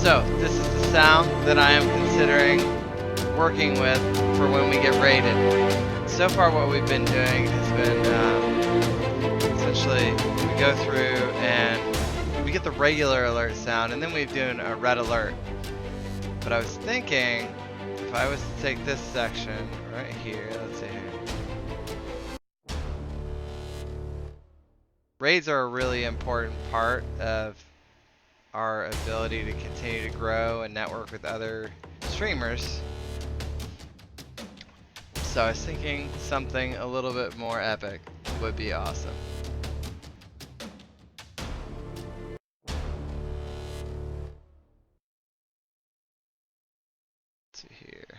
So this is the sound that I am considering working with for when we get raided. So far what we've been doing has been essentially we go through and we get the regular alert sound and then we've done a red alert. But I was thinking if I was to take this section right here, let's see here. Raids are a really important part of our ability to continue to grow and network with other streamers. So I was thinking something a little bit more epic would be awesome. Let's see here.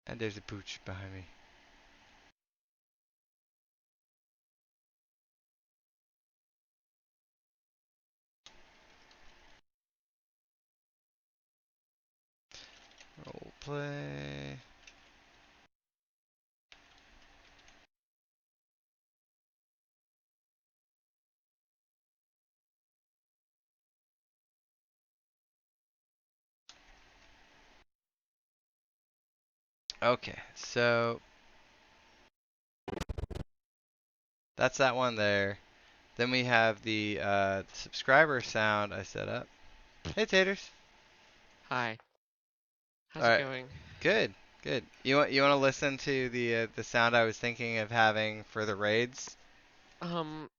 And there's a pooch behind me. Role play. Okay, so that's that one there. Then we have the subscriber sound I set up. Hey Taters. Hi. All How's it right, going? good, good. You want to listen to the sound I was thinking of having for the raids? Um,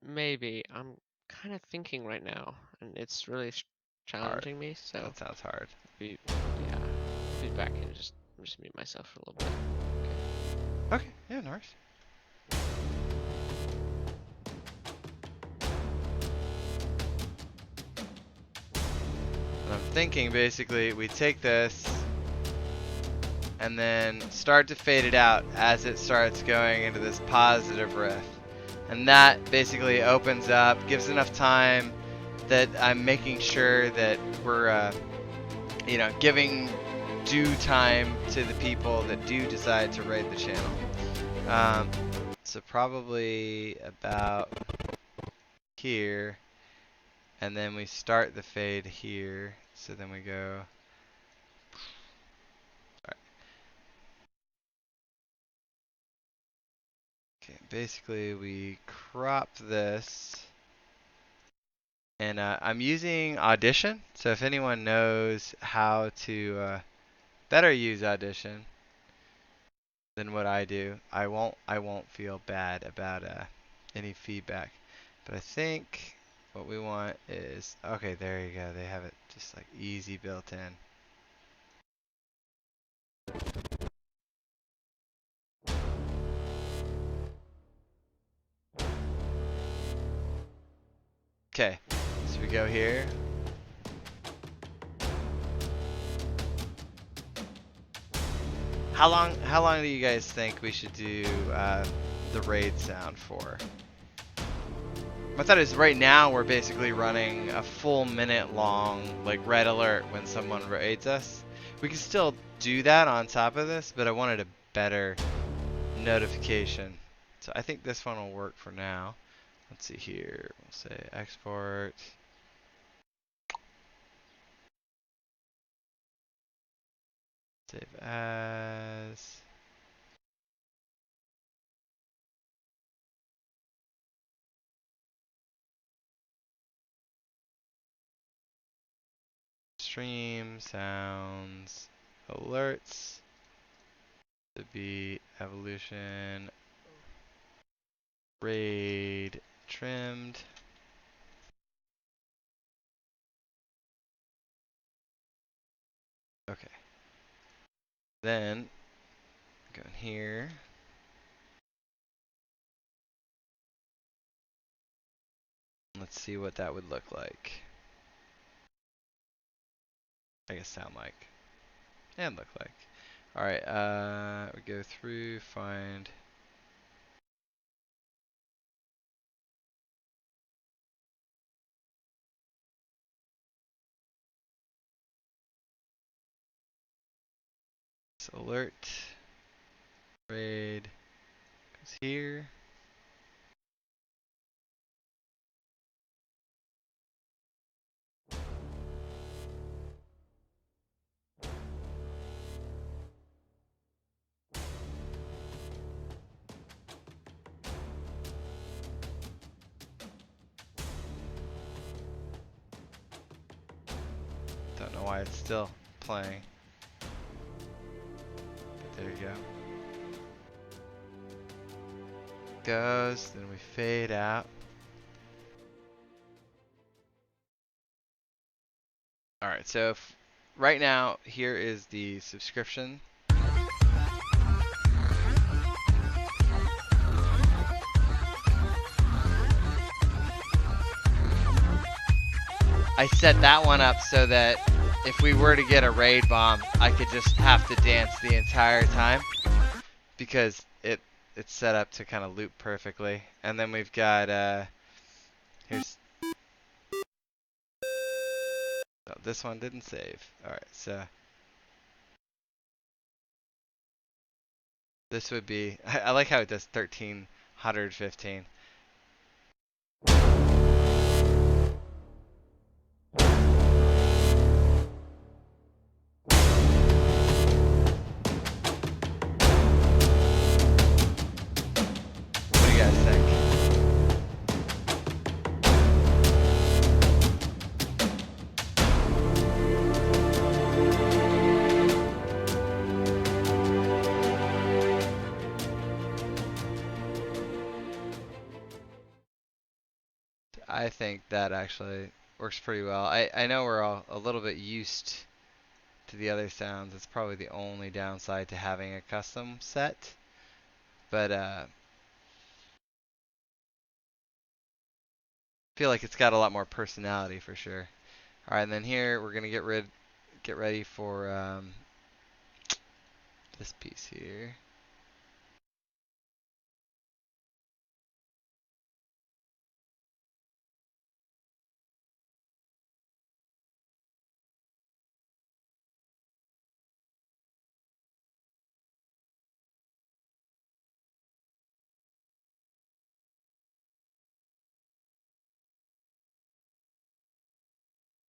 maybe. I'm kind of thinking right now, and it's really Hard. challenging me, so That sounds hard. be yeah, be back and just mute myself for a little bit. Okay, yeah, no worries. And I'm thinking basically we take this and then start to fade it out as it starts going into this positive riff. And that basically opens up, gives enough time that I'm making sure that we're, giving due time to the people that do decide to raid the channel. So probably about here, and then we start the fade here. So then we go. Okay, basically we crop this, and I'm using Audition. So if anyone knows how to better use Audition than what I do, I won't feel bad about any feedback. But I think what we want is okay. There you go. They have it just like easy built in. Okay, so we go here. How long do you guys think we should do the raid sound for? My thought is right now we're basically running a full minute long like red alert when someone raids us. We can still do that on top of this, but I wanted a better notification. So I think this one will work for now. Let's see here. We'll say export. Save as. Stream sounds alerts to be evolution raid trimmed. Okay. Then go in here. Let's see what that would look like. I guess sound like. And look like. Alright, we go through, find. Alert. Raid. Goes here. why it's still playing. But there you go. Goes, then we fade out. Alright, so right now, here is the subscription. I set that one up so that if we were to get a raid bomb, I could just have to dance the entire time because it's set up to kind of loop perfectly. And then we've got here's oh, this one didn't save. All right, so this would be I like how it does 1315. What do you guys think? I think that actually works pretty well. I know we're all a little bit used to the other sounds. It's probably the only downside to having a custom set. But I feel like it's got a lot more personality for sure. All right, and then here we're gonna get ready for this piece here.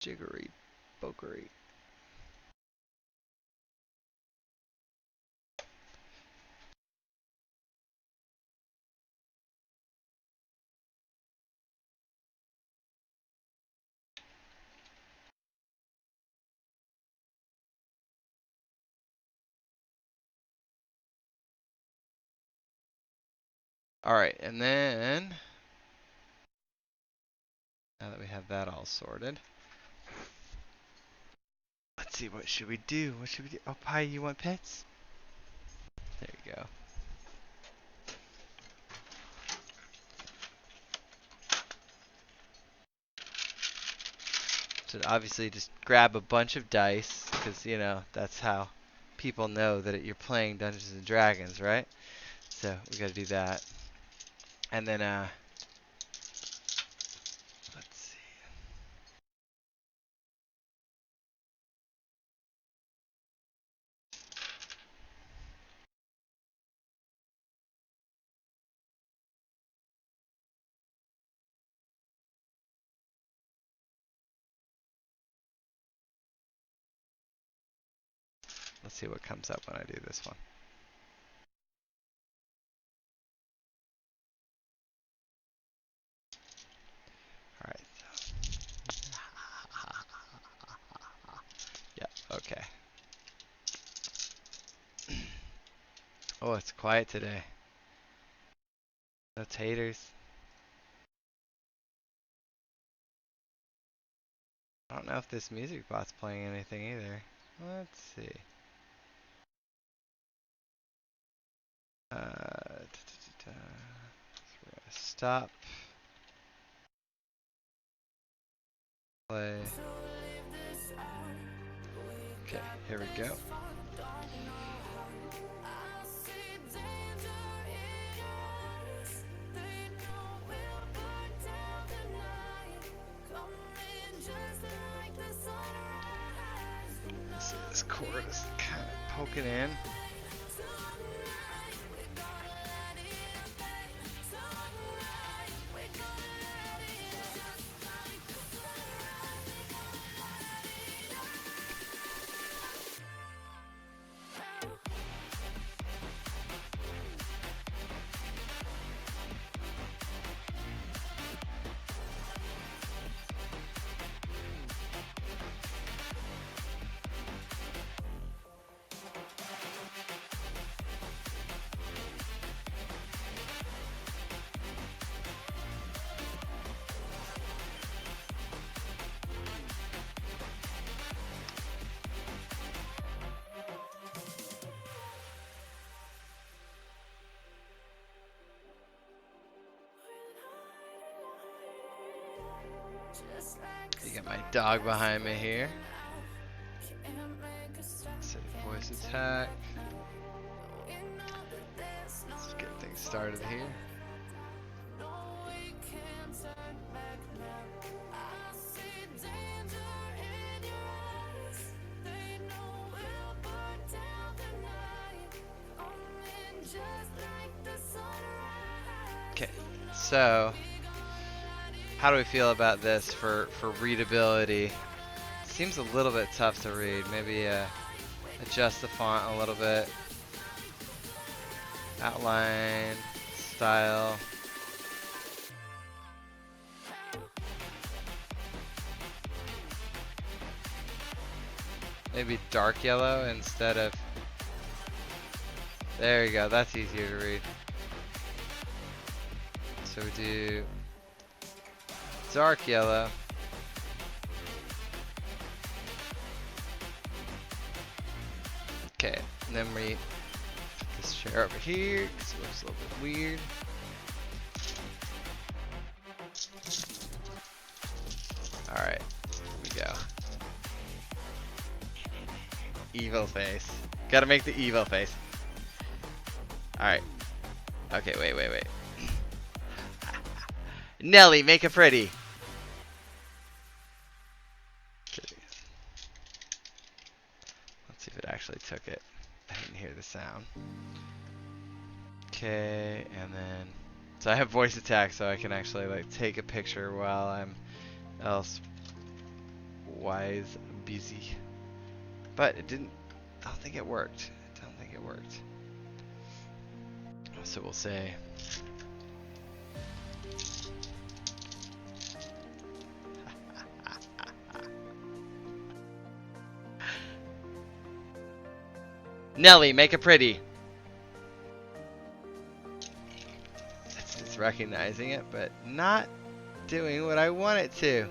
Jiggery bogery. All right, and then now that we have that all sorted, let's see, what should we do? What should we do? Oh, Pi, you want pets? There you go. So obviously just grab a bunch of dice, because, you know, that's how people know that you're playing Dungeons and Dragons, right? So we got to do that. And then, let's see. Let's see what comes up when I do this one. All right. Yeah, okay. Oh, it's quiet today. That's haters. I don't know if this music bot's playing anything either. Let's see. So we're gonna stop. Play. Okay, here we go. See, this chord is kind of poking in. You got my dog behind me here. Set a voice attack. Let's get things started here. Okay, so how do we feel about this for readability? Seems a little bit tough to read. Maybe adjust the font a little bit. Outline, style. Maybe dark yellow instead of... There you go, that's easier to read. So we do dark yellow. Okay, and then we put this chair over here because it looks a little bit weird. Alright, here we go. Evil face. Gotta make the evil face. Alright. Okay, wait. Nelly, make it pretty. Let's see if it actually took it. I didn't hear the sound. Okay, and then... So I have voice attack, so I can actually like take a picture while I'm elsewise busy. But it didn't... I don't think it worked. So we'll say... Nelly, make it pretty. It's recognizing it, but not doing what I want it to.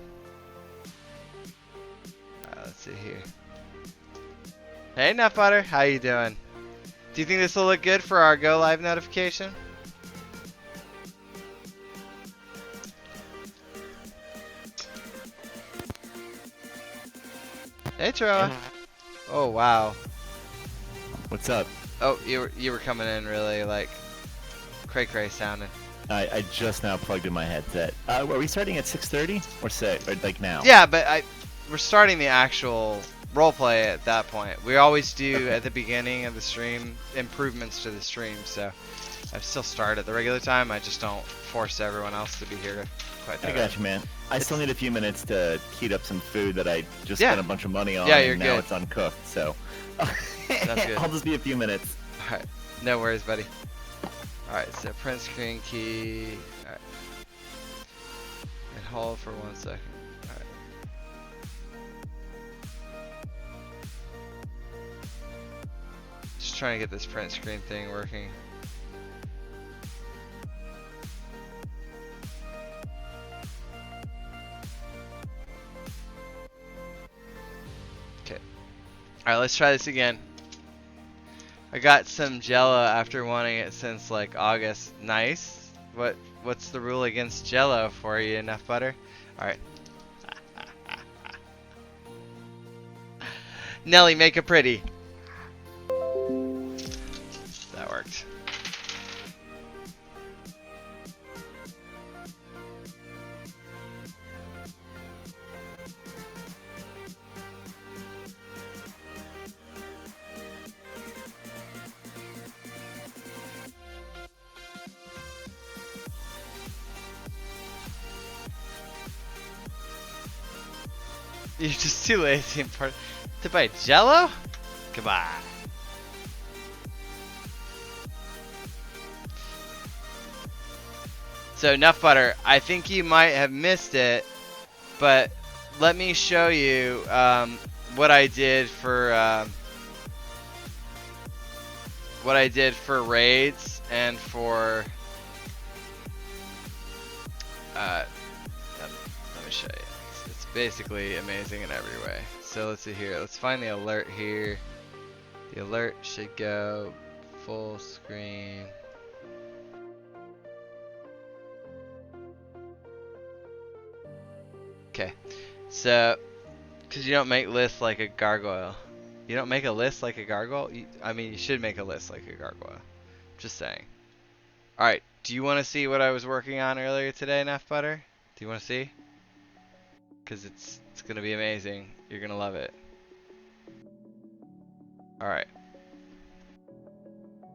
Alright, let's see here. Hey, Nut Butter, how you doing? Do you think this will look good for our go live notification? Hey, Troa. Oh wow. What's up? Oh, you were coming in really like cray sounding. I just now plugged in my headset. Are we starting at 6:30 or like now? Yeah, but we're starting the actual roleplay at that point. We always do at the beginning of the stream improvements to the stream, so I've still started at the regular time. I just don't force everyone else to be here quite that I got you, man. I still need a few minutes to heat up some food that I just spent a bunch of money on, and now it's uncooked, so That's good. I'll just be a few minutes. Alright, no worries, buddy. Alright, so print screen key. Alright. And hold for 1 second. Alright. Just trying to get this print screen thing working. Okay. Alright, let's try this again. I got some Jello after wanting it since like August. Nice. What's the rule against Jello for you? Enough butter? Alright. Nelly, make it pretty. That worked. You're just too lazy in part to buy Jello? Come on. So Enough Butter, I think you might have missed it, but let me show you what I did for raids and for let me show you. It's basically amazing in every way. So let's see here. Let's find the alert here. The alert should go full screen. Okay. So, because you don't make lists like a gargoyle. You don't make a list like a gargoyle? I mean, you should make a list like a gargoyle. Just saying. Alright, do you want to see what I was working on earlier today, Enough Butter? Do you want to see? Because it's going to be amazing. You're going to love it. Alright.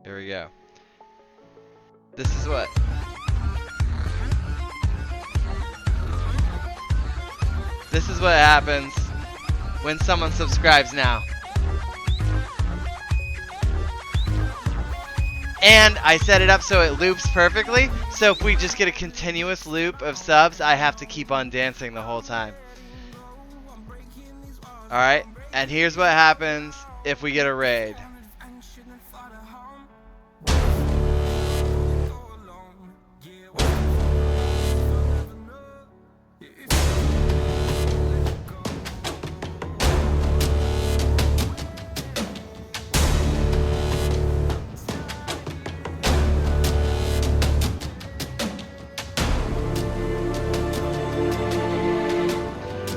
Here we go. This is what... This is what happens when someone subscribes now. And I set it up so it loops perfectly. So if we just get a continuous loop of subs, I have to keep on dancing the whole time. Alright, and here's what happens if we get a raid.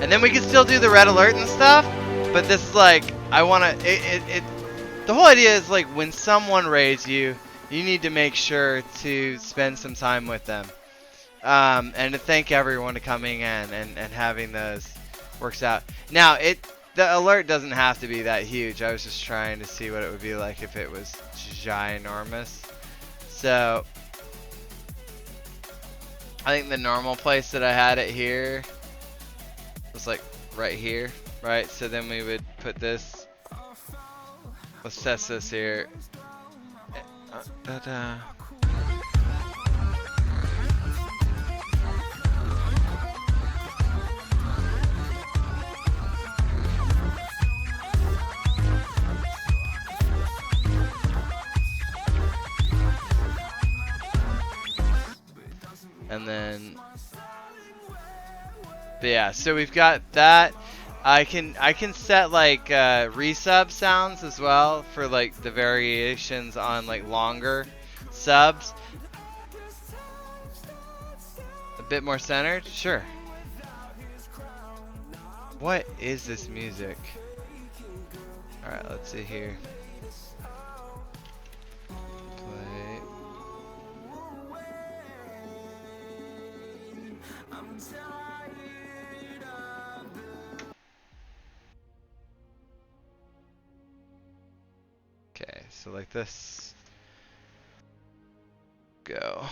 And then we can still do the red alert and stuff, but this is like, I want to, the whole idea is like when someone raids you, you need to make sure to spend some time with them. And to thank everyone for coming in and having those works out. Now, the alert doesn't have to be that huge. I was just trying to see what it would be like if it was ginormous. So, I think the normal place that I had it here was like right here, right? So then we would put this. Let's test this here. And then, but yeah, so we've got that. I can set like resub sounds as well for like the variations on like longer subs. A bit more centered, sure. What is this music? All right, let's see here. Play. Okay, so like this. Go.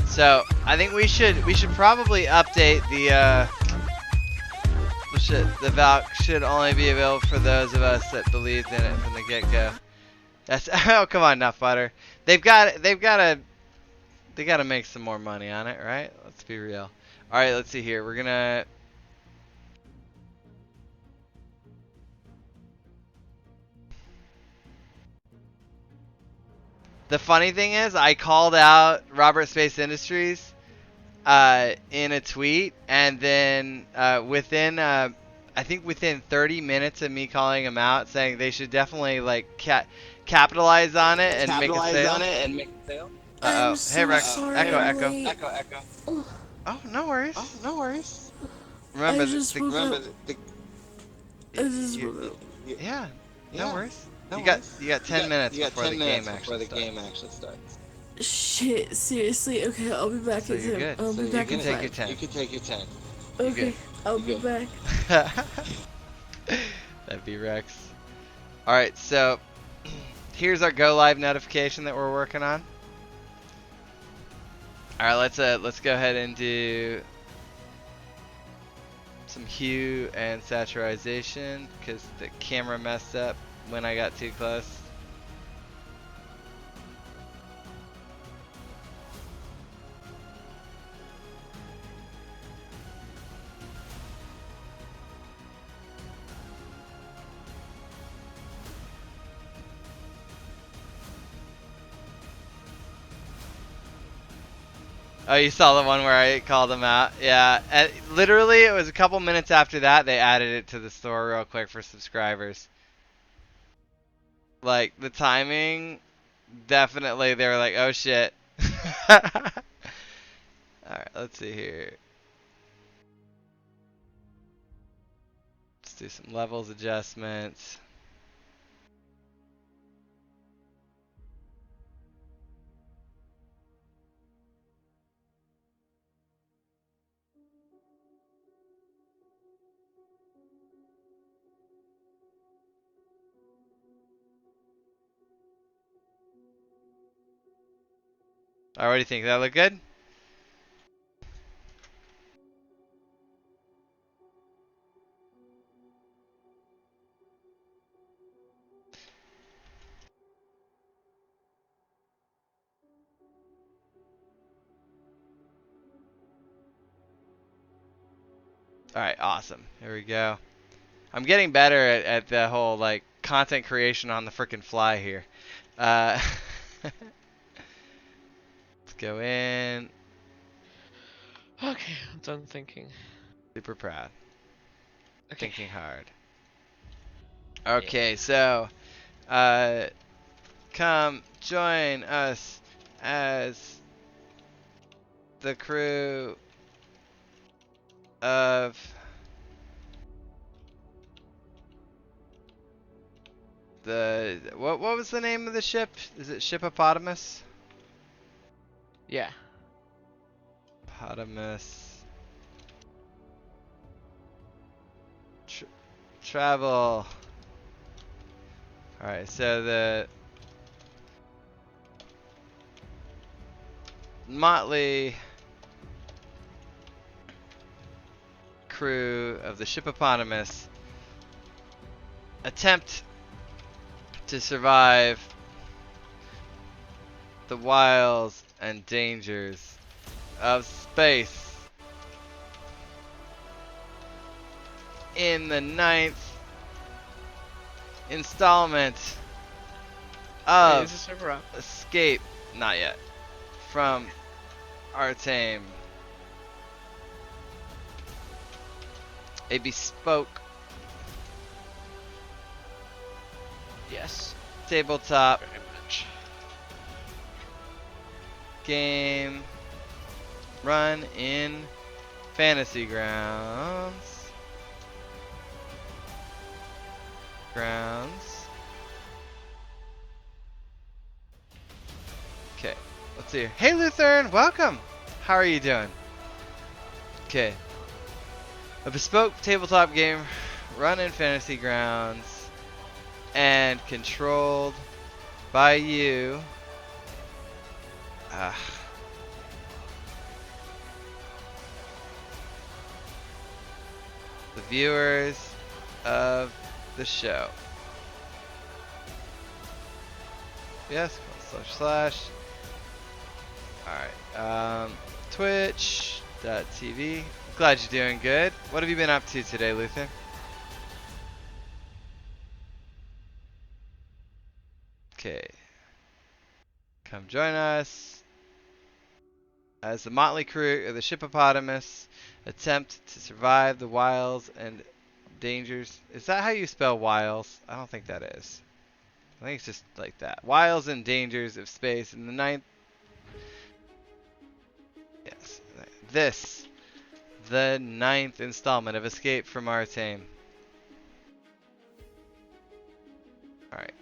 So I think we should probably update the Valk should only be available for those of us that believed in it from the get-go. That's oh come on, Enough Butter. They gotta make some more money on it, right? Let's be real. All right, let's see here. We're gonna. The funny thing is, I called out Robert Space Industries in a tweet, and then within, I think within 30 minutes of me calling them out, saying they should definitely like capitalize on it and make a sale. Uh-oh. So hey Rex, sorry, echo. Oh, no worries. Remember, yeah, no worries. You got 10 minutes before the game actually starts. Shit, seriously? Okay, I'll be back in 10. I'll be back in 5. You can take your 10. Okay, I'll be back. That'd be Rex. Alright, so here's our go live notification that we're working on. Alright, let's go ahead and do some hue and saturation because the camera messed up when I got too close. Oh, you saw the one where I called them out? Yeah, and literally it was a couple minutes after that they added it to the store real quick for subscribers. like the timing, definitely they were like, oh shit. Alright, let's see here. Let's do some levels adjustments. Alright, what do you think? That look good? Alright, awesome. Here we go. I'm getting better at the whole like content creation on the frickin' fly here. Let's go in. Okay, I'm done thinking. Super proud. Okay. Thinking hard. Okay, so come join us as the crew of the what was the name of the ship? Is it Shippopotamus? Yeah. Potamus. Travel. Alright, so the motley crew of the Shippopotamus attempt to survive the wiles and dangers of space in the 9th installment of Wait, is this over? Escape, not yet, from Arthame. A bespoke Yes. tabletop Very much. game run in fantasy grounds. Okay, let's see here. Hey Lutheran, welcome! How are you doing? Okay. A bespoke tabletop game run in fantasy grounds and controlled by you. The viewers of the show. Yes, // Alright, twitch.tv. Glad you're doing good. What have you been up to today, Luther? Okay. Come join us as the motley crew of the Shippopotamus attempt to survive the wiles and dangers. Is that how you spell wiles? I don't think that is. I think it's just like that. Wiles and dangers of space in the 9th. Yes. This. The 9th installment of Escape from Arthame. Alright.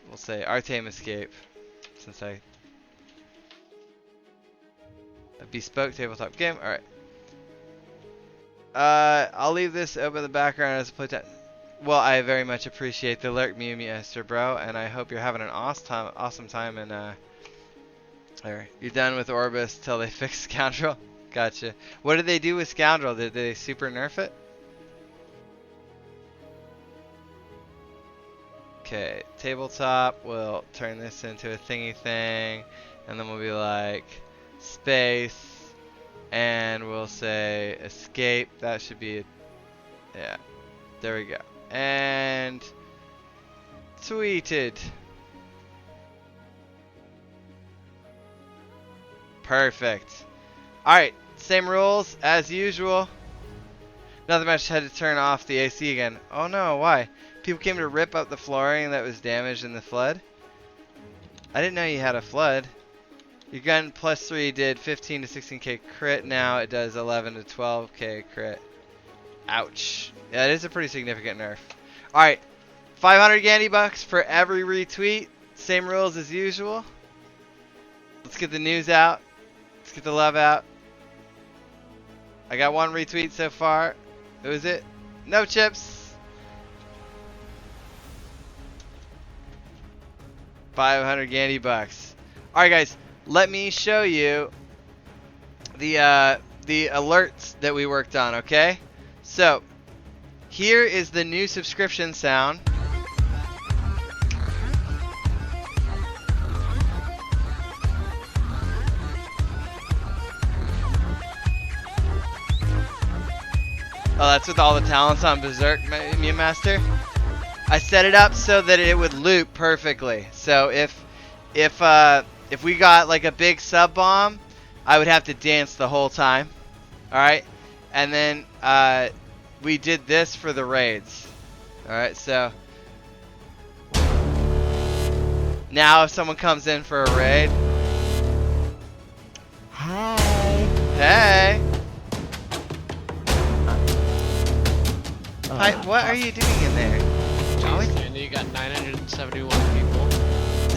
We'll say Arthame Escape. Since a bespoke tabletop game. Alright. I'll leave this open in the background as a playtest. Well, I very much appreciate the alert, Mr. Bro, and I hope you're having an awesome time and you're done with Orbis till they fix Scoundrel. Gotcha. What did they do with Scoundrel? Did they super nerf it? Okay, tabletop. We'll turn this into a thingy thing, and then we'll be like space, and we'll say escape. That should be it. Yeah, there we go. And tweeted. Perfect. Alright, same rules as usual. Nothing much. Had to turn off the AC again. Oh no, why? People came to rip up the flooring that was damaged in the flood. I didn't know you had a flood. Your gun +3 did 15 to 16k crit. Now it does 11 to 12k crit. Ouch. Yeah, it is a pretty significant nerf. Alright. 500 Gandy bucks for every retweet. Same rules as usual. Let's get the news out. Let's get the love out. I got 1 retweet so far. Who is it? No chips. 500 Gandy bucks. Alright guys, let me show you the alerts that we worked on, okay? So, here is the new subscription sound. Oh, that's with all the talents on Berserk, Mew Master. I set it up so that it would loop perfectly. So if we got like a big sub bomb, I would have to dance the whole time. All right, and then we did this for the raids. All right, so now if someone comes in for a raid, hi, hey. Hi, what are you doing in there? Jeez, man, you got 971 people.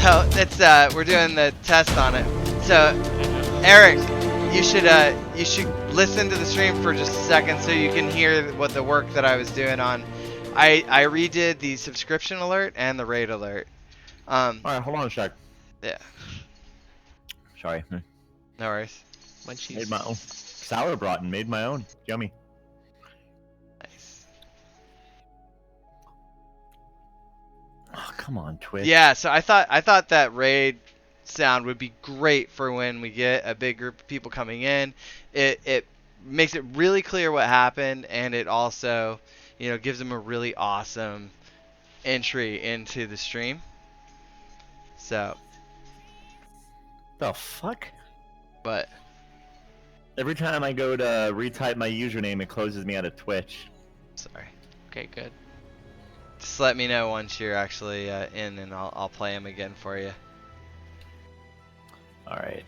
Oh, it's we're doing the test on it. So, Eric, you should listen to the stream for just a second so you can hear what the work that I was doing on. I redid the subscription alert and the raid alert. All right, hold on a sec. Yeah. Sorry. No worries. Munchies. Made my own. Sauerbraten, made my own. Yummy. Nice. Oh, come on, Twitch. Yeah, so I thought that raid sound would be great for when we get a big group of people coming in. It makes it really clear what happened, and it also, you know, gives them a really awesome entry into the stream. So. The fuck? But. Every time I go to retype my username, it closes me out of Twitch. Sorry. Okay, good. Just let me know once you're actually in, and I'll play them again for you. All right.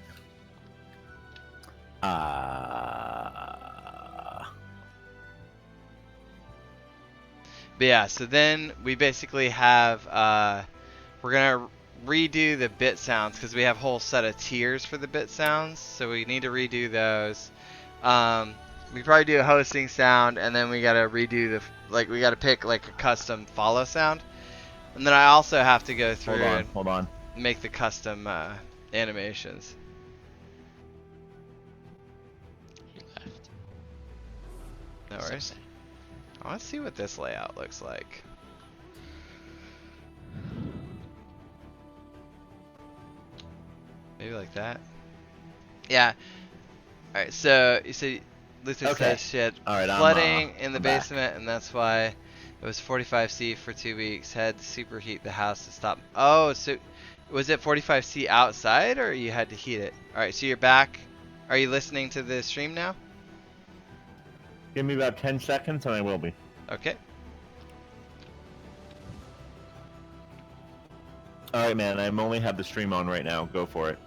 But yeah, so then we basically have we're gonna redo the bit sounds because we have a whole set of tiers for the bit sounds, so we need to redo those. We probably do a hosting sound, and then we gotta redo we gotta pick like a custom follow sound, and then I also have to go through and make the custom animations. He left. No worries. I want to see what this layout looks like. Maybe like that. Yeah. All right. So you see, Luther says she had flooding in the basement, and that's why it was 45C for 2 weeks. Had to superheat the house to stop. Oh, so was it 45C outside, or you had to heat it? All right. So you're back. Are you listening to the stream now? Give me about 10 seconds and I will be. Okay. Alright, man. I only have the stream on right now. Go for it.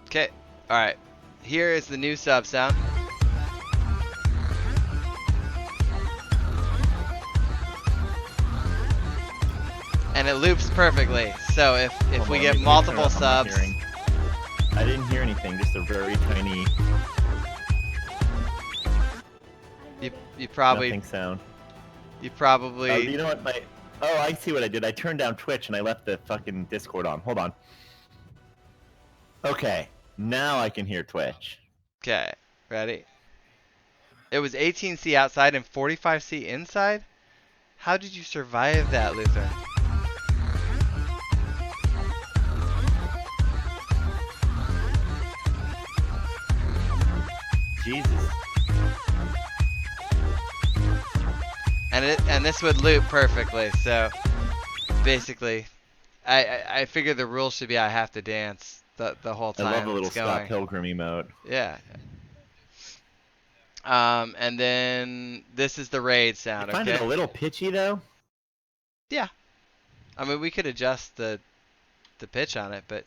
Okay. Alright. Here is the new sub sound. And it loops perfectly. So if we get multiple subs. I didn't hear anything. Just a very tiny. You probably. Nothing sound. You probably. You know what? Oh, I see what I did. I turned down Twitch and I left the fucking Discord on. Hold on. Okay. Now I can hear Twitch. Okay. Ready? It was 18C outside and 45C inside? How did you survive that, Luther? Jesus. And this would loop perfectly, so basically I figure the rule should be I have to dance the whole time. I love the little it's going. Scott Pilgrim emote. Yeah. And then this is the raid sound. I find it a little pitchy though. Yeah. I mean, we could adjust the pitch on it, but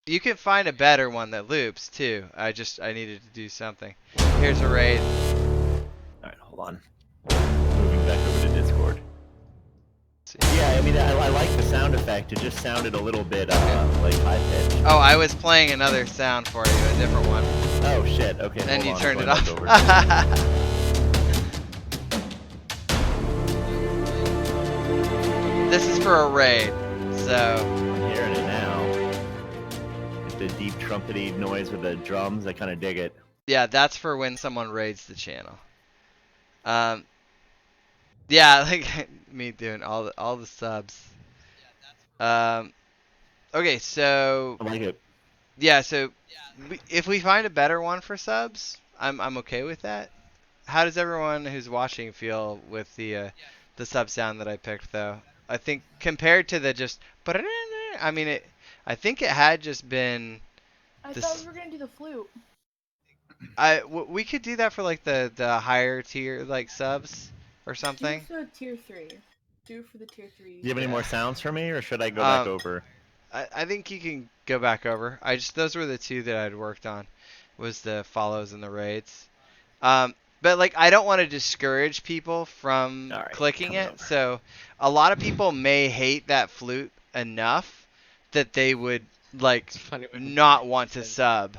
you can find a better one that loops too. I needed to do something. Here's a raid. All right, hold on. Moving back over to Discord. Yeah, I mean, I like the sound effect. It just sounded a little bit like high pitched. Oh, I was playing another sound for you, a different one. Oh shit. Okay. Then you turned it off. This is for a raid, so. I'm hearing it now. The deep trumpety noise with the drums. I kind of dig it. Yeah, that's for when someone raids the channel. Yeah, like me doing all the subs. Okay, so. I like it. Yeah, so if we find a better one for subs, I'm okay with that. How does everyone who's watching feel with the sub sound that I picked though? I think compared to the just, I mean I think it had just been. I thought we were gonna do the flute. We could do that for like the higher tier like subs or something. Do for tier 3. Do for the tier 3. Do you have any more sounds for me, or should I go back over? I think you can go back over. Those were the two that I'd worked on, was the follows and the raids. But like I don't want to discourage people from clicking it. Over. So a lot of people may hate that flute enough that they would like not want to sub,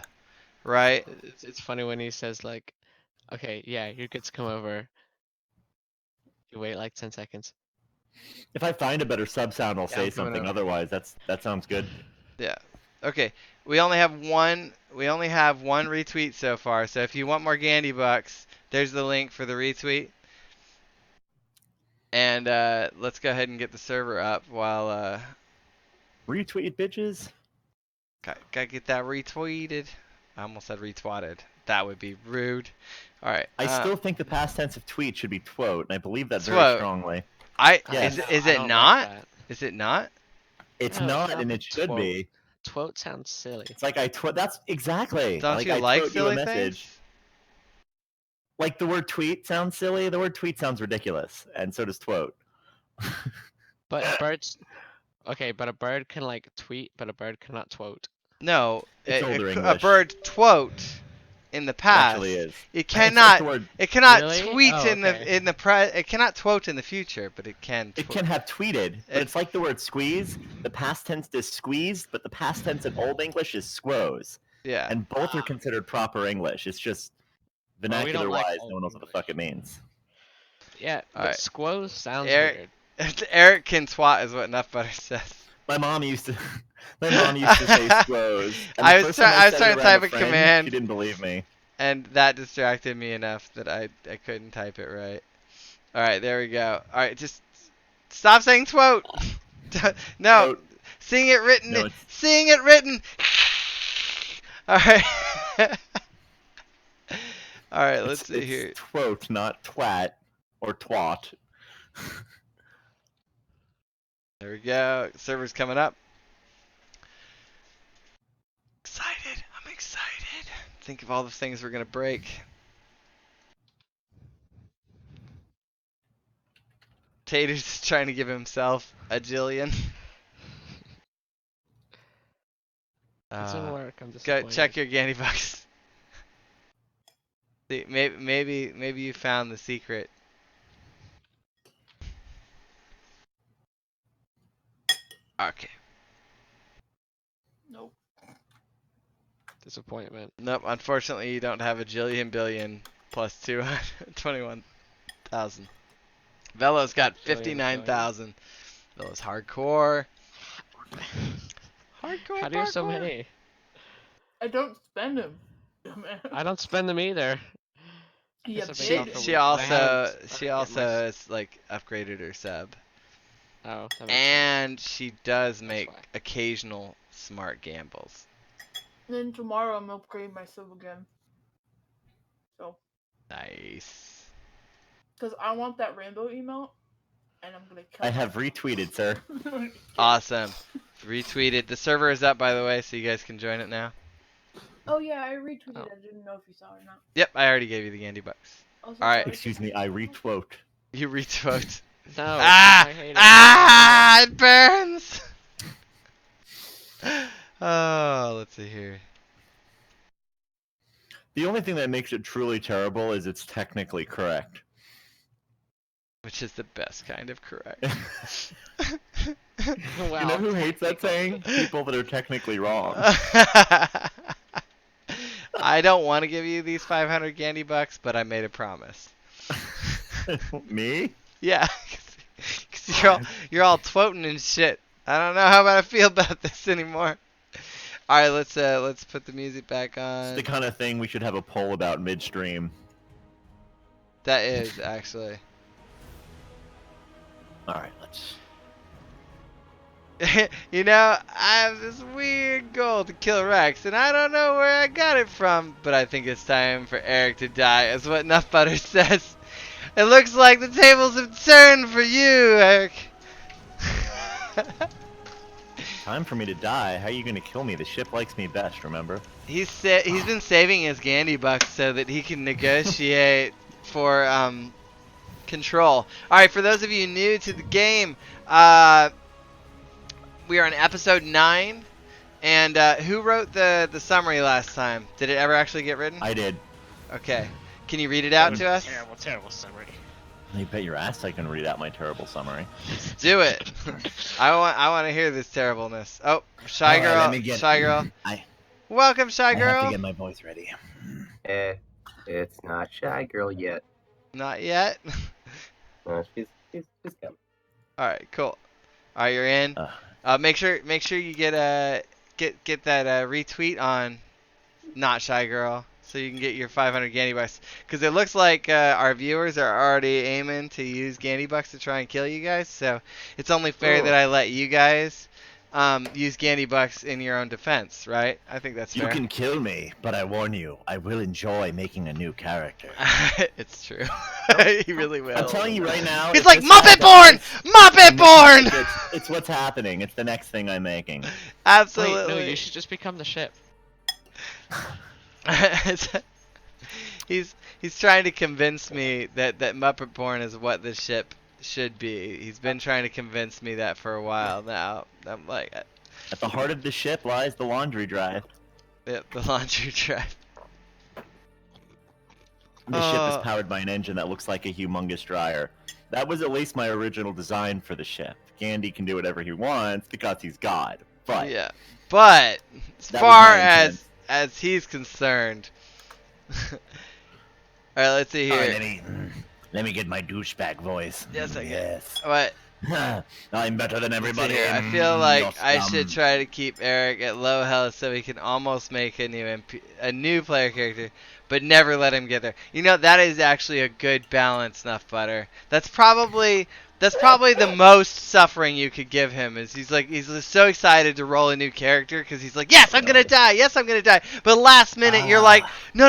right? It's funny when he says like, okay, yeah, your kids come over. You wait like 10 seconds. If I find a better sub sound, I'll say something. Otherwise, that sounds good. Yeah. Okay. We only have one retweet so far. So if you want more Gandy bucks, there's the link for the retweet. And let's go ahead and get the server up while retweet, bitches. Gotta get that retweeted. I almost said retwatted. That would be rude. All right. I still think the past tense of tweet should be twote, and I believe that very strongly. Is it not? Like is it not? It's not, and it should be. Twote sounds silly. It's like that's exactly. Don't you like silly things? Like the word tweet sounds silly. The word tweet sounds ridiculous, and so does twote. But birds. Okay, but a bird can like tweet, but a bird cannot twote. No, a bird twote. In the past, actually is. It cannot. It cannot really? tweet in the It cannot twote in the future, but it can. It can have tweeted. But it's like the word squeeze. The past tense is squeezed, but the past tense in Old English is squoze. Yeah. And both are considered proper English. It's just vernacular-wise, no one knows what the fuck it means. Yeah, but squoze sounds weird. Eric can twat is what Enough Butter says. My mom used to say squoze. I was trying to type a command. She didn't believe me. And that distracted me enough that I couldn't type it right. Alright, there we go. Alright, just stop saying twote. No. Twote. Seeing it written. No, seeing it written. Alright. Alright, let's see here. Twote, not twat or twat. There we go. Server's coming up. Excited. I'm excited. Think of all the things we're going to break. Tater's trying to give himself a jillion. Doesn't work. I'm go check your Gandy bucks. See, maybe you found the secret. Okay. Nope. Disappointment. Nope. Unfortunately, you don't have a jillion billion plus 221,000. Velo's got 59,000. Velo's hardcore. Hardcore. How do you have so many? I don't spend them. I don't spend them either. Yeah, she also is like upgraded her sub. Oh. And she does make occasional smart gambles. Then tomorrow I'm upgrading my sub again. So. Nice. Because I want that rainbow emote, and I'm gonna kill I have retweeted, sir. Awesome. Retweeted. The server is up, by the way, so you guys can join it now. Oh yeah, I retweeted. Oh. I didn't know if you saw it or not. Yep, I already gave you the candy bucks. Also, All right. sorry, Excuse me, I retweet. You retweet. No, Ah! I hate it. Ah! It burns! Oh, let's see here. The only thing that makes it truly terrible is it's technically correct. Which is the best kind of correct. Wow. You know who hates that saying? People that are technically wrong. I don't want to give you these 500 candy bucks, but I made a promise. Me? Yeah, because you're all twoting and shit. I don't know how I feel about this anymore. All right, let's put the music back on. It's the kind of thing we should have a poll about midstream. That is actually. All right, let's. You know, I have this weird goal to kill Rex, and I don't know where I got it from, but I think it's time for Eric to die, is what Nuff Butter says. It looks like the tables have turned for you, Eric. Time for me to die. How are you gonna kill me? The ship likes me best, remember? He's been saving his Gandy bucks so that he can negotiate for control. All right, for those of you new to the game, we are on episode 9, and who wrote the summary last time? Did it ever actually get written? I did. Okay. Can you read it out to us? Terrible summary. You bet your ass I can read out my terrible summary. Do it. I want to hear this terribleness. Oh, Shy All right, Girl. let me get- Shy Girl. Welcome, Shy I have Girl. to get my voice ready. It's not Shy Girl yet. Not yet. She's coming. All right, cool. All right, you're in. Make sure you get that retweet on Not Shy Girl, so you can get your 500 Gandy bucks. Because it looks like our viewers are already aiming to use Gandy bucks to try and kill you guys. So it's only fair that I let you guys use Gandy bucks in your own defense, right? I think that's fair. You can kill me, but I warn you, I will enjoy making a new character. It's true. He really will. I'm telling you right now. He's if like, this Muppet happens- Born! Muppet Born! It's what's happening. It's the next thing I'm making. Absolutely. Wait, no, you should just become the ship. He's trying to convince me that Muppet Born is what the ship should be. He's been trying to convince me that for a while now. I'm like, At the heart of the ship lies the laundry drive. the laundry drive. The ship is powered by an engine that looks like a humongous dryer. That was at least my original design for the ship. Gandhi can do whatever he wants because he's God. But yeah, but as that was far my intent. as he's concerned. All right, let's see here. All right, let me get my douchebag voice. Yes, I can. Yes. What? I'm better than everybody. Here, I feel like You're I scum. should try to keep Eric at low health so he can almost make a new player character, but never let him get there. You know, that is actually a good balance, Nuff Butter. That's probably the most suffering you could give him. Is he's just so excited to roll a new character because he's like, yes, I'm gonna die, yes, I'm gonna die. But last minute you're like, no.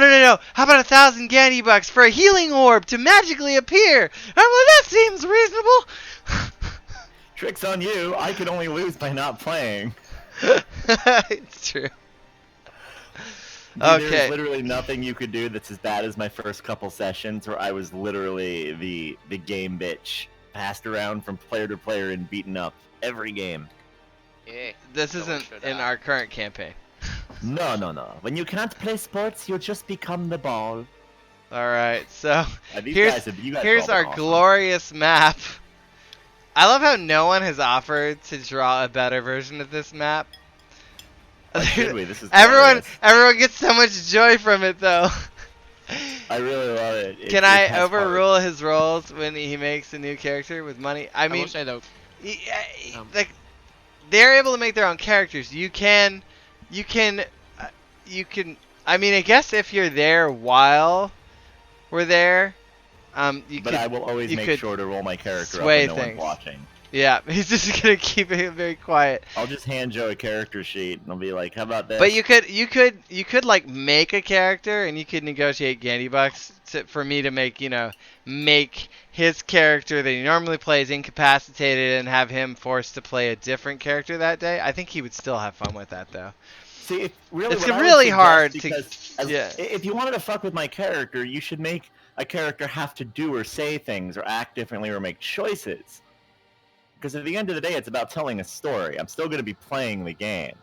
How about 1,000 Gandy bucks for a healing orb to magically appear? I'm like, that seems reasonable. Trick's on you. I could only lose by not playing. It's true. Dude, Okay. There's literally nothing you could do that's as bad as my first couple sessions where I was literally the game bitch. Passed around from player to player and beaten up every game. Yeah. This isn't in our current campaign. No. When you can't play sports, you just become the ball. Alright, so You here's guys our awesome. glorious map. I love how no one has offered to draw a better version of this map. Why should we? This is Everyone glorious. gets so much joy from it though. I really love it. Can I overrule his rolls when he makes a new character with money? I mean, will say though, like they're able to make their own characters. You can. I mean, I guess if you're there while we're there, But I will always make sure to roll my character up sway when no things. one's watching. Yeah, he's just gonna keep it very quiet. I'll just hand Joe a character sheet and I'll be like, "How about this?" But you could like make a character and you could negotiate Gandy bucks for me to make his character that he normally plays incapacitated and have him forced to play a different character that day. I think he would still have fun with that though. See, it's what I would really suggest, hard to. because Yeah. if you wanted to fuck with my character, you should make a character have to do or say things or act differently or make choices. Because at the end of the day, it's about telling a story. I'm still going to be playing the game.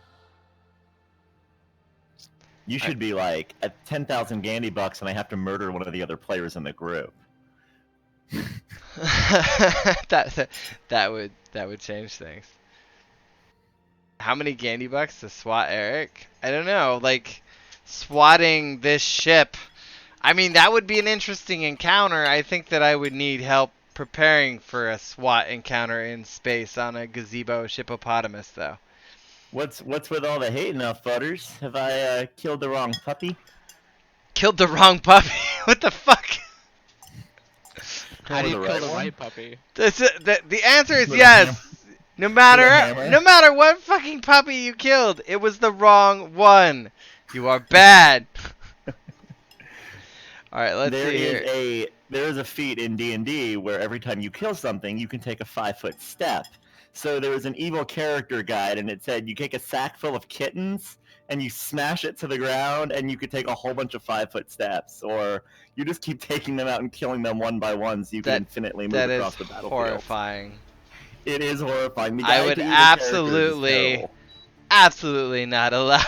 You should be like at 10,000 Gandy bucks, and I have to murder one of the other players in the group. that would change things. How many Gandy bucks to swat Eric? I don't know. Like swatting this ship. I mean, that would be an interesting encounter. I think that I would need help preparing for a SWAT encounter in space on a gazebo shippopotamus, though. What's with all the hate now, Butters? Have I killed the wrong puppy? Killed the wrong puppy? What the fuck? How do you kill the right puppy? The answer is With yes. No matter hammer? what fucking puppy you killed, it was the wrong one. You are bad. All right, let's see here. There is a feat in D&D where every time you kill something, you can take a 5-foot step. So there was an evil character guide, and it said you take a sack full of kittens and you smash it to the ground, and you could take a whole bunch of 5-foot steps, or you just keep taking them out and killing them one by one, so you can infinitely move across the battlefield. That is horrifying. It is horrifying. I would absolutely not allow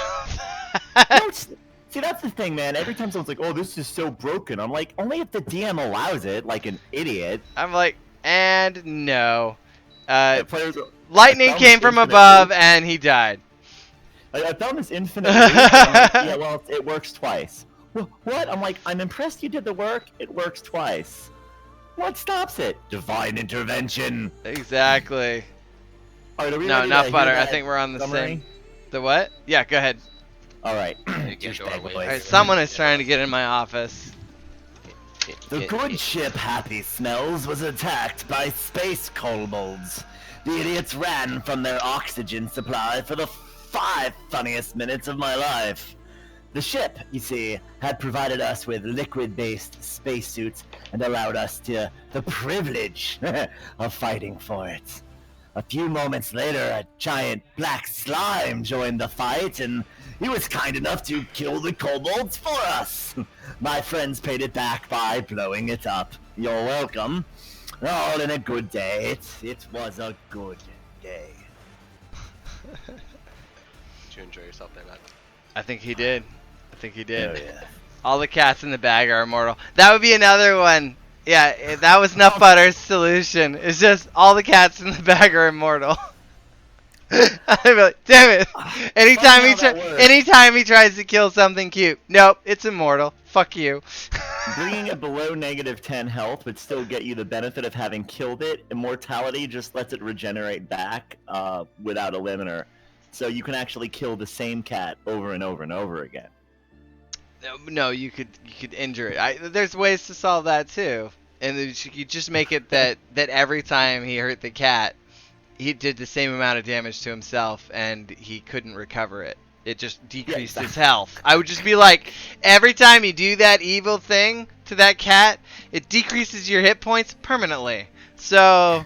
that. See, that's the thing, man. Every time someone's like, "Oh, this is so broken," I'm like, only if the DM allows it, like an idiot. I'm like, and no. Players, lightning came from above, and he died. I found this infinite loop, and I'm like, yeah, well, it works twice. What? I'm like, I'm impressed you did the work. It works twice. What stops it? Divine intervention. Exactly. Right, no, not butter. I think we're on the same. The what? Yeah, go ahead. All right. Alright, someone is trying to get in my office. The good ship Happy Smells was attacked by space kobolds. The idiots ran from their oxygen supply for the 5 funniest minutes of my life. The ship, you see, had provided us with liquid-based spacesuits and allowed us the privilege of fighting for it. A few moments later, a giant black slime joined the fight, and he was kind enough to kill the kobolds for us. My friends paid it back by blowing it up. You're welcome. All in a good day. It was a good day. Did you enjoy yourself there, Matt? I think he did. Oh, yeah. All the cats in the bag are immortal. That would be another one. Yeah, that was Nut Butter's solution. It's just all the cats in the bag are immortal. I'd be like, damn it. Anytime he tries to kill something cute. Nope, it's immortal. Fuck you. Bringing it below -10 health would still get you the benefit of having killed it. Immortality just lets it regenerate back without a limiter. So you can actually kill the same cat over and over and over again. No, you could injure it. There's ways to solve that too, and you just make it that every time he hurt the cat, he did the same amount of damage to himself, and he couldn't recover it. It just decreased his health. I would just be like, every time you do that evil thing to that cat, it decreases your hit points permanently. So,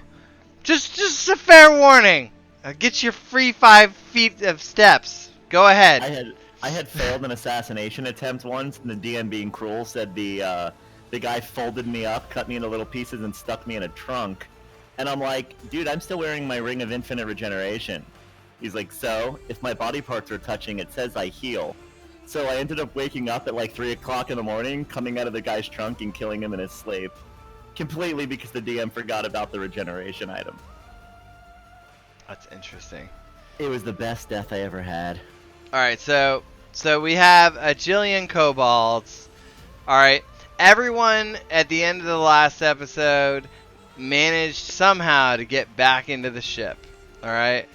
just a fair warning. Get your free 5 feet of steps. Go ahead. I had failed an assassination attempt once, and the DM, being cruel, said the guy folded me up, cut me into little pieces, and stuck me in a trunk. And I'm like, dude, I'm still wearing my ring of infinite regeneration. He's like, so, if my body parts are touching, it says I heal. So I ended up waking up at like 3 o'clock in the morning, coming out of the guy's trunk and killing him in his sleep. Completely because the DM forgot about the regeneration item. That's interesting. It was the best death I ever had. Alright, so we have a jillion kobolds. Alright, everyone at the end of the last episode managed somehow to get back into the ship. Alright,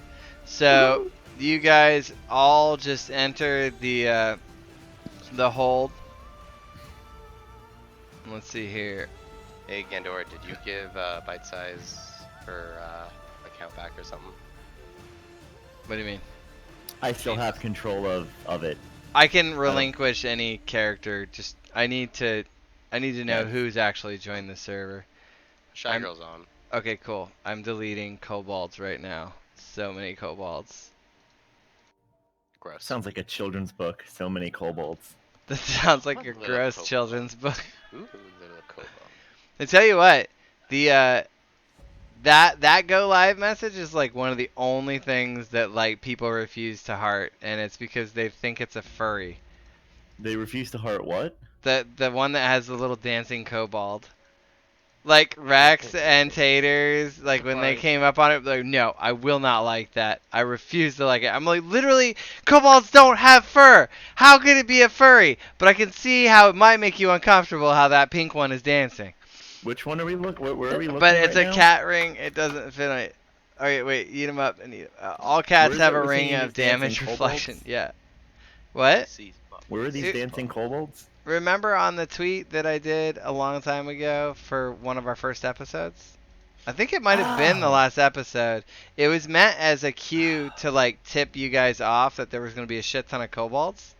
so you guys all just enter the hold. Let's see here. Hey Gandor, did you give Bite Size her account back or something? What do you mean? I still have control of it. I can relinquish any character. Just I need to know who's actually joined the server. Shy Girl's on. Okay, cool. I'm deleting kobolds right now. So many kobolds. Gross. Sounds like a children's book. So many kobolds. That sounds like What a little gross kobold? children's book. Ooh, little kobold. I tell you what, the that go live message is like one of the only things that like people refuse to heart, and it's because they think it's a furry. They refuse to heart what? The one that has the little dancing kobold. Like Rex and Taters, like when they came up on it, like, no, I will not like that. I refuse to like it. I'm like, literally, kobolds don't have fur. How could it be a furry? But I can see how it might make you uncomfortable how that pink one is dancing. Which one are we looking? Where are we looking? But it's right a now? cat ring. It doesn't fit on it. Okay, wait, eat them up and eat 'em. All cats Where's have it a we're ring seeing of these dancing damage reflection. kobolds? Yeah. What? Where are these It- dancing kobolds? Remember on the tweet that I did a long time ago for one of our first episodes? I think it might have been the Oh. last episode. It was meant as a cue to like tip you guys off that there was going to be a shit ton of kobolds.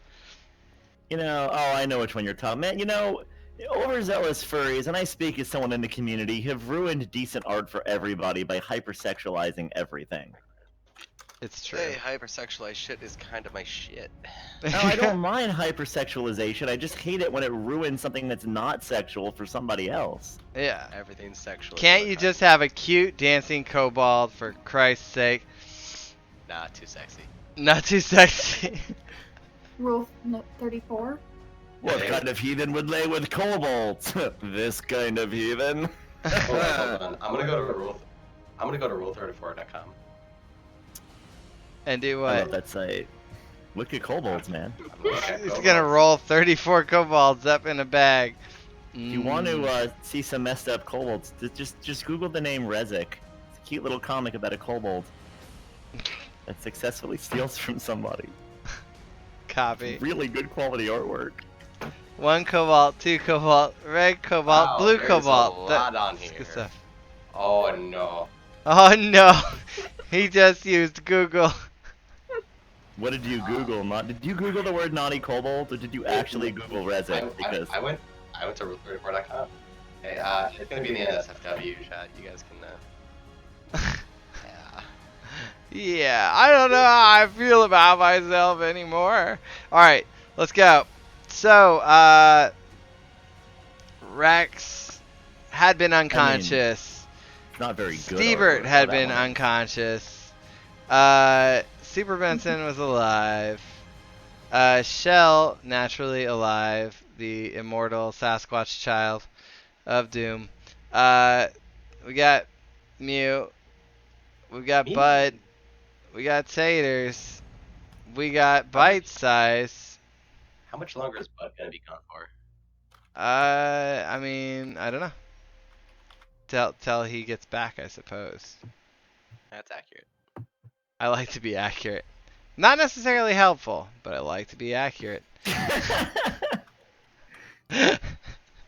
You know, oh, I know which one you're talking. Man, you know, overzealous furries, and I speak as someone in the community, have ruined decent art for everybody by hypersexualizing everything. It's true. Hey, hypersexualized shit is kind of my shit. No, I don't mind hypersexualization. I just hate it when it ruins something that's not sexual for somebody else. Yeah. Everything's sexual. Can't you just have a cute dancing kobold for Christ's sake? Not too sexy. Not too sexy. Rule 34. What kind of heathen would lay with kobolds? This kind of heathen. Hold on. I'm gonna go to rule34.com. And do I love what? that site. Look at kobolds, man. He's gonna roll 34 kobolds up in a bag. If you want to see some messed up kobolds, just Google the name Rezik. It's a cute little comic about a kobold that successfully steals from somebody. Copy. Really good quality artwork. 1 cobalt, 2 cobalt, red cobalt, Wow, blue there's cobalt. a lot on that's here. good stuff. Oh no. Oh no, he just used Google. What did you Google? Did you Google the word naughty kobold, or did you actually Google Rezik? Because I went to rule34.com. Hey, it's gonna be in the NSFW chat. You guys can yeah. Yeah, I don't know how I feel about myself anymore. Alright, let's go. So, Rex had been unconscious. it's not very good. Stevert artwork, had that been one. unconscious. Super Benson was alive. Shell, naturally alive. The immortal Sasquatch child of Doom. We got Mew. We got Mew. Bud. We got Taters. We got Bite Size. How much longer is Bud gonna be gone for? I mean, I don't know. Till he gets back, I suppose. That's accurate. I like to be accurate. Not necessarily helpful, but I like to be accurate.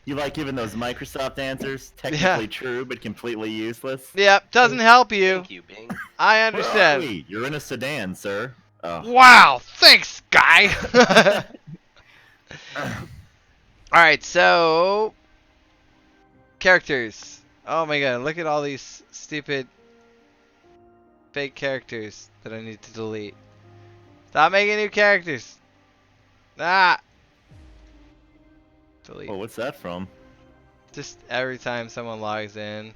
You like giving those Microsoft answers? Technically true, but completely useless. Yep, doesn't help you. Thank you, Bing. I Where are understand. we? You're in a sedan, sir. Oh. Wow, thanks, guy. Alright, so characters. Oh my god, look at all these stupid fake characters that I need to delete. Stop making new characters. Ah. Delete. Well, what's that from? Just every time someone logs in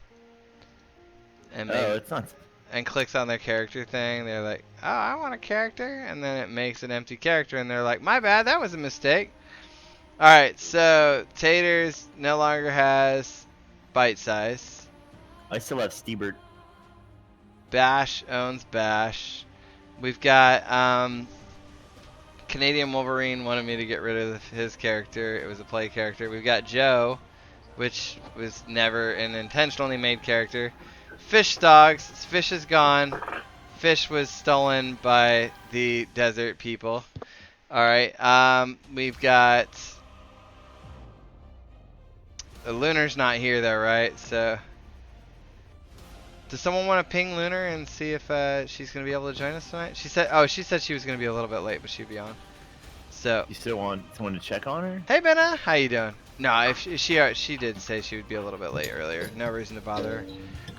and Oh, it's not. and clicks on their character thing, they're like, oh, I want a character, and then it makes an empty character, and they're like, my bad, that was a mistake. Alright, so Taters no longer has Bite Size. I still have Stebert. Bash owns Bash. We've got Canadian Wolverine wanted me to get rid of his character. It was a play character. We've got Joe, which was never an intentionally made character. Fish Dogs. Fish is gone. Fish was stolen by the desert people. Alright, we've got Lunar's not here though, right? So does someone want to ping Lunar and see if she's gonna be able to join us tonight? She said she was gonna be a little bit late, but she'd be on. So You still want someone to check on her? hey Benna, how you doing? No, if she did say she would be a little bit late earlier. No reason to bother her.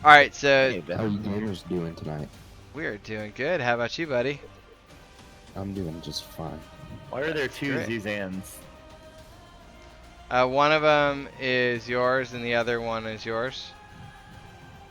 All right, so How are you gamers doing tonight? we are doing good. How about you, buddy? I'm doing just fine. Why are there two Great. Zuzans? One of them is yours, and the other one is yours.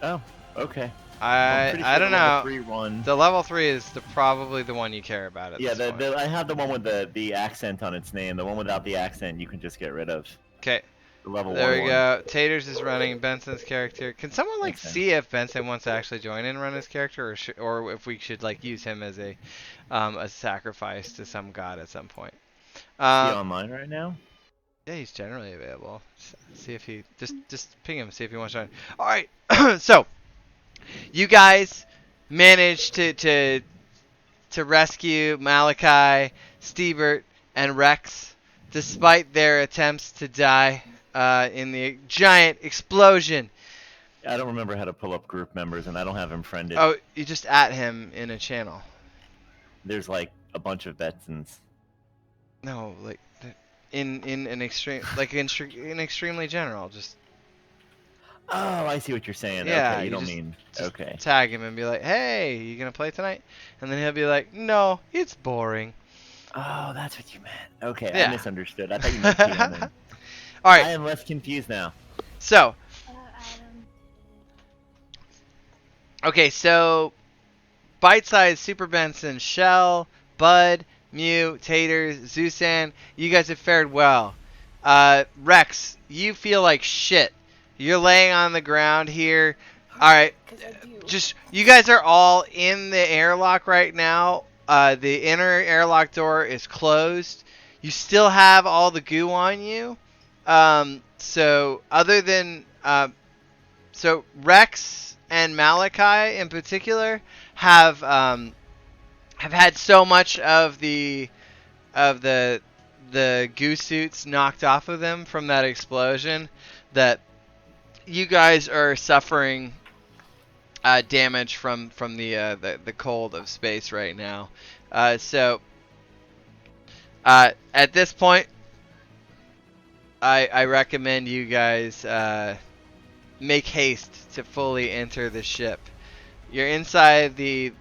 Oh, okay. I don't the know. level 3 one. The level 3 is probably the one you care about at Yeah, this point. I have the one with the accent on its name. The one without the accent, you can just get rid of. Okay. The level There 1 we one. go. Taters is running Benson's character. Can someone like Okay. see if Benson wants to actually join and run his character, or if we should like use him as a sacrifice to some god at some point? Is he online right now? Yeah, he's generally available. See if he just ping him. See if he wants to join. All right. So you guys managed to rescue Malachi, Stevert, and Rex, despite their attempts to die in the giant explosion. I don't remember how to pull up group members, and I don't have him friended. Oh, you just at him in a channel. There's like a bunch of Betsons. No, like in an extreme, like in extremely general. Just Oh, I see what you're saying. yeah, Okay, you don't just- mean just okay. tag him and be like, "Hey, you gonna play tonight?" And then he'll be like, "No, it's boring." Oh, that's what you meant. Okay, Yeah. I misunderstood. I thought you meant TMing. All right. I am less confused now. So, Adam. okay, so Bite Size, Super Benson, Shell, Bud, Mew, Taters, Zuzan, you guys have fared well. Rex, you feel like shit. You're laying on the ground here. All right, just you guys are all in the airlock right now. The inner airlock door is closed. You still have all the goo on you. So other than so Rex and Malachi in particular have had so much of the goo suits knocked off of them from that explosion that you guys are suffering damage from the cold of space right now. So at this point, I recommend you guys make haste to fully enter the ship. You're inside the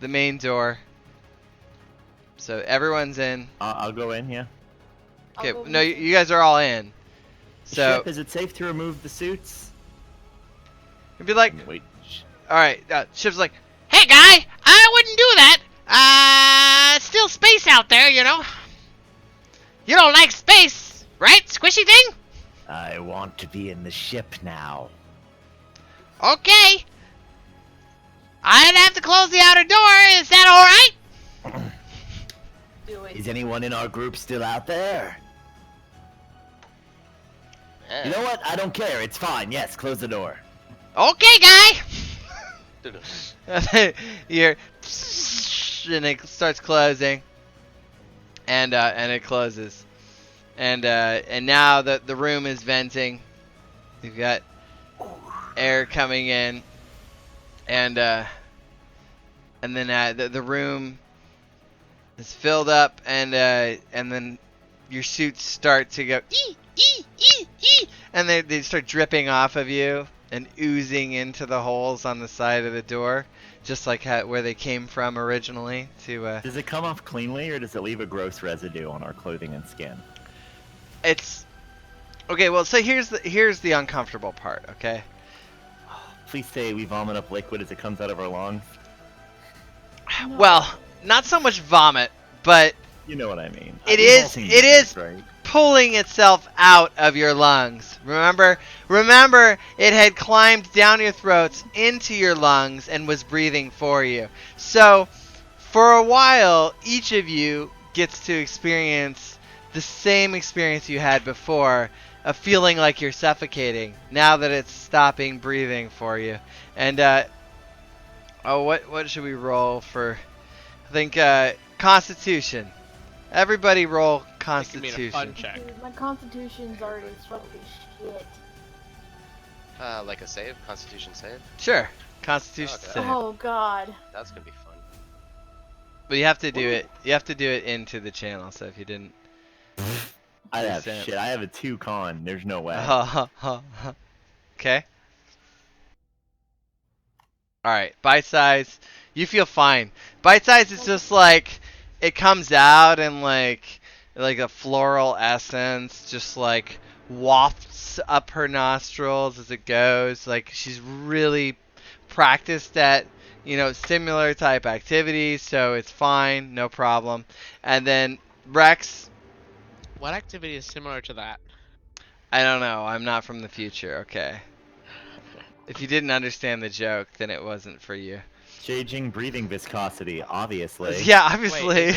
main door, so everyone's in. I'll go in, yeah. Okay, no, you guys are all in. So Ship, is it safe to remove the suits? you'd be like, Wait. all right. Ship's like, hey guy, I wouldn't do that. It's still space out there, you know. You don't like space, right, squishy thing? I want to be in the ship now. Okay. I'd have to close the outer door. Is that all right? Do it. Is anyone in our group still out there? You know what? I don't care. It's fine. Yes, close the door. Okay, guy. You're and it starts closing, and it closes, and now the room is venting. You've got air coming in, and then the room is filled up, and then your suits start to go and they start dripping off of you and oozing into the holes on the side of the door, just like where they came from originally. Does it come off cleanly, or does it leave a gross residue on our clothing and skin? It's okay. Well, so here's the uncomfortable part. Okay. Please say we vomit up liquid as it comes out of our lungs. No. Well, not so much vomit, but You know what I mean. It We've all is- seen it movies, is- right? pulling itself out of your lungs. Remember, it had climbed down your throats into your lungs and was breathing for you. So, for a while, each of you gets to experience the same experience you had before, of feeling like you're suffocating, now that it's stopping breathing for you. And what should we roll for? I think Constitution. Everybody roll Constitution. Give me a fun check. Dude, my constitution's already fucking shit. Like a save? Constitution save? Sure. Constitution Okay. save. Oh god. That's gonna be fun. But you have to do it. You have to do it into the channel. So if you didn't, I have Percent. shit. I have a 2 con. There's no way. okay. All right. Bite size. You feel fine. Bite size is just like it comes out in like a floral essence, just like wafts up her nostrils as it goes. Like she's really practiced at similar type activities, so it's fine, no problem. And then Rex, What activity is similar to that? I don't know. I'm not from the future. Okay. If you didn't understand the joke, then it wasn't for you. Changing breathing viscosity, obviously. Yeah, obviously.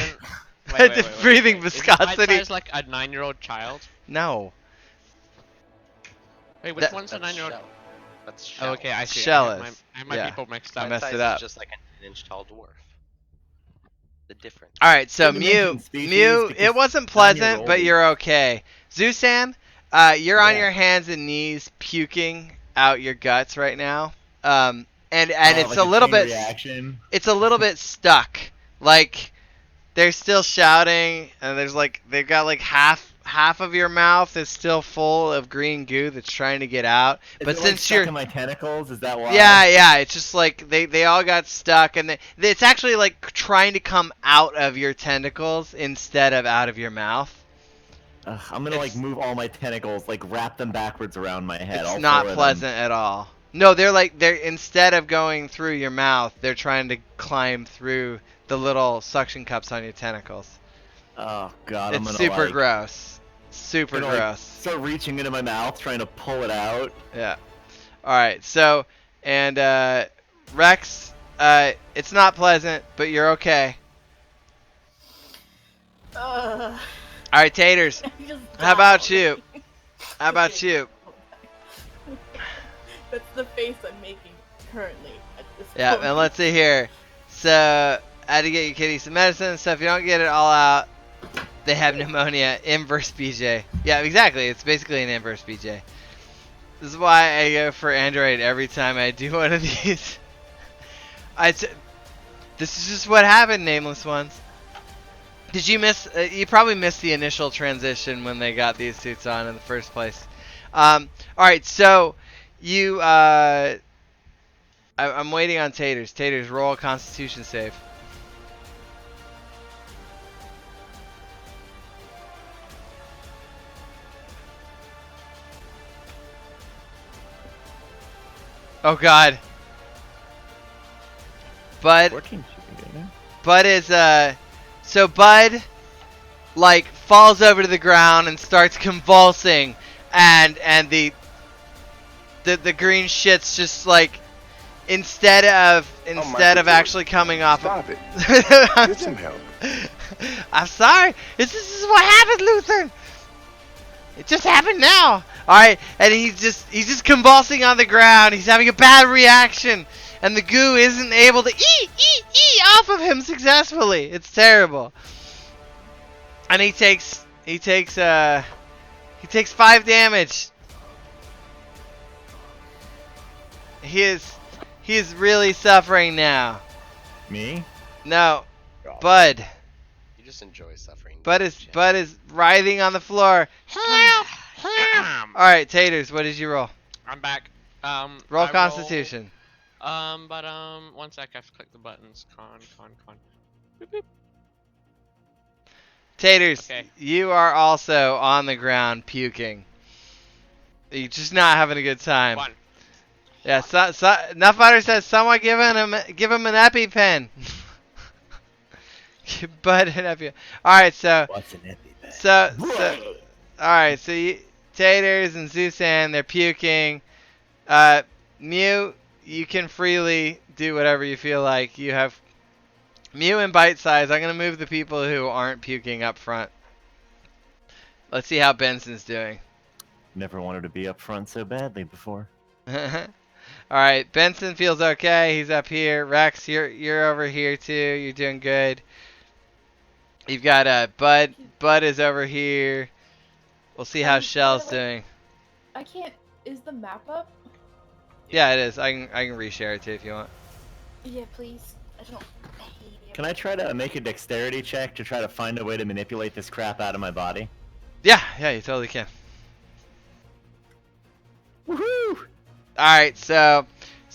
Wait, Breathing Is viscosity. it bite-sized like a 9-year-old child? No. Wait, which one's a That's 9-year-old? shell. That's Oh, shell. okay, I see. Shell I have my yeah. people mixed I up. messed Bite it size up. is just like an inch tall dwarf. The difference. All right, so Couldn't mention Mew, species it because wasn't pleasant, but 9-year-old you're okay. Zusan, you're on Yeah. your hands and knees puking out your guts right now. And it's like a little chain bit reaction. it's a little bit stuck. Like they're still shouting, and they've got like half of your mouth is still full of green goo that's trying to get out. Is But it, since stuck you're in my tentacles, is that why? yeah, it's just like they all got stuck, and it's actually like trying to come out of your tentacles instead of out of your mouth. Ugh, I'm gonna like move all my tentacles, like wrap them backwards around my head. It's all not 4 of pleasant at all. No, they're instead of going through your mouth, they're trying to climb through the little suction cups on your tentacles. them. Oh god, I'm It's gonna super like, gross. Super gonna, like, gross. start reaching into my mouth, trying to pull it out. Yeah. All right. So, and Rex, it's not pleasant, but you're okay. Ugh. All right, Taters. I just How about died. you? How about you? That's the face I'm making currently at this Yeah, point. and let's see here. So, I had to get your kitty some medicine, so if you don't get it all out, they have pneumonia. Inverse BJ. Yeah, exactly. It's basically an inverse BJ. This is why I go for Android every time I do one of these. This is just what happened, Nameless Ones. Did you miss? You probably missed the initial transition when they got these suits on in the first place. All right, so you. I'm waiting on Taters. Taters, roll a Constitution save. Oh God. Bud. 14 should be good, man. Bud is so Bud like falls over to the ground and starts convulsing, and the green shit's just like instead of actually coming off. Stop it. Get some help. I'm sorry. This is what happened, Luther. It just happened now. All right, and he's just convulsing on the ground. He's having a bad reaction, and the goo isn't able to eat off of him successfully. It's terrible. And he takes 5 damage. He is really suffering now. Me? No, Bud. You just enjoy suffering. Bud is writhing on the floor. All right, Taters, what did you roll? I'm back. Roll I Constitution. But one sec. I have to click the buttons. Con. Boop, boop. Taters, Okay. you are also on the ground puking. You're just not having a good time. 1. Yeah, Nutbutter says someone give him an EpiPen. Bud an EpiPen. All right, so What's an EpiPen? so all right, so Taters and Zusan, they're puking. Mew, you can freely do whatever you feel like. You have Mew and Bite Size. I'm gonna move the people who aren't puking up front. Let's see how Benson's doing. Never wanted to be up front so badly before. All right, Benson feels okay. He's up here. Rex, you're over here too. You're doing good. You've got Bud. Bud is over here. We'll see how Shell's doing. I can't. Is the map up? Yeah, it is. I can reshare it too if you want. Yeah, please. I hate it. Can I try to make a dexterity check to try to find a way to manipulate this crap out of my body? Yeah, you totally can. Woohoo! All right, so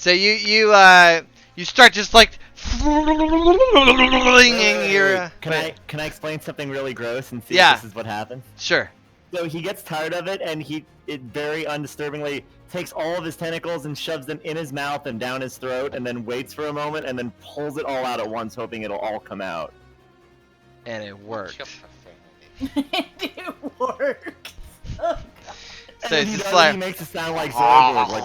you start just like Can I explain something really gross and see Yeah. if this is what happens? Sure. So he gets tired of it, and it very undisturbingly takes all of his tentacles and shoves them in his mouth and down his throat, and then waits for a moment, and then pulls it all out at once, hoping it'll all come out. And it worked. It works. Oh, So And it's he just does, like, he makes a sound like Zorgord, like.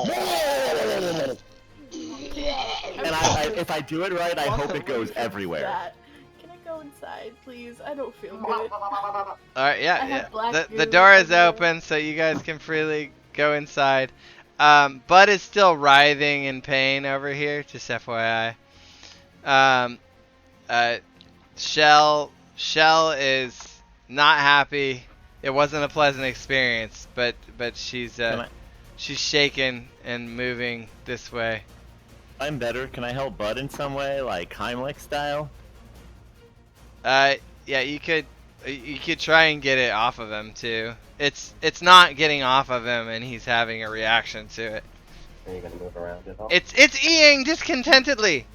And if I do it right, I hope it goes everywhere. that. Can I go inside, please? I don't feel good. all right, I yeah, have black yeah. The goo door is everywhere. open, so you guys can freely go inside. Bud is still writhing in pain over here, just FYI. Shell is not happy. It wasn't a pleasant experience, but she's shaken and moving this way. I'm better. Can I help Bud in some way, like Heimlich style? Yeah, you could try and get it off of him too. It's not getting off of him, and he's having a reaction to it. Are you gonna move around at all? It's eating discontentedly.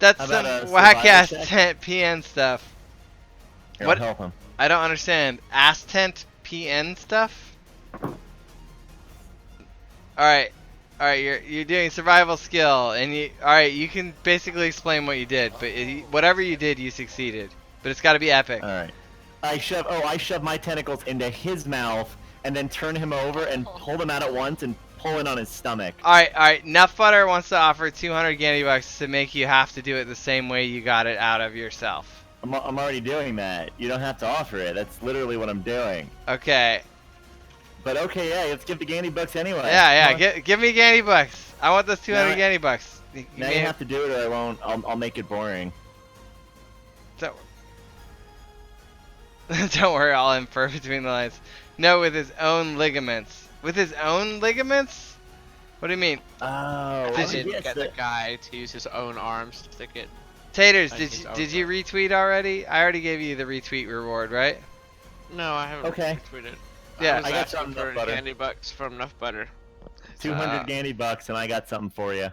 That's How some about a whack ass survival check? tent PN stuff. Here, What? I'll help him. I don't understand. Ass tent PN stuff? Alright, you're doing survival skill, and alright, you can basically explain what you did, but whatever you did, you succeeded. But it's gotta be epic. Alright. I shove my tentacles into his mouth, and then turn him over and pull them out at once and pull in on his stomach. Alright, Nuff Butter wants to offer 200 Gandy bucks to make you have to do it the same way you got it out of yourself. I'm already doing that. You don't have to offer it. That's literally what I'm doing. Okay. But okay, yeah, let's give the Gandy bucks anyway. Yeah, give me Gandy bucks. I want those 200 Gandy bucks. Now you have to do it, or I won't. I'll make it boring. Don't worry, I'll infer between the lines. No, with his own ligaments. With his own ligaments? What do you mean? Oh, I didn't yes, get the guy to use his own arms to stick it. Taters, Like did his own you arm. retweet already? I already gave you the retweet reward, right? No, I haven't Okay. retweeted. Yeah. I was I got asking some for Nuff Butter. candy bucks from Nuff Butter. 200 Gandy bucks, and I got something for you. All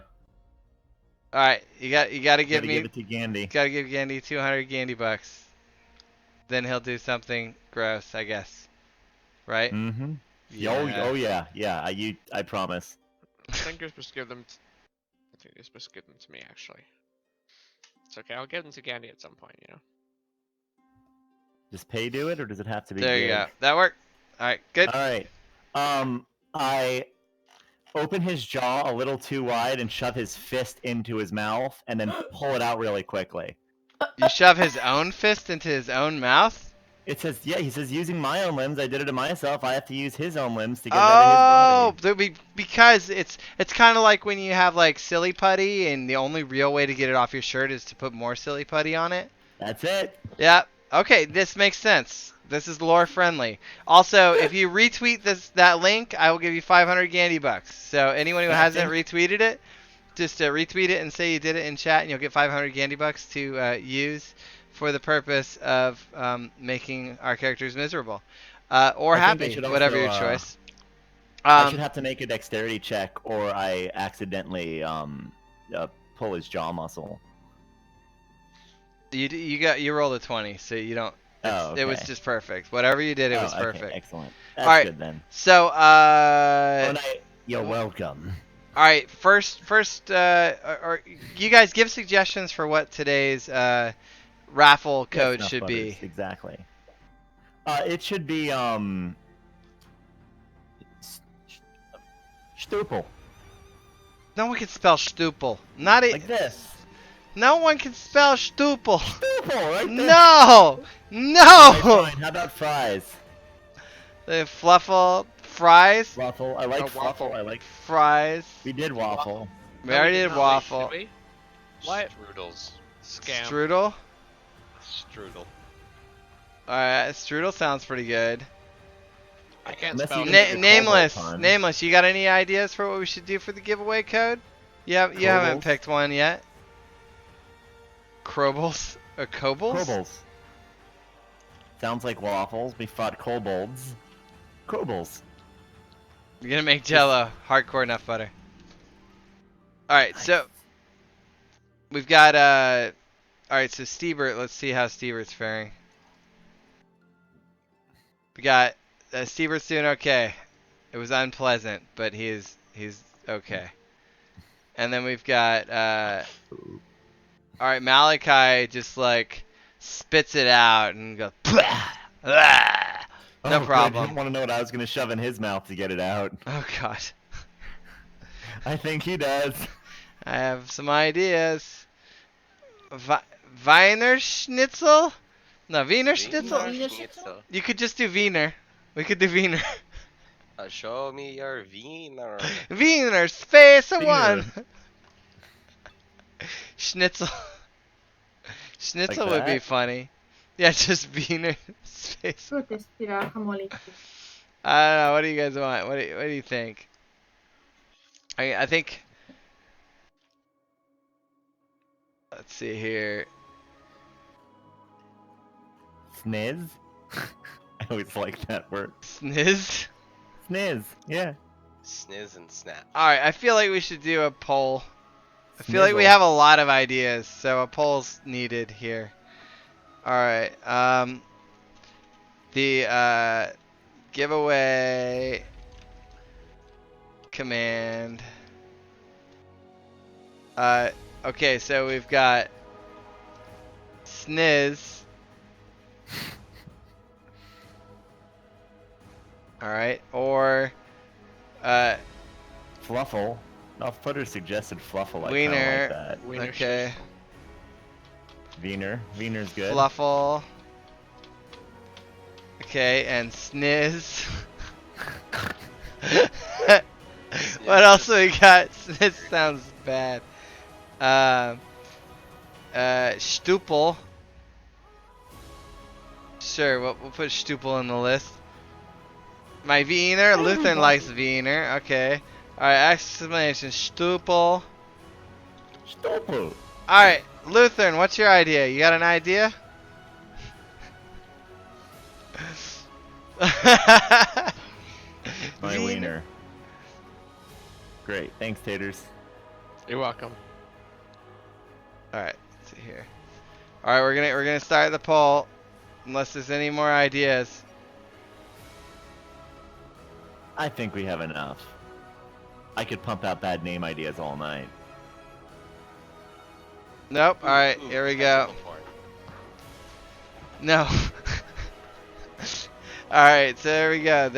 right, you gotta give Gotta me give it to Gandy. gotta give Gandy 200 Gandy bucks. Then he'll do something gross, I guess. Right? Mm-hmm. Yeah. Oh yeah. I promise. I think you're supposed to give them. I think you're supposed to give them to me, actually. It's okay. I'll give them to Gandhi at some point. You know. Does pay do it, or does it have to be? There you big? go. That worked. All right, good. All right. I open his jaw a little too wide and shove his fist into his mouth, and then pull it out really quickly. You shove his own fist into his own mouth? It says, yeah, he says, using my own limbs, I did it to myself. I have to use his own limbs to get out of his body. Because it's kind of like when you have like silly putty, and the only real way to get it off your shirt is to put more silly putty on it. That's it. Yeah. Okay, this makes sense. This is lore friendly. Also, if you retweet that link, I will give you 500 Gandy bucks. So anyone who hasn't retweeted it, just retweet it and say you did it in chat, and you'll get 500 Gandy bucks to use for the purpose of making our characters miserable or happy, whatever your choice. I should have to make a dexterity check, or I accidentally pull his jaw muscle. You rolled a 20, so you don't. Oh, okay. It was just perfect. Whatever you did, it was okay, perfect. Excellent. That's All right, good then. So You're welcome. All right, first, or you guys give suggestions for what today's raffle code should be. Exactly. It should be Stupel. No one can spell stupel. Not it. Like this. No one can spell stupel. Stupel, right there. No, no. Right, fine. How about fries? The fluffle fries. Waffle. I like waffle. I like fries. We did waffle. We already did waffle. Did we? What? Strudels. Scam. Strudel. Strudel. Alright, strudel sounds pretty good. I can't Unless spell. you can- Nameless. You got any ideas for what we should do for the giveaway code? You haven't picked one yet. Krobles or Kobolds? Kobolds. Sounds like waffles. We fought kobolds. Kobolds. You're gonna make Jello hardcore enough butter. Alright, so we've got all right. So Stevert, let's see how Stevert's faring. We got Stevert's doing okay. It was unpleasant, but he's okay. And then we've got all right. Malachi just like spits it out and goes. No problem. I didn't want to know what I was gonna shove in his mouth to get it out. Oh God. I think he does. I have some ideas. Wiener Schnitzel? No, Wiener Schnitzel? Schnitzel. You could just do Wiener. We could do Wiener. Show me your Wiener. Wiener, space Wiener. one. Schnitzel. Schnitzel Like would be that? funny. Yeah, just Wiener space. Puteți tira hamolici. I don't know. What do you guys want? What do you think? I think. Let's see here. Sniz? I always like that word. Sniz. Sniz, yeah. Sniz and snap. Alright, I feel like we should do a poll. I feel like we Snizzle. have a lot of ideas, so a poll's needed here. Alright, the giveaway command. Okay, so we've got Sniz. Alright, or Fluffle. No, Footer suggested Fluffle. I Wiener. kinda like that. Wiener Okay. Wiener. Wiener's good. Fluffle. Okay, and Sniz. What else we got? Sniz sounds bad. Stupel. Sure, we'll put Stupel in the list. My Wiener. Lutheran likes Wiener. Okay. Alright, exclamation. Stupel. Stupel. Alright, Lutheran, what's your idea? You got an idea? My wiener. Great. Thanks, Taters. You're welcome. Alright, let's see here. Alright, we're gonna start the poll. Unless there's any more ideas. I think we have enough. I could pump out bad name ideas all night. Nope. Alright, Ooh, here we that's go. a porn. No. Alright, so there we go.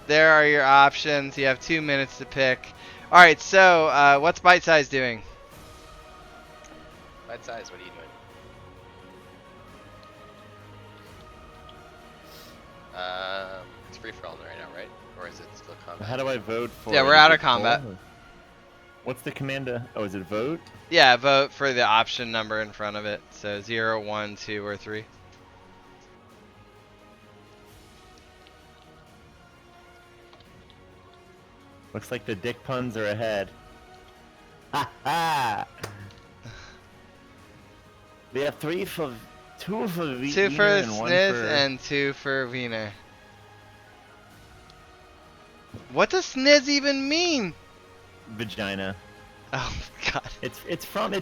There are your options. You have 2 minutes to pick. Alright, so what's Bite Size doing? Bite size, what are you doing? It's free for all right now, right? Or is it still combat? How do I vote for? Yeah, we're is out it of combat. poll? What's the command? Oh, is it vote? Yeah, vote for the option number in front of it. So 0, 1, 2, or 3. Looks like the dick puns are ahead. Ha ha! We have 2 for 2 for Wiener and 1 Sniz for... and 2 for Wiener. What does Sniz even mean? vagina. Oh god. It's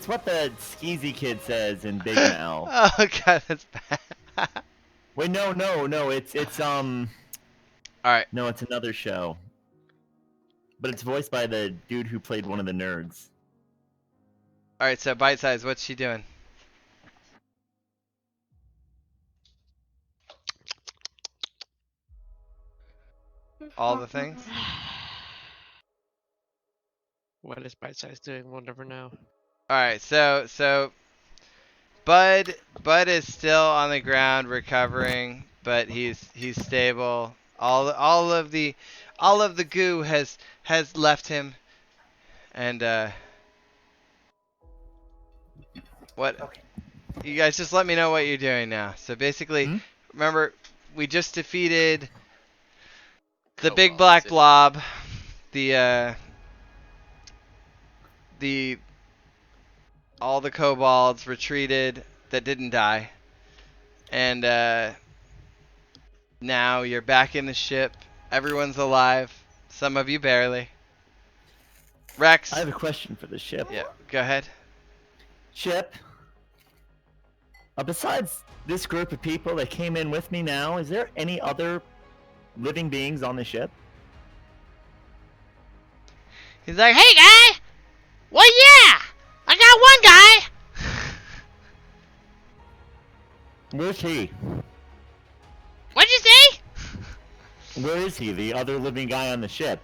what the skeezy kid says in Big Mouth. Oh god, that's bad. Wait, no, it's Alright. No, it's another show. But it's voiced by the dude who played one of the nerds. Alright, so Bite Size, what's she doing? All the things? What is Bite Size doing? We'll never know. Alright, so Bud is still on the ground recovering, but he's stable. All of the goo has left him, and what? Okay. You guys just let me know what you're doing now. So basically, remember we just defeated the big black blob, all the kobolds retreated that didn't die, and now you're back in the ship. Everyone's alive. Some of you barely. Rex. I have a question for the ship. Yeah, Go ahead. Chip, besides this group of people that came in with me now, is there any other living beings on the ship? He's like, hey guy! Well, yeah! I got one guy! Where's he? What'd you say? Where is he, the other living guy on the ship?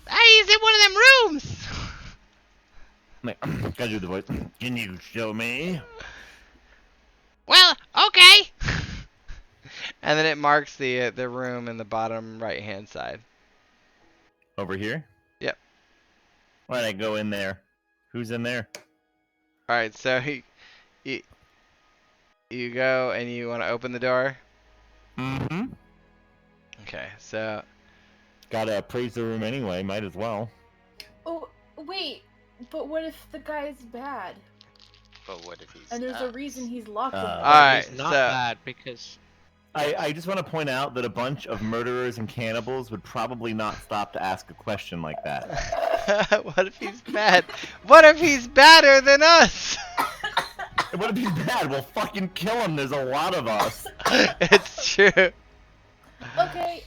He's in one of them rooms! Gotta do the voice. Can you show me? Well, okay! And then it marks the room in the bottom right-hand side. Over here? Yep. Why'd I go in there? Who's in there? Alright, so you go and you want to open the door? Mm-hmm. Okay, so... Gotta appraise the room anyway, might as well. Oh, wait. But what if the guy's bad? But what if he's And there's a reason he's locked in there. Alright, It's not so... bad because I just want to point out that a bunch of murderers and cannibals would probably not stop to ask a question like that. What if he's bad? What if he's badder than us? What if he's bad? We'll fucking kill him. There's a lot of us. It's true. Okay.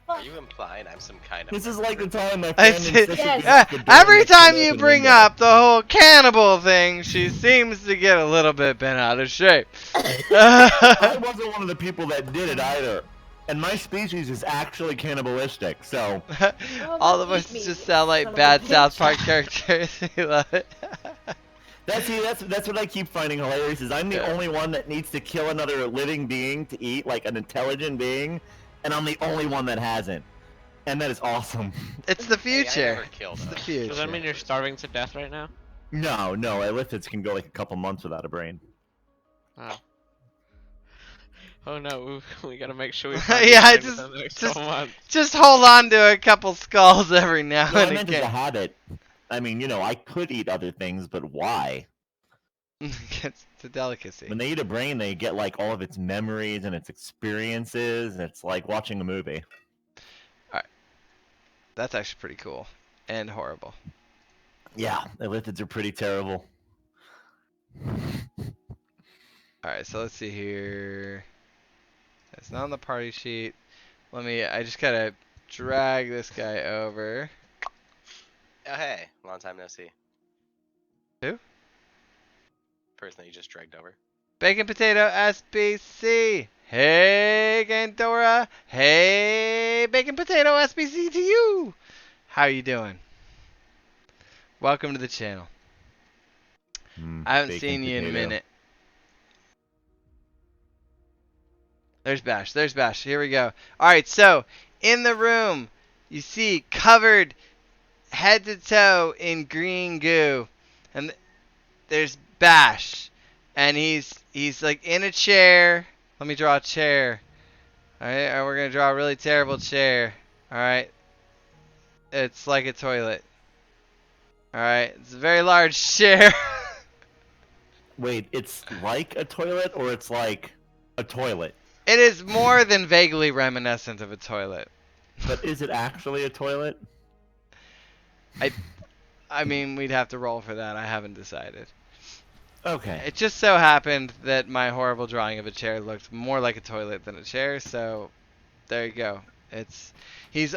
Are you implying I'm some kind of... This is like the time my I friend see- insisted Yes. that the door Every next to time the you open bring window. up the whole cannibal thing, she seems to get a little bit bent out of shape. I wasn't one of the people that did it either. And my species is actually cannibalistic, so... All of us just sound like bad South Park characters. You love it. That's what I keep finding hilarious, is I'm the Yeah. only one that needs to kill another living being to eat, like an intelligent being, and I'm the only one that hasn't. And that is awesome. It's the Hey, I future. never killed It's the him. future. does that mean you're starving to death right now? No, Elithids can go like a couple months without a brain. Oh. Oh no, we gotta make sure we Yeah, find just- the next just- couple months. Just hold on to a couple skulls every now No, I and meant as a again. habit. I mean, I could eat other things, but why? It's a delicacy. When they eat a brain, they get like all of its memories and its experiences. It's like watching a movie. That's actually pretty cool. And horrible. Yeah, Elithids are pretty terrible. Alright, so let's see here. It's not on the party sheet. I just gotta drag this guy over. Oh, hey. Long time no see. Who? Person that you just dragged over. Bacon Potato SBC. Hey, Gandora. Hey, Bacon Potato SBC to you. How you doing? Welcome to the channel. I haven't Bacon seen you in a potato. minute. There's Bash. There's Bash. Here we go. Alright, so in the room, you see covered head to toe in green goo. And there's Bash. And he's like in a chair. Let me draw a chair. Alright, we're gonna draw a really terrible chair. Alright. It's like a toilet. Alright, it's a very large chair. Wait, it's like a toilet or it's like a toilet? It is more than vaguely reminiscent of a toilet. But is it actually a toilet? I mean, we'd have to roll for that. I haven't decided. Okay. It just so happened that my horrible drawing of a chair looked more like a toilet than a chair, so there you go. He's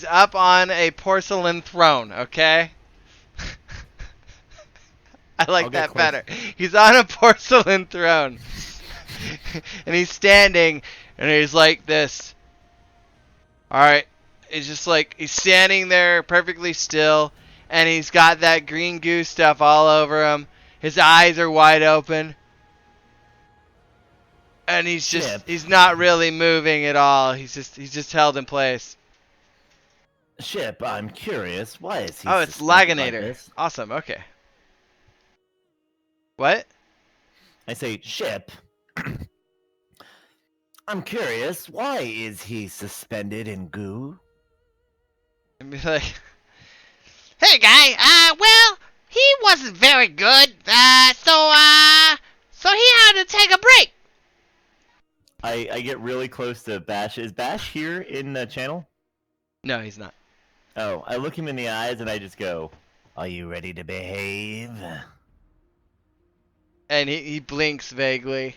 up on a porcelain throne, okay? I like I'll get that close. better. He's on a porcelain throne. And he's standing and he's like this. Alright. He's just like, he's standing there perfectly still. And he's got that green goo stuff all over him. His eyes are wide open. And he's not really moving at all. He's just held in place. Ship, I'm curious. Why is he? Oh, it's suspended like Laginator. this? Awesome, okay. What? I say, Ship. I'm curious. Why is he suspended in goo? And be like, hey guy, well, he wasn't very good, so he had to take a break. I get really close to Bash. Is Bash here in the channel? No, he's not. Oh, I look him in the eyes and I just go, Are you ready to behave? And he blinks vaguely.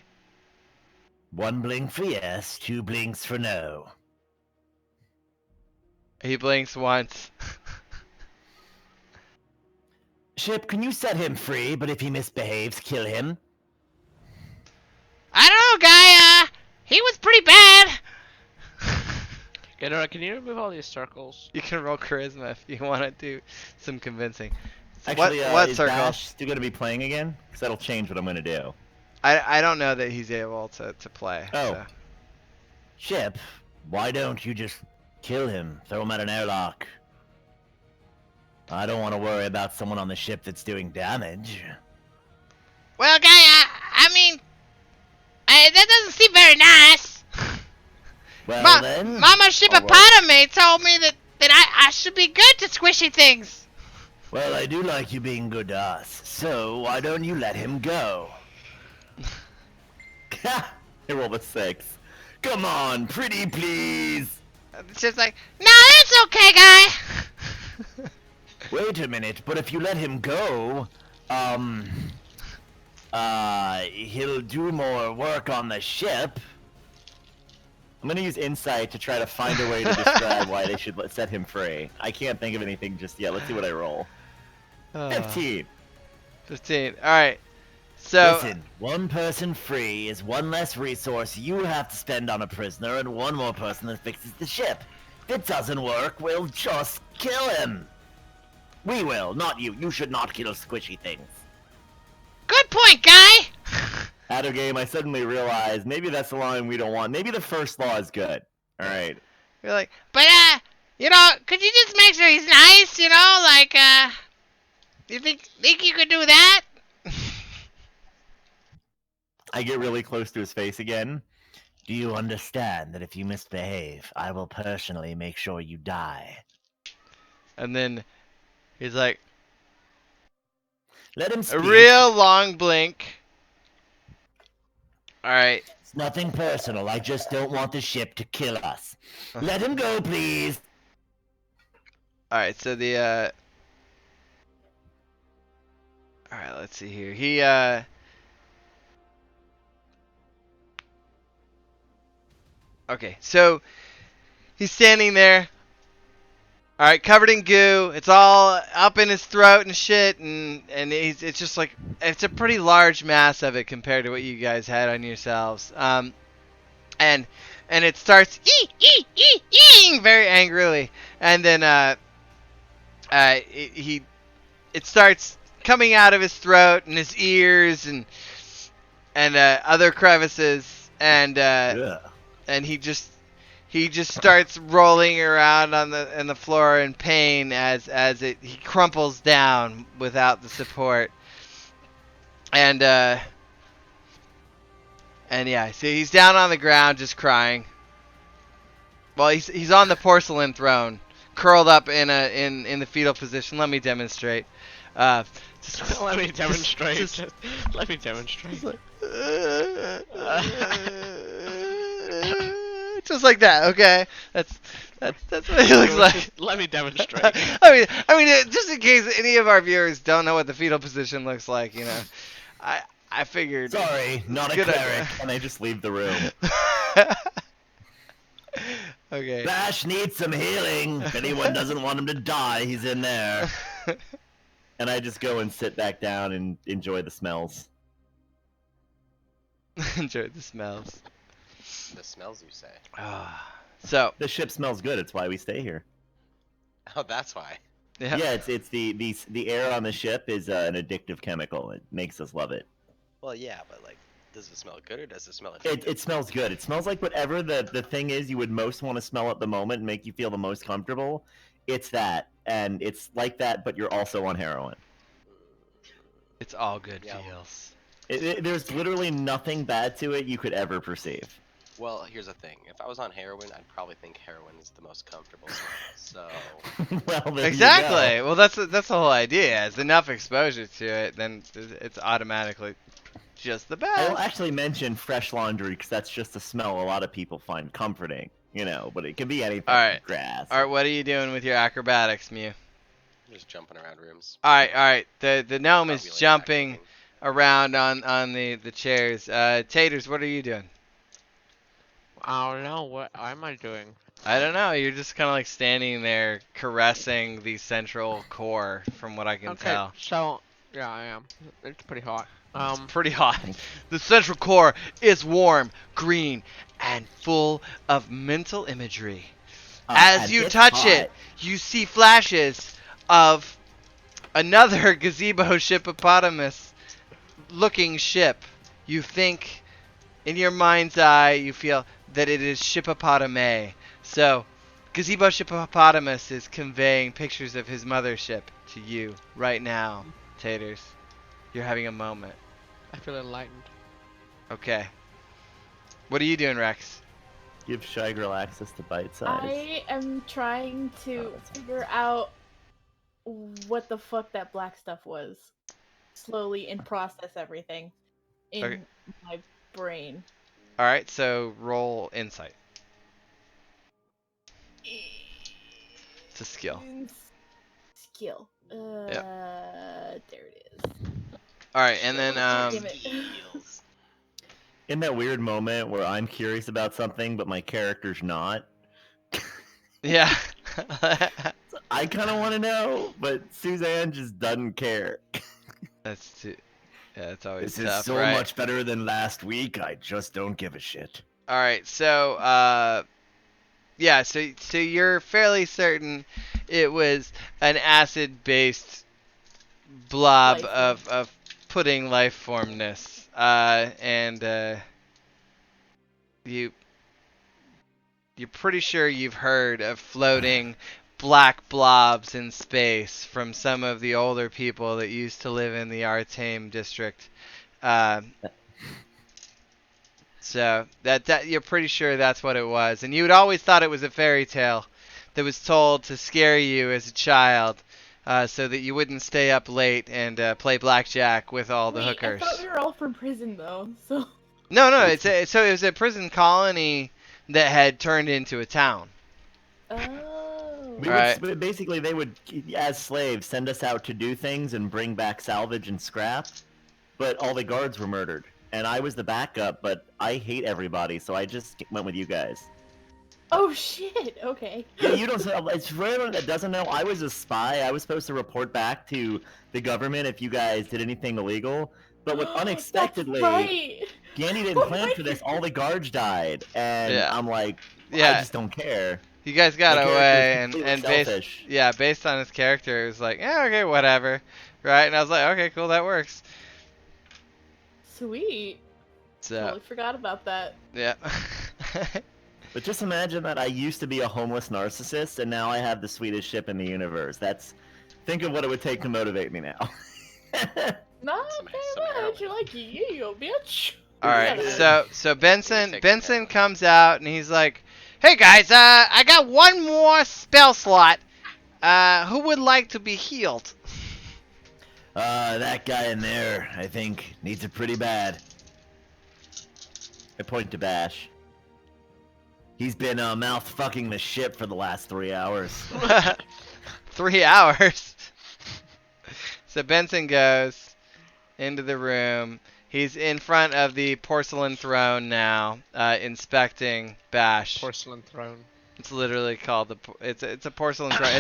1 blink for yes, 2 blinks for no. He blinks once. Ship, can you set him free, but if he misbehaves, kill him? I don't know, guy. He was pretty bad. Can you remove all these circles? You can roll charisma if you want to do some convincing. Actually, what is circle? Bash still going to be playing again? Because that'll change what I'm going to do. I don't know that he's able to play. Oh. So. Ship, why don't you just kill him? Throw him at an airlock. I don't want to worry about someone on the ship that's doing damage. Well, guy, I mean, that doesn't seem very nice. Well then. Mama Shippopotomy told me that I should be good to squishy things. Well, I do like you being good to us, so why don't you let him go? Ha! I rolled a 6. Come on, pretty please. It's just like, no, that's okay, guy. Wait a minute, but if you let him go, he'll do more work on the ship. I'm gonna use insight to try to find a way to describe why they should set him free. I can't think of anything just yet. Let's see what I roll. 15. 15. Alright. So. Listen, 1 person free is 1 less resource you have to spend on a prisoner and 1 more person that fixes the ship. If it doesn't work, we'll just kill him. We will, not you. You should not kill squishy things. Good point, guy. Out of game, I suddenly realized maybe that's the line we don't want. Maybe the first law is good. Alright. You're like, but, could you just make sure he's nice, like, you think you could do that? I get really close to his face again. Do you understand that if you misbehave, I will personally make sure you die? and then he's like, Let him speak. a real long blink. Alright. It's nothing personal. I just don't want the ship to kill us. Let him go, please. Alright, so the, alright, let's see here. He, okay, so he's standing there. Alright, covered in goo. It's all up in his throat and shit, and it's just like, it's a pretty large mass of it compared to what you guys had on yourselves. And it starts eeing very angrily, and then it starts coming out of his throat and his ears and other crevices, and he just starts rolling around on the floor in pain as he crumples down without the support. And yeah, so he's down on the ground just crying. Well, he's on the porcelain throne, curled up in the fetal position. Let me demonstrate. Let me demonstrate. Let me demonstrate. Just like that, okay? That's what he looks like. Let me demonstrate. I mean, just in case any of our viewers don't know what the fetal position looks like, I figured. Sorry, not a cleric, and I just leave the room. Okay. Bash needs some healing. If anyone doesn't want him to die, he's in there. And I just go and sit back down and enjoy the smells. Enjoy the smells. The smells, you say? So the ship smells good. It's why we stay here. Oh, that's why. Yeah. Yeah, it's the air on the ship is an addictive chemical. It makes us love it. Well, yeah, but like, does it smell good or does it smell It smells good. It smells like whatever the thing is you would most want to smell at the moment and make you feel the most comfortable. It's that, and it's like that, but you're also on heroin. It's all good feels. There's literally nothing bad to it you could ever perceive. Well, here's the thing. If I was on heroin, I'd probably think heroin is the most comfortable smell. So. Well, there Exactly. you go. Well, that's the whole idea. It's enough exposure to it, then it's automatically just the best. I'll actually mention fresh laundry because that's just a smell a lot of people find comforting, but it can be anything. All right. Grass. All right, what are you doing with your acrobatics, Mew? I'm just jumping around rooms. All right. The gnome Not is really jumping acting. around on the chairs. Taters, what are you doing? I don't know. What am I doing? I don't know. You're just kind of like standing there caressing the central core, from what I can Okay, tell. so yeah, I am. It's pretty hot. It's pretty hot. The central core is warm, green, and full of mental imagery. As and you it's touch hot. it, you see flashes of another gazebo shippopotamus looking ship. You think, in your mind's eye, you feel that it is Shippopotame. So, Gazebo Shippopotamus is conveying pictures of his mothership to you right now, Taters. You're having a moment. I feel enlightened. Okay. What are you doing, Rex? Give Shy Girl access to bite size. I am trying to figure out what the fuck that black stuff was. Slowly and process everything in my brain. Alright, so roll insight. It's a skill. Skill. There it is. Alright, and then Damn it. In that weird moment where I'm curious about something, but my character's not. yeah. I kind of want to know, but Suzanne just doesn't care. That's too. Yeah, it's always This tough, is so right? much better than last week. I just don't give a shit. All right, so yeah, so you're fairly certain it was an acid-based blob of pudding life formness, and you're pretty sure you've heard of floating black blobs in space from some of the older people that used to live in the Arthame district. So that you're pretty sure that's what it was, and you had always thought it was a fairy tale that was told to scare you as a child, so that you wouldn't stay up late and play blackjack with all the hookers. I thought we were all from prison though, so. No, so it was a prison colony that had turned into a town. Oh. Basically, they would, as slaves, send us out to do things and bring back salvage and scrap, but all the guards were murdered. And I was the backup, but I hate everybody, so I just went with you guys. Oh shit! Okay. Yeah, you don't. It's for everyone that doesn't know. I was a spy. I was supposed to report back to the government if you guys did anything illegal. But with unexpectedly, right. Gandy didn't plan for this. All the guards died, and I'm like, I just don't care. You guys got away, and based on his character, it was like, yeah, okay, whatever, right? And I was like, okay, cool, that works. Sweet. So, totally forgot about that. Yeah. But just imagine that I used to be a homeless narcissist, and now I have the sweetest ship in the universe. Think of what it would take to motivate me now. Not very much. You're like, yeah, bitch. All right. So Benson comes out and he's like, "Hey guys, I got one more spell slot. Who would like to be healed?" That guy in there, I think, needs it pretty bad. I point to Bash. He's been mouth fucking the ship for the last 3 hours. 3 hours. So Benson goes into the room. He's in front of the porcelain throne now, inspecting Bash. Porcelain throne. It's literally called it's a porcelain throne.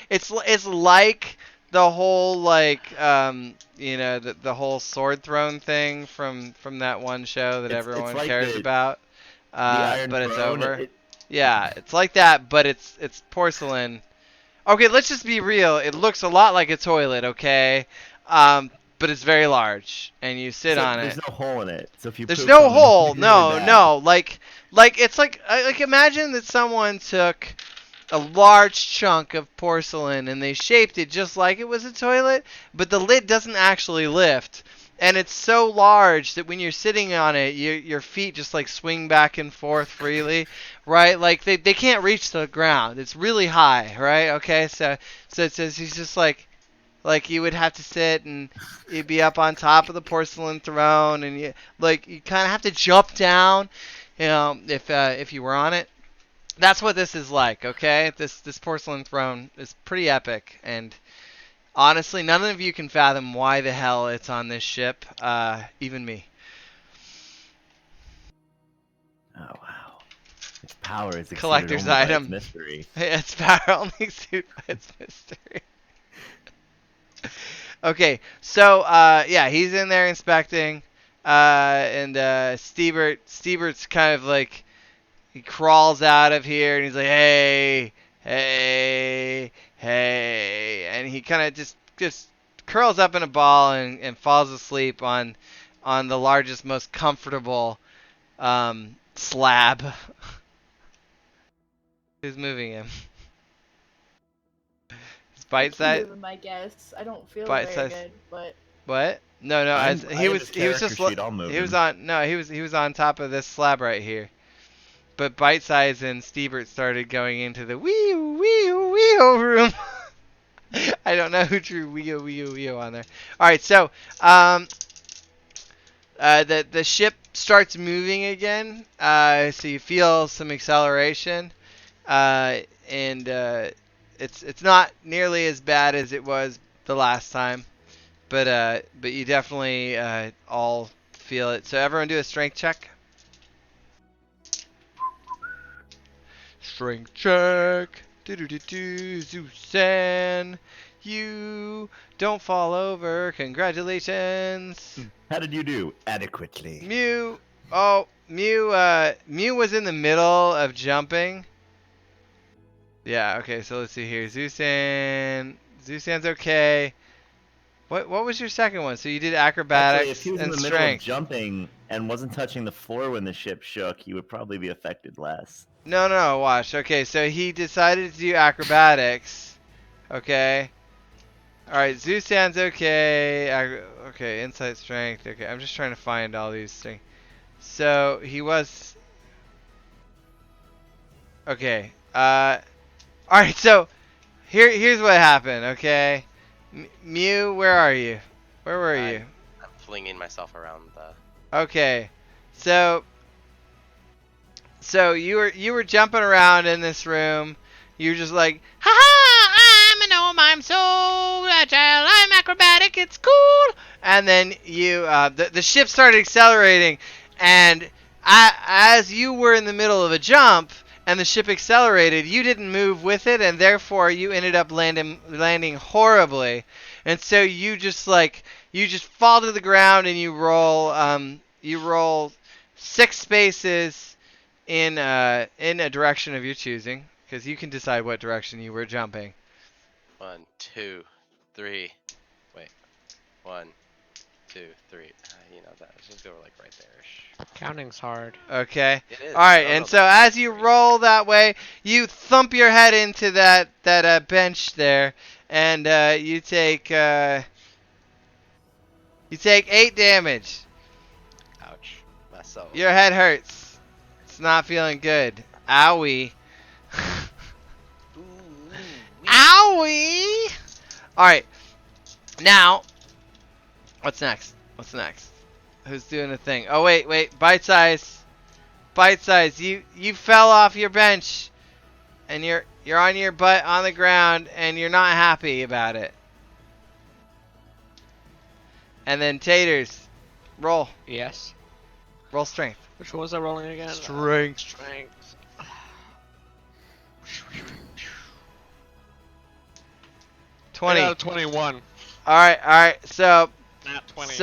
It's like the whole the whole sword throne thing from that one show that everyone like cares about. The Iron but it's Throne, over. Yeah, it's like that, but it's porcelain. Okay, let's just be real. It looks a lot like a toilet, okay? But it's very large, and you sit on it. There's no hole in it, so if you there's poop no on it, hole. it's No, really bad. no. Like it's like imagine that someone took a large chunk of porcelain and they shaped it just like it was a toilet, but the lid doesn't actually lift. And it's so large that when you're sitting on it, your feet just like swing back and forth freely, right? Like they can't reach the ground. It's really high, right? Okay, so it says he's just like you would have to sit and you'd be up on top of the porcelain throne, and you kind of have to jump down, if you were on it. That's what this is like, okay? This porcelain throne is pretty epic, and Honestly, none of you can fathom why the hell it's on this ship. Even me. Oh wow. Its power is exceeded Collector's only by its item. mystery. Its power only exceeded by its mystery. Okay, so yeah, he's in there inspecting, and Stebert's kind of like he crawls out of here and he's like, hey, hey, hey, and he kind of just curls up in a ball and falls asleep on the largest, most comfortable slab. Who's moving him? It's I bite can size. move him, I guess. I don't feel Bite very size. good, but What? No, no. I As have he was, his he was character just, sheet, I'll move he was him. on. No, he was on top of this slab right here. But Bite Size and Stebert started going into the wee room. I don't know who drew wee on there. All right, so the ship starts moving again. So you feel some acceleration, and it's not nearly as bad as it was the last time. But you definitely all feel it. So everyone do a strength check. Strength check. Zeusan. You don't fall over. Congratulations. How did you do? Adequately. Mew. Oh, Mew. Mew was in the middle of jumping. Yeah. Okay. So let's see here. Zeusan. Zeusan's okay. What was your second one? So you did acrobatics Actually, if he was in and the middle of strength. jumping and wasn't touching the floor when the ship shook, he would probably be affected less. No, watch. Okay, so he decided to do acrobatics. Okay. Alright, Zeusan's okay. Okay, insight strength. Okay, I'm just trying to find all these things. So, he was... Okay. Alright, so, here's what happened, okay? Mew, where are you? Where were you? I'm flinging myself around the... Okay. So you were jumping around in this room. You're just like, ha ha! I'm a gnome. I'm so agile. I'm acrobatic. It's cool. And then you, the ship started accelerating, and as you were in the middle of a jump, and the ship accelerated, you didn't move with it, and therefore you ended up landing horribly. And so you just fall to the ground, and you roll 6 spaces in a direction of your choosing, because you can decide what direction you were jumping. 1, 2, 3. Wait. 1, 2, 3. You know that. Let's just go like right there. Counting's hard. Okay. It is. All right. Oh, And no, so as you roll that way, you thump your head into that bench there, and you take 8 damage. Ouch. Myself. Your head hurts. It's not feeling good. Owie. Owie! Alright. Now, what's next? Who's doing a thing? Oh, wait. Bite size. You fell off your bench. And you're on your butt on the ground. And you're not happy about it. And then Taters. Roll. Yes. Roll strength. Which one was I rolling again? Strength. Strength. 20. 21. Alright. So, Not 20.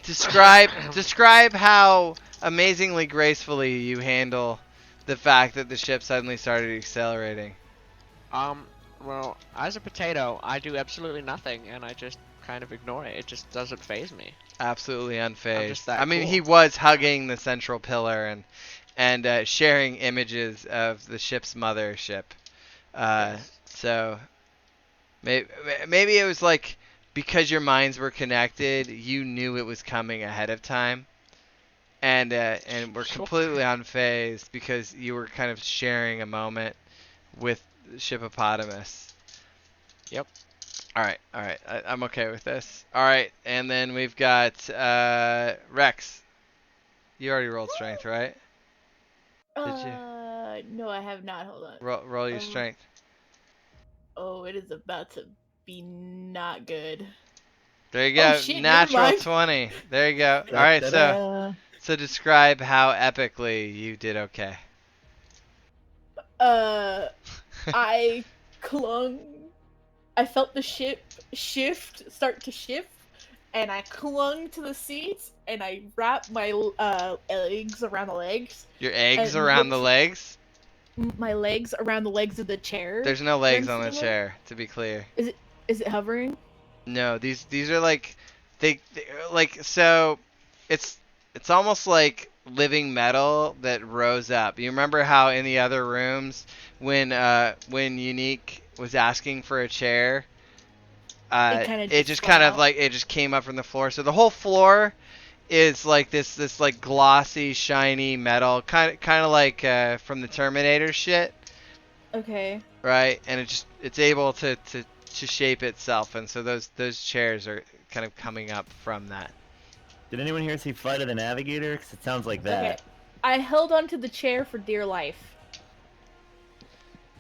describe how amazingly gracefully you handle the fact that the ship suddenly started accelerating. Well, as a potato, I do absolutely nothing, and I just kind of ignore it. It just doesn't faze me. Absolutely unfazed. just that I mean, cool. he was hugging the central pillar and sharing images of the ship's mothership. Yes. So maybe it was like because your minds were connected, you knew it was coming ahead of time, and were completely unfazed because you were kind of sharing a moment with Shippopotamus. Yep. All right. I'm okay with this. All right, and then we've got Rex. You already rolled strength, right? Did you? No, I have not. Hold on. Roll your strength. Oh, it is about to be not good. There you go. Oh, shit, never Natural mind. 20. There you go. All right, so describe how epically you did okay. I clung. I felt the ship start to shift, and I clung to the seats, and I wrapped my legs around the legs. Your eggs and around the looked- legs? My legs around the legs of the chair. There's no legs that I'm on the sitting in. chair, to be clear. Is it hovering? No, these are like they like so it's almost like living metal that rose up. You remember how in the other rooms when Unique was asking for a chair, it just kind of like it just came up from the floor. So the whole floor is like this like glossy, shiny metal, kind of like from the Terminator shit. Okay. Right, and it's able to shape itself, and so those chairs are kind of coming up from that. Did anyone here see Flight of the Navigator? Because it sounds like that. Okay. I held onto the chair for dear life.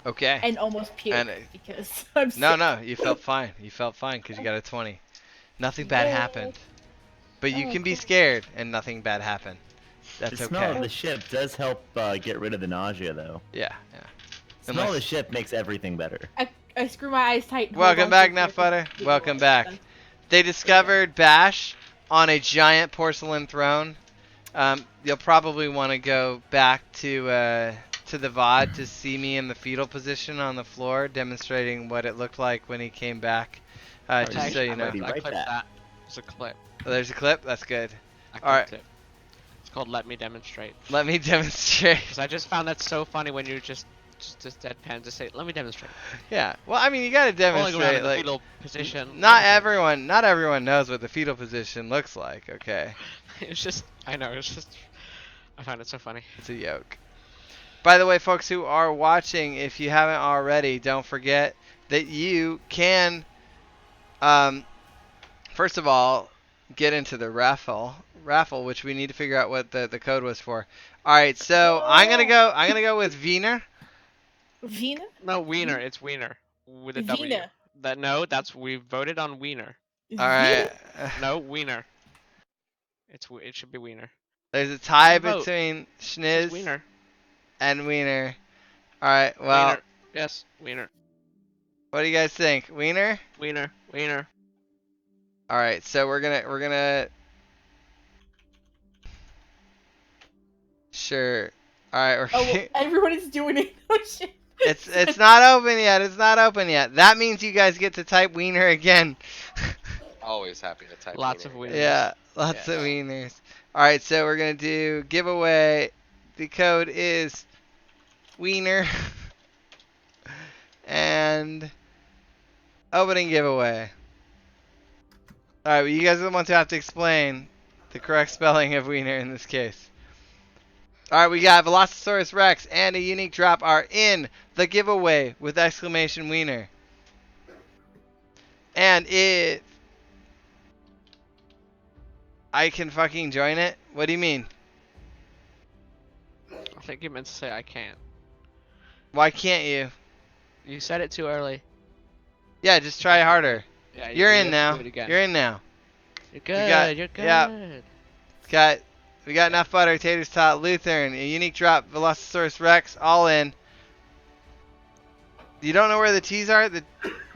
Okay. And almost puked because I'm sick. No, you felt fine. You felt fine because you got a 20. Nothing bad happened. But you can be scared, and nothing bad happened. That's okay. The smell of the ship does help get rid of the nausea, though. Yeah. The smell of the ship makes everything better. I screw my eyes tight. Welcome back, Nutbutter. Welcome back. They discovered Bash on a giant porcelain throne. You'll probably want to go back to the VOD to see me in the fetal position on the floor, demonstrating what it looked like when he came back. Just so you know. I clipped that. There's a clip. Oh, there's a clip? That's good. All right. It's called Let Me Demonstrate. Let me demonstrate. Because I just found that so funny when you just deadpan to say, "Let me demonstrate." Yeah. Well, I mean, you gotta demonstrate. Like, fetal position. Not everyone knows what the fetal position looks like. Okay. It's just, I know. It's just, I find it so funny. It's a yoke. By the way, folks who are watching, if you haven't already, don't forget that you can, first of all, get into the raffle, which we need to figure out what the code was for. All right, so I'm gonna go with Wiener. Wiener? No, Wiener. It's Wiener with a W. Wiener. We voted on Wiener. All right. No, Wiener. It should be Wiener. There's a tie between Schniz Wiener and Wiener. All right. Well. Wiener. Yes, Wiener. What do you guys think? Wiener? Wiener. All right. So we're gonna. Sure. All right. Well, everybody's doing it. Oh shit. It's not open yet. It's not open yet. That means you guys get to type Wiener again. Always happy to type. Lots of wieners. Yeah, lots of wieners. All right, so we're gonna do giveaway. The code is Wiener and opening giveaway. All right, well, you guys are the ones who have to explain the correct spelling of Wiener in this case. All right, we got Velocisaurus Rex and a unique drop are in the giveaway with exclamation Wiener. And if I can fucking join it? What do you mean? I think you meant to say I can't. Why can't you? You said it too early. Yeah, just try harder. Yeah, You're in now. You're in now. You're good. You're good. Yeah. We got enough butter, taters tot, Lutheran, a unique drop, Velocisaurus Rex, all in. You don't know where the T's are?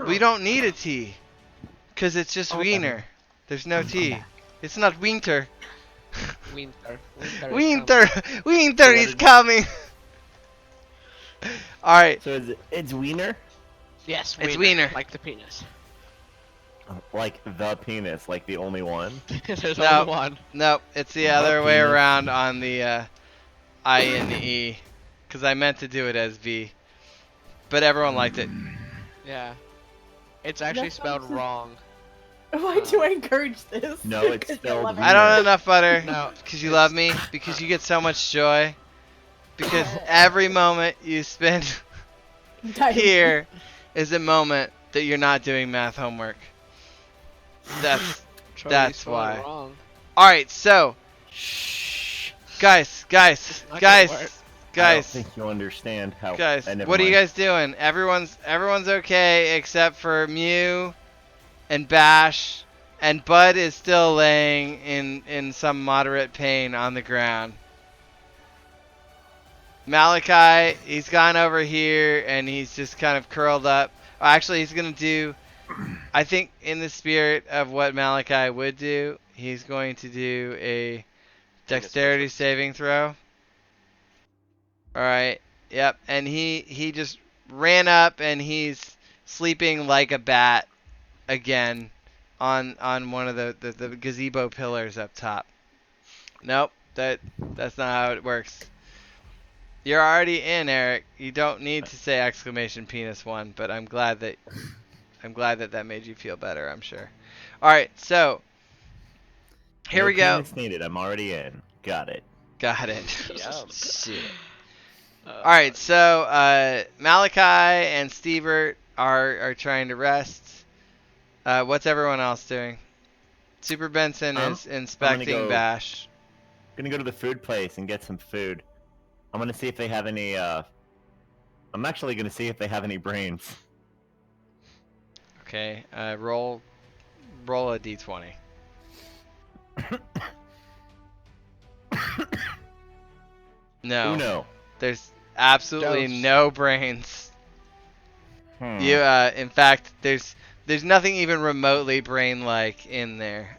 We don't need a T. Because it's just Wiener. There's no T. It's not Winter. Winter is coming. All right. So it's Wiener? Yes, it's Wiener. Like the penis. Like the penis, like the only one? There's only one. Nope, it's the other way around on the I and the E. Because I meant to do it as V. But everyone liked it. Yeah. It's actually spelled wrong. Why do I encourage this? No, it's spelled Wiener. I don't have enough butter. No. Because you love me. Because you get so much joy. Because every moment you spend here is a moment that you're not doing math homework. That's why. All right, so guys, I don't Guys, think you understand how. guys, never what are you mind. guys doing? Everyone's okay except for Mew and Bash, and Bud is still laying in some moderate pain on the ground. Malachi, he's gone over here and he's just kind of curled up. Actually, he's gonna do, I think in the spirit of what Malachi would do, he's going to do a dexterity saving throw. Alright, yep, and he just ran up and he's sleeping like a bat again on one of the gazebo pillars up top. Nope, that's not how it works. You're already in, Eric. You don't need to say exclamation penis one, but I'm glad that that made you feel better, I'm sure. Alright, so here we go. Penis needed. I'm already in. Got it. Got it. Yum. Shit. Alright, so Malachi and Stevert are trying to rest. What's everyone else doing? Super Benson is inspecting Bash. Gonna go to the food place and get some food. I'm gonna see if they have any. I'm actually gonna see if they have any brains. Okay, roll a d20. No. Uno. There's absolutely Dose. no brains. You, in fact, there's nothing even remotely brain-like in there.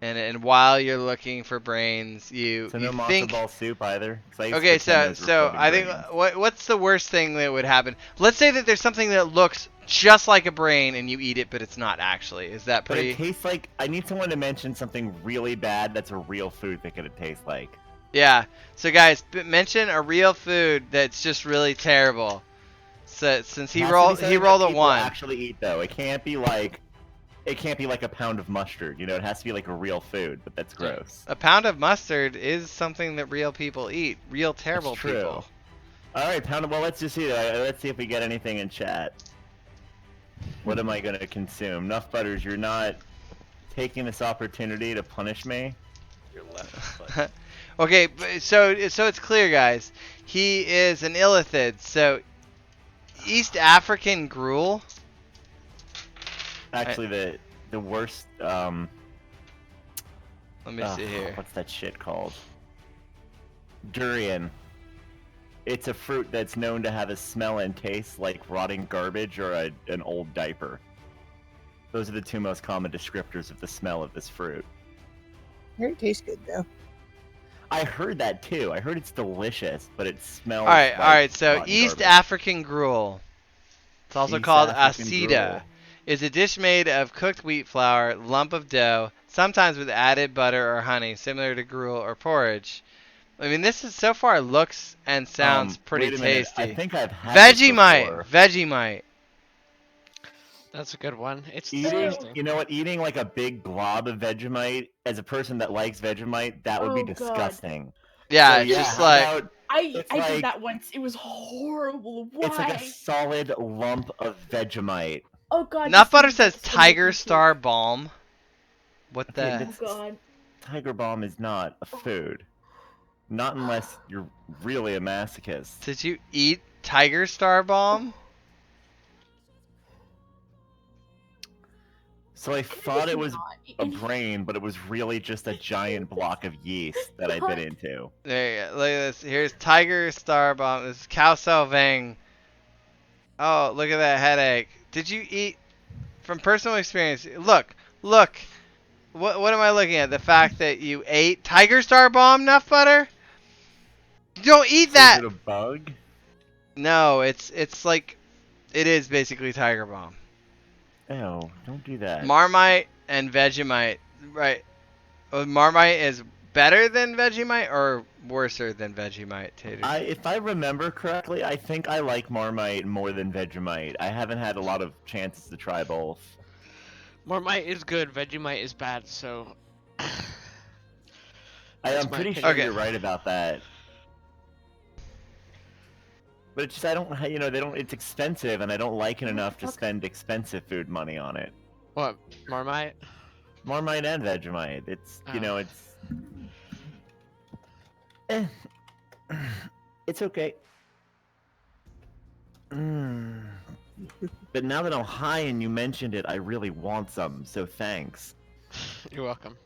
And while you're looking for brains, you no matzo think. ball soup either. Okay, so I think what's the worst thing that would happen? Let's say that there's something that looks just like a brain and you eat it, but it's not actually. Is that pretty? But it tastes like. I need someone to mention something really bad that's a real food that could taste like. Yeah. So guys, mention a real food that's just really terrible. So since he rolled a 1. Actually eat though. It can't be like a pound of mustard. You know, it has to be like a real food. But that's gross. A pound of mustard is something that real people eat. Real terrible That's true. people. All right, pound of. Well, let's just see. Let's see if we get anything in chat. What am I gonna consume? Nuff Butters, you're not taking this opportunity to punish me. Your left foot. Okay, so it's clear, guys. He is an illithid. So East African gruel. Actually, the worst. Let me see here. What's that shit called? Durian. It's a fruit that's known to have a smell and taste like rotting garbage or an old diaper. Those are the two most common descriptors of the smell of this fruit. I heard it tastes good though. I heard that too. I heard it's delicious, but it smells. All right. So rotten East garbage. African gruel. It's also East called African acida. gruel. Is a dish made of cooked wheat flour, lump of dough, sometimes with added butter or honey, similar to gruel or porridge. I mean, this is so far looks and sounds pretty wait a minute. tasty. I think I've had this before. Vegemite. That's a good one. It's Eating, disgusting. you know what? Eating like a big blob of Vegemite, as a person that likes Vegemite, that would be Oh, God. disgusting. Yeah, So, it's just how like about- I like- did that once. It was horrible. Why? It's like a solid lump of Vegemite. Oh God. Nut this Butter is says so Tiger good. Star Balm. What Okay, the? Oh that's- God. Tiger Balm is not a food. Not unless you're really a masochist. Did you eat Tiger Star Balm? So I thought it was Not. a brain, but it was really just a giant block of yeast that I bit into. There you go. Look at this. Here's Tiger Star Balm. This is Cow Vang. Oh, look at that headache. Did you eat from personal experience? Look. What am I looking at? The fact that you ate Tiger Star Balm, Nuff Butter? You don't eat that. Is it a bug? No, it's like it is basically Tiger Balm. Ew, don't do that. Marmite and Vegemite, right? Marmite is better than Vegemite or worser than Vegemite, Tater? If I remember correctly, I think I like Marmite more than Vegemite. I haven't had a lot of chances to try both. Marmite is good, Vegemite is bad, so... I'm my pretty opinion. sure Okay. you're right about that. But it's just, I don't, you know, it's expensive and I don't like it enough to spend expensive food money on it. What, Marmite? Marmite and Vegemite. It's, you Oh. know, it's... Eh, it's okay. But now that I'm high and you mentioned it, I really want some, so thanks. You're welcome.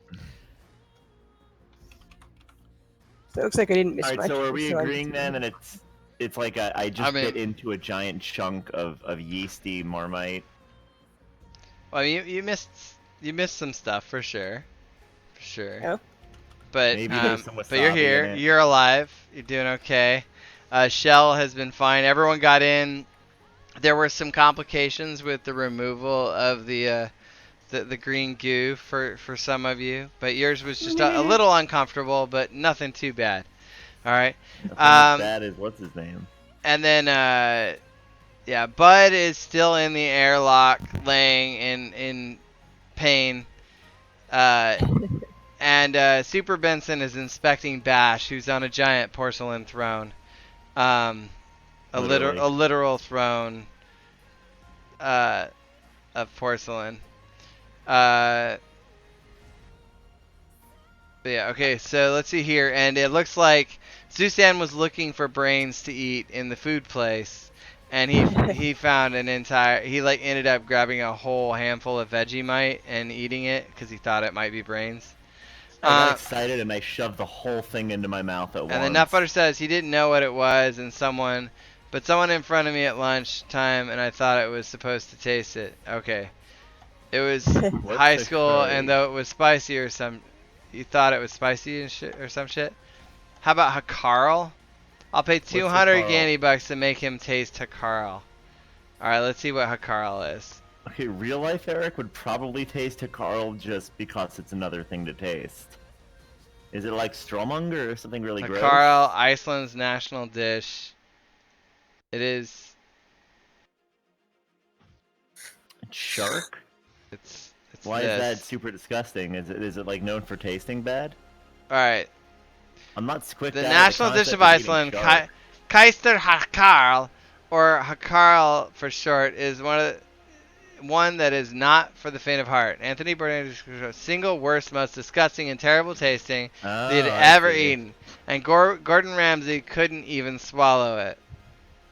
So it looks like I didn't miss Alright, much. so are we so I get agreeing to- then that it's like I just mean- bit into a giant chunk of yeasty Marmite? Well, you missed some stuff for sure. For sure. Oh. But Maybe there's some you're wasabi in here. it. You're alive. You're doing okay. Shell has been fine. Everyone got in. There were some complications with the removal of the green goo for some of you, but yours was just a little uncomfortable, but nothing too bad. All right. Nothing as bad as what's his name? And then yeah, Bud is still in the airlock, laying in pain. And Super Benson is inspecting Bash, who's on a giant porcelain throne. A literal throne of porcelain. But yeah, okay, so let's see here. And it looks like Susan was looking for brains to eat in the food place. And he found an entire... He like ended up grabbing a whole handful of Vegemite and eating it because he thought it might be brains. I got excited and I shoved the whole thing into my mouth at once. And then Nut Butter says he didn't know what it was, and someone in front of me at lunchtime, and I thought it was supposed to taste it. Okay. It was high school, and though it was spicy or some... You thought it was spicy and shit or some shit? How about Hakarl? I'll pay 200 Ganny bucks to make him taste Hakarl. Alright, let's see what Hakarl is. Okay, real life Eric would probably taste Hakarl just because it's another thing to taste. Is it like Stromunger or something really gross? Hakarl, Iceland's national dish. It is... Shark? It's Why this. is that super disgusting? Is it like known for tasting bad? Alright. I'm not squicked The out national of the dish of concept eating Iceland, shark. Keister Hakarl, or Hakarl for short, is one that is not for the faint of heart. Anthony Bourdain, single worst, most disgusting and terrible tasting that he had ever eaten, and Gordon Ramsay couldn't even swallow it.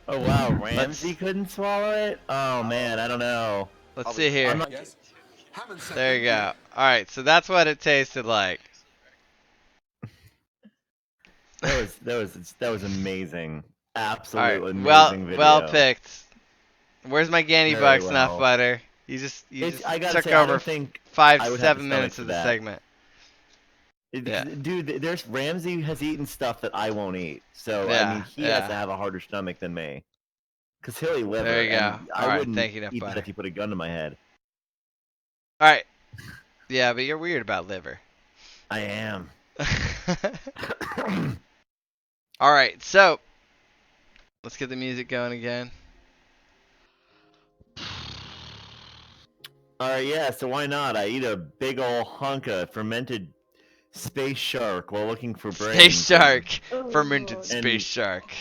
Oh wow, Ramsay couldn't swallow it? Oh man, I don't know. Let's see here. There you go. All right, so that's what it tasted like. That was amazing. Absolutely amazing video. Well picked. Where's my Ganny Very Bucks well. Snuff Butter? You just I gotta took say, I over don't think 5 I to would have 7 the minutes stomach of for the that. segment. Yeah. Dude, there's Ramsay has eaten stuff that I won't eat. So I Yeah, mean, he yeah. has to have a harder stomach than me. Cause he'll eat liver. There you go. And I Alright, wouldn't thank you, Nut eat Butter. that if you put a gun to my head. Alright. Yeah, but you're weird about liver. I am. Alright, so let's get the music going again. Alright, yeah, so why not? I eat a big ol' hunk of fermented space shark while looking for brains. Space shark. Oh, Fermented Lord. space shark.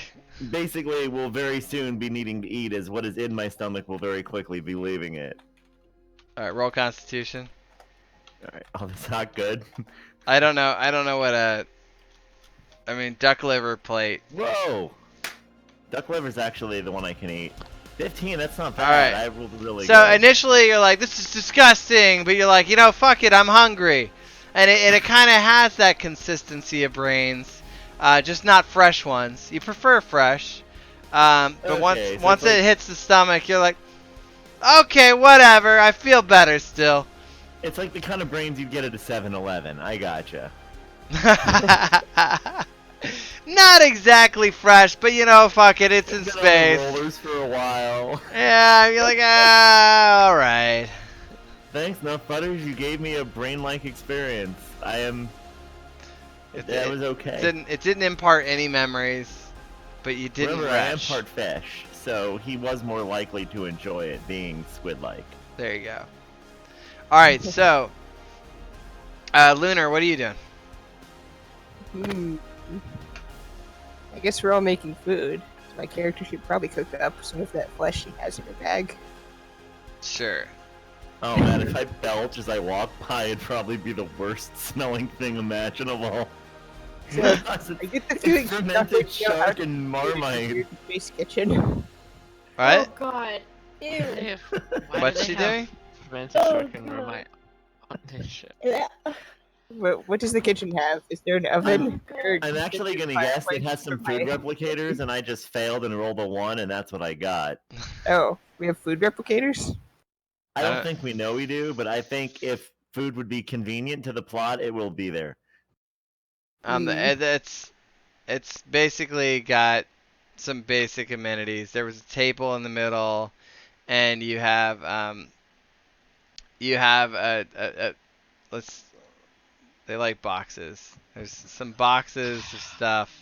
Basically, will very soon be needing to eat, as what is in my stomach will very quickly be leaving it. Alright, roll Constitution. Alright, oh, that's not good. I don't know what I mean, duck liver plate. Whoa! Duck liver's actually the one I can eat. 15, that's not bad. Alright. I rolled really So good. initially you're like, this is disgusting, but you're like, you know, fuck it, I'm hungry. And it kind of has that consistency of brains, just not fresh ones. You prefer fresh, but Okay, once so it's it like- hits the stomach, you're like, okay, whatever, I feel better still. It's like the kind of brains you'd get at a 7-Eleven. I gotcha. Not exactly fresh, but you know, fuck it, it's in Been on the space. rollers for a while. Yeah, you're like, alright. Thanks, Nut Butters. You gave me a brain-like experience. That was okay. It didn't impart any memories, but you didn't Remember, I am rush. part fish, so he was more likely to enjoy it being squid-like. There you go. Alright, so Lunar, what are you doing? I guess we're all making food. So my character should probably cook up some of that flesh he has in her bag. Sure. Oh man, if I belch as I walk by, it'd probably be the worst smelling thing imaginable. So I get the feeling she's not going fermented to know how shark to and do it in marmite. the space kitchen. What? Oh god. Ew. What's she doing? Fermented Oh, shark and God. marmite on this ship. What does the kitchen have? Is there an oven? Or I'm just actually a gonna guess it fireplace has some for food my- replicators, and I just failed and rolled a 1, and that's what I got. Oh, we have food replicators? I don't think we know we do, but I think if food would be convenient to the plot, it will be there. It's basically got some basic amenities. There was a table in the middle, and you have a let's they like boxes. There's some boxes of stuff.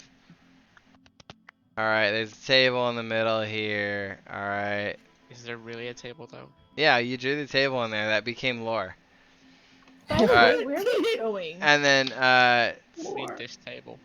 All right, there's a table in the middle here. All right. Is there really a table though? Yeah, you drew the table in there. That became lore. By the Alright. way, where are we going? And then Need this table.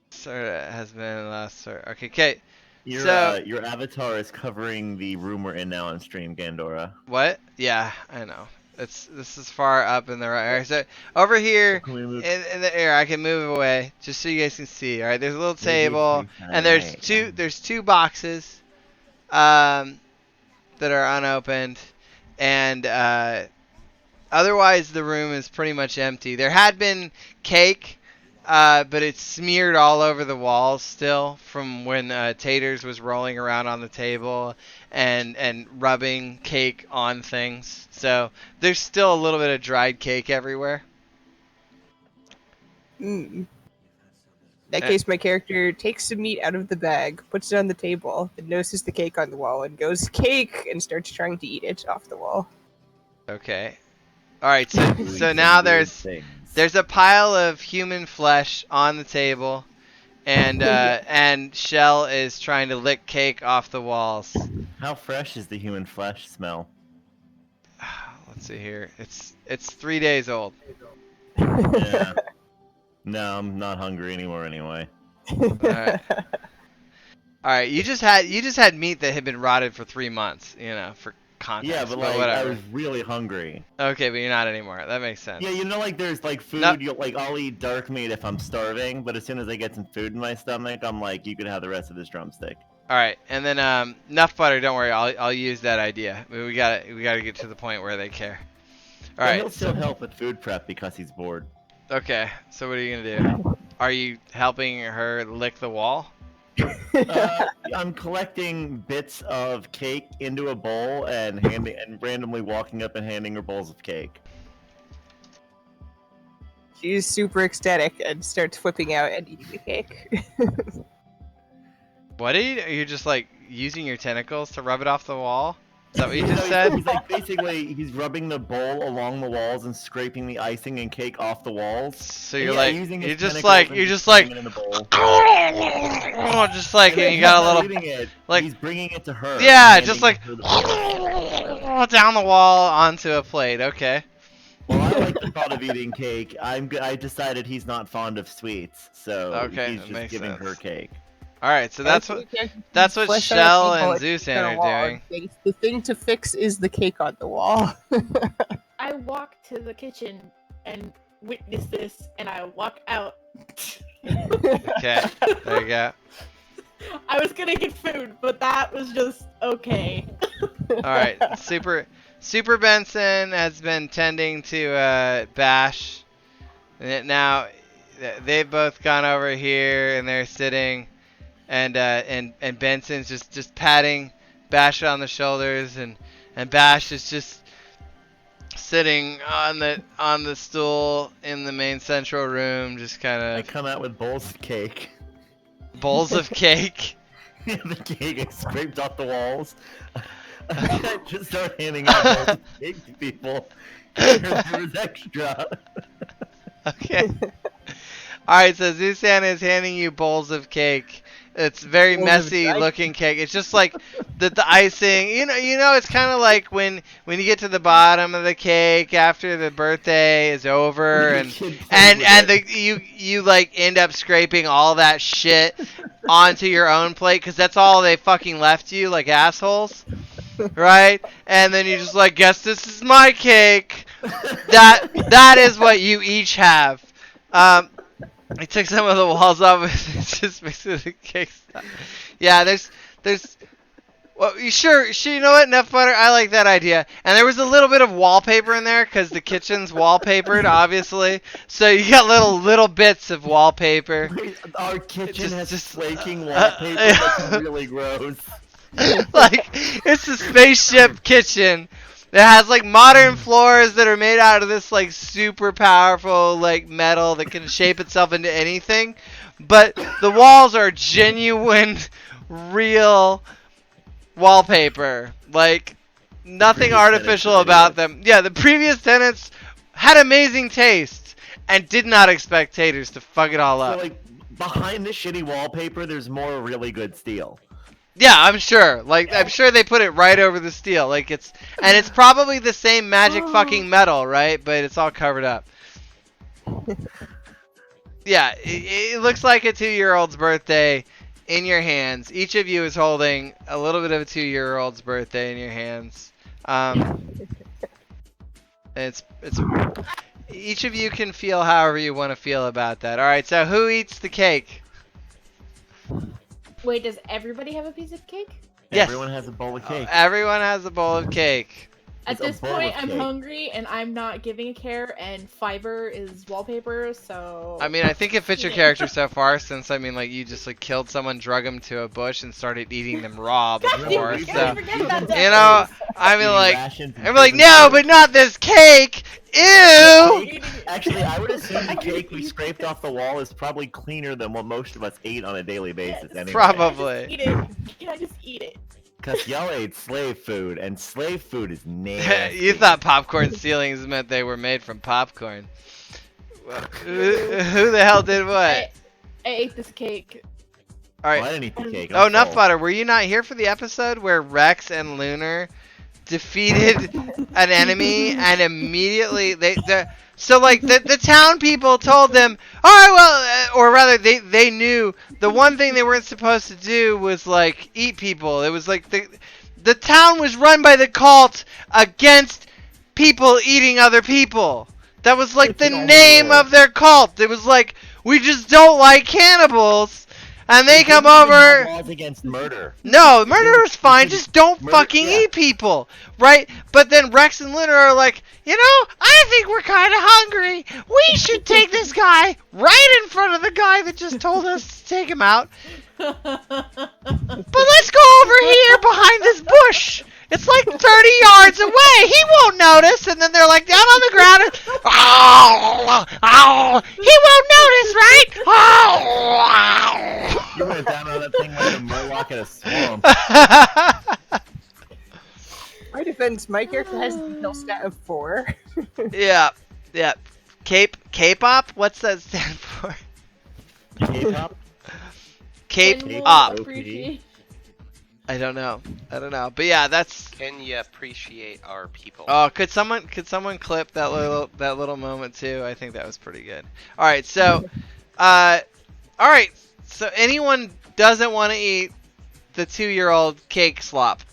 Sorta has been last. Sorta. Okay. Your avatar is covering the room we're in now on stream, Gandora. What? Yeah, I know. This is far up in the right area. So over here in the air, I can move away just so you guys can see. All right, there's a little table, and there's two boxes, that are unopened, and otherwise the room is pretty much empty. There had been cake, but it's smeared all over the walls still from when Taters was rolling around on the table and rubbing cake on things. So there's still a little bit of dried cake everywhere. In that case, my character takes some meat out of the bag, puts it on the table, then notices the cake on the wall, and goes, "Cake!" and starts trying to eat it off the wall. Okay. All right. So now there's a pile of human flesh on the table, and and Shell is trying to lick cake off the walls. How fresh is the human flesh smell? Let's see here. It's 3 days old. Yeah. No, I'm not hungry anymore anyway. All right. You just had meat that had been rotted for 3 months. For context. Yeah, but like whatever. I was really hungry. Okay, but you're not anymore. That makes sense. Yeah, like there's like food. Nope. I'll eat dark meat if I'm starving, but as soon as I get some food in my stomach, I'm like, you can have the rest of this drumstick. All right, and then enough butter. Don't worry, I'll use that idea. We gotta get to the point where they care. All right. He'll still help with food prep because he's bored. Okay, so what are you gonna do? Are you helping her lick the wall? I'm collecting bits of cake into a bowl and randomly walking up and handing her bowls of cake. She's super ecstatic and starts flipping out and eating the cake. What are you just like using your tentacles to rub it off the wall? Is that what you just said? He's like basically he's rubbing the bowl along the walls and scraping the icing and cake off the walls. So you're using you're his just tentacles like and in the bowl. just like and you got a little like he's bringing it to her. Yeah, just like down the wall onto a plate. Okay. Well, I like the thought of eating cake. I decided he's not fond of sweets, so he's just giving her cake. All right, so that's what Shell and Zusan are doing. The thing to fix is the cake on the wall. I walk to the kitchen and witness this, and I walk out. Okay, there you go. I was gonna get food, but that was just okay. All right, Super Benson has been tending to Bash, and now they've both gone over here and they're sitting. And Benson's just patting Bash on the shoulders, and Bash is just sitting on the stool in the main central room, just kind of. I come out with bowls of cake. Bowls of cake. The cake is scraped off the walls. I just start handing out bowls of cake to people. There was extra. Okay. All right, so Zusan is handing you bowls of cake. It's very messy looking cake. It's just like the icing. You know, it's kind of like when you get to the bottom of the cake after the birthday is over, and you like end up scraping all that shit onto your own plate because that's all they fucking left you, like assholes, right? And then you just like, guess this is my cake. That is what you each have. He took some of the walls off and just mixed it with the cake stuff. Yeah, there's. Well, sure, you know what, Nut Butter? I like that idea. And there was a little bit of wallpaper in there because the kitchen's wallpapered, obviously. So you got little bits of wallpaper. Wait, our kitchen has flaking wallpaper. That's really gross. Like, it's a spaceship kitchen. It has like modern floors that are made out of this like super powerful like metal that can shape itself into anything. But the walls are genuine, real wallpaper. Like, nothing artificial about them. Yeah, the previous tenants had amazing taste and did not expect taters to fuck it all up. So, like, behind the shitty wallpaper, there's more really good steel. Yeah, I'm sure. Like, I'm sure they put it right over the steel. Like, it's probably the same magic fucking metal, right? But it's all covered up. Yeah, it looks like a 2-year-old's birthday in your hands. Each of you is holding a little bit of a 2-year-old's birthday in your hands. It's each of you can feel however you want to feel about that. All right, so who eats the cake? Wait, does everybody have a piece of cake? Yes. Everyone has a bowl of cake. Everyone has a bowl of cake. At this point, I'm hungry and I'm not giving a care, and fiber is wallpaper, so... I mean, I think it fits your character so far, since, I mean, like, you just, like, killed someone, drug them to a bush, and started eating them raw before, so... You know, I mean, like... I'm like, no, but not this cake! Ew! Actually, I would assume the cake we scraped off the wall is probably cleaner than what most of us eat on a daily basis anyway. Probably. Can I just eat it? Because y'all ate slave food, and slave food is nasty. You thought popcorn ceilings meant they were made from popcorn. Who the hell did what? I ate this cake. Alright. Well, I didn't eat the cake. Oh, Nut Butter, were you not here for the episode where Rex and Lunar defeated an enemy and immediately so like the town people told them, alright, well, or rather they knew the one thing they weren't supposed to do was like eat people. It was like the town was run by the cult against people eating other people. That was like the name of their cult. It was like, we just don't like cannibals. And they come over. Laws against murder. No, murder is fine. Just don't fucking eat people, right? But then Rex and Lunar are like, you know, I think we're kind of hungry. We should take this guy right in front of the guy that just told us to take him out. But let's go over here behind this bush. It's like 30 yards away. He won't notice. And then they're like down on the ground. And, he won't notice, right? You went down on that thing like a murloc in a swamp. My defense, my character has a health stat of 4. Yeah. K-pop? What's that stand for? K-pop? K-pop. I don't know. But yeah, that's. Can you appreciate our people? Oh, could someone clip that little moment too? I think that was pretty good. All right, so, so anyone doesn't want to eat the 2-year-old cake slop?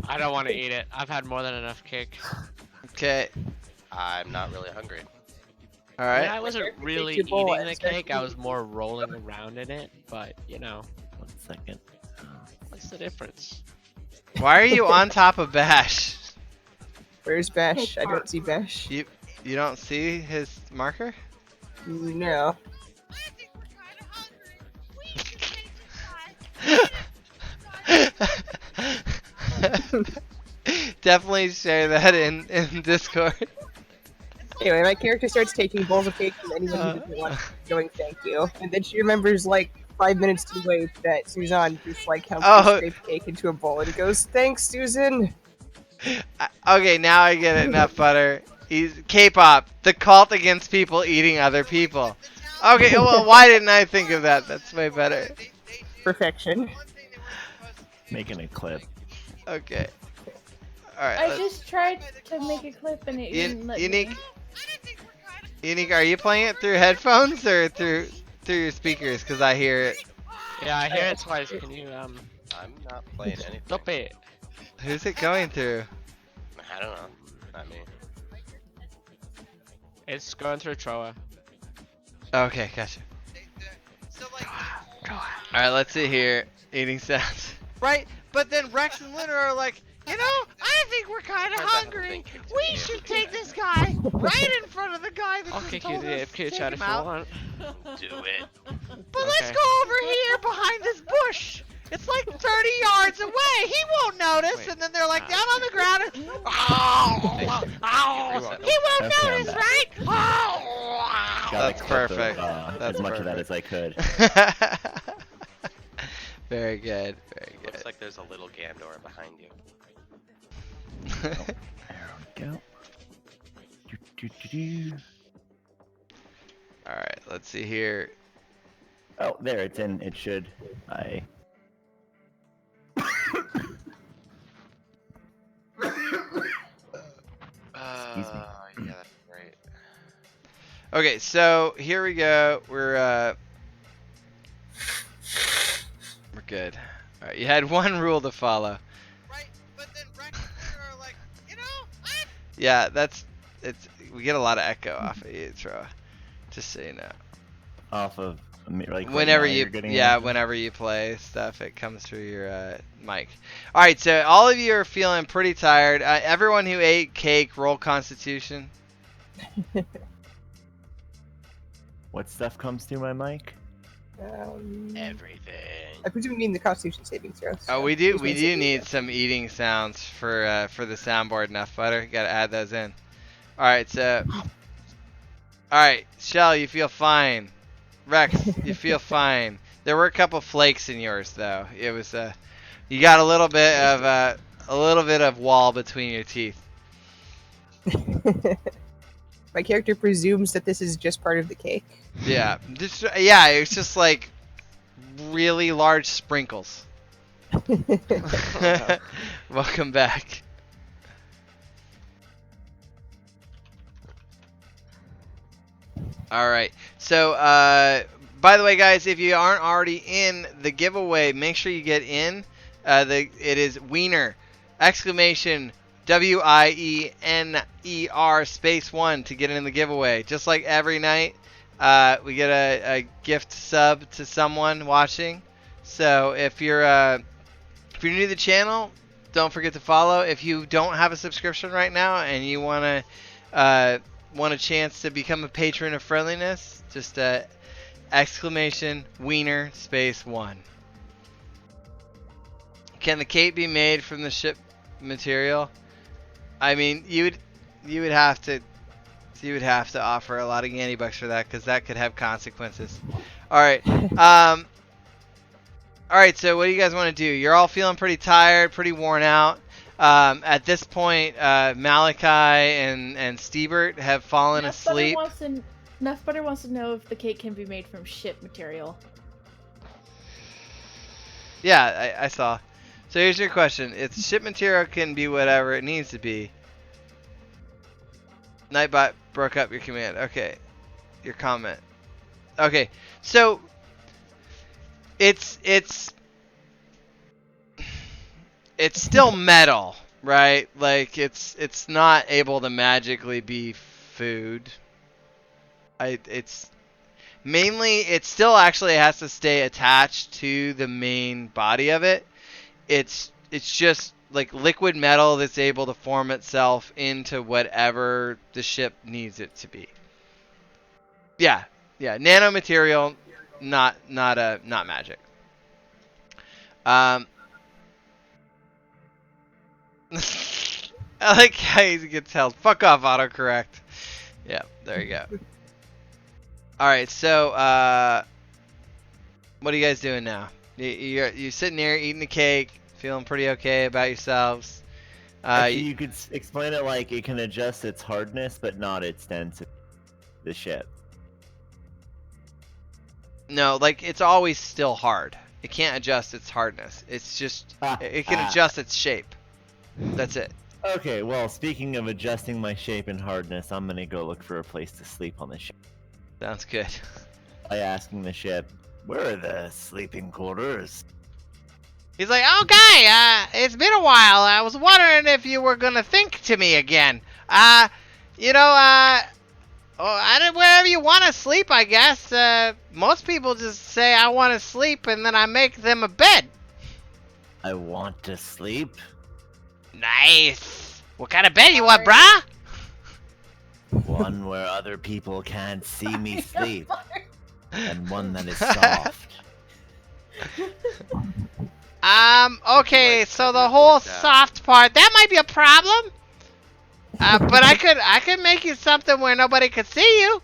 I don't want to eat it. I've had more than enough cake. Okay. I'm not really hungry. All right. I mean, I wasn't really eating the cake. I was more rolling around in it. But you know. 1 second. What's the difference? Why are you on top of Bash? Where's Bash? I don't see Bash. You don't see his marker? No. Definitely share that in Discord. Anyway, my character starts taking bowls of cake from anyone who doesn't want, going thank you. And then she remembers, like, 5 minutes too late that Suzanne just, like, helps her scrape cake into a bowl. And he goes, thanks, Susan! Okay, now I get it, Nut Butter. He's K-pop, the cult against people eating other people. Okay, well, why didn't I think of that? That's way better. Perfection. Making a clip. Okay. Alright. I just tried to make a clip and it didn't let me. Unique, are you playing it through headphones or through your speakers? Because I hear it. Yeah, I hear it twice. Can you, I'm not playing anything. Stop it. Who's it going through? I don't know. Not me. It's going through Troa. Okay, gotcha. Alright, let's see here. Eating sounds. Right? But then Rex and Luna are like, you know, I think we're kind of hungry. We should take this guy right in front of the guy that I'll just kick you told to the us to AFK take chat him if you out. want. Do it. But let's Okay. go over here behind this bush. It's like 30 yards away. He won't notice. Wait. And then they're like down on the ground. And, oh, he won't Okay, I'm notice, back. right? Gotta That's clip perfect. as much of that as I could. Very good. Very good. Looks like there's a little Gandor behind you. There we go. Do. All right. Let's see here. Oh, there it's in. It should. Excuse me. Yeah, that's great. Okay, so here we go. We're good. All right, you had one rule to follow. Right, but then Rex are like, you know, yeah, it's. We get a lot of echo off of you, Troa. Just so you know. Off of like right Whenever now you, you're getting yeah, echo? whenever you play stuff, it comes through your mic. All right, so all of you are feeling pretty tired. Everyone who ate cake, roll Constitution. What stuff comes through my mic? Everything. I presume you mean the Constitution saving throws. Oh, we do need some eating sounds for the soundboard. Enough butter. Got to add those in. All right, so. All right, Shell, you feel fine. Rex, you feel fine. There were a couple flakes in yours though. It was you got a little bit of wall between your teeth. My character presumes that this is just part of the cake. Yeah, it's just like really large sprinkles. Welcome back. All right. So, by the way, guys, if you aren't already in the giveaway, make sure you get in. It is Wiener exclamation WIENER space 1 to get in the giveaway. Just like every night, we get a gift sub to someone watching. So if you're new to the channel, don't forget to follow. If you don't have a subscription right now and you want a chance to become a patron of friendliness, just exclamation Wiener space 1. Can the cape be made from the ship material? I mean, you would have to offer a lot of Gandy bucks for that, because that could have consequences. All right. All right. So what do you guys want to do? You're all feeling pretty tired, pretty worn out. At this point, Malachi and Stebert have fallen asleep. Enough Butter wants to know if the cake can be made from ship material. Yeah, I saw. So here's your question. It's ship material can be whatever it needs to be. Nightbot broke up your command. Okay. Your comment. Okay. So it's still metal, right? Like it's not able to magically be food. It's mainly, it still actually has to stay attached to the main body of it. It's just like liquid metal that's able to form itself into whatever the ship needs it to be. Yeah, nanomaterial, not magic. I like how he gets held. Fuck off, autocorrect. Yeah, there you go. Alright, so, what are you guys doing now? You're sitting there eating the cake, feeling pretty okay about yourselves. Actually, you could explain it like it can adjust its hardness, but not its density. The ship. No, like, it's always still hard. It can't adjust its hardness. It's just, it can adjust its shape. That's it. Okay, well, speaking of adjusting my shape and hardness, I'm gonna go look for a place to sleep on the ship. Sounds good. By asking the ship, where are the sleeping quarters? He's like, okay, it's been a while. I was wondering if you were gonna think to me again. Wherever you want to sleep, I guess. Most people just say I want to sleep, and then I make them a bed. I want to sleep. Nice. What kind of bed you want, brah? One where other people can't see me sleep, and one that is soft. Okay, so the whole soft part, that might be a problem. But I could make you something where nobody could see you.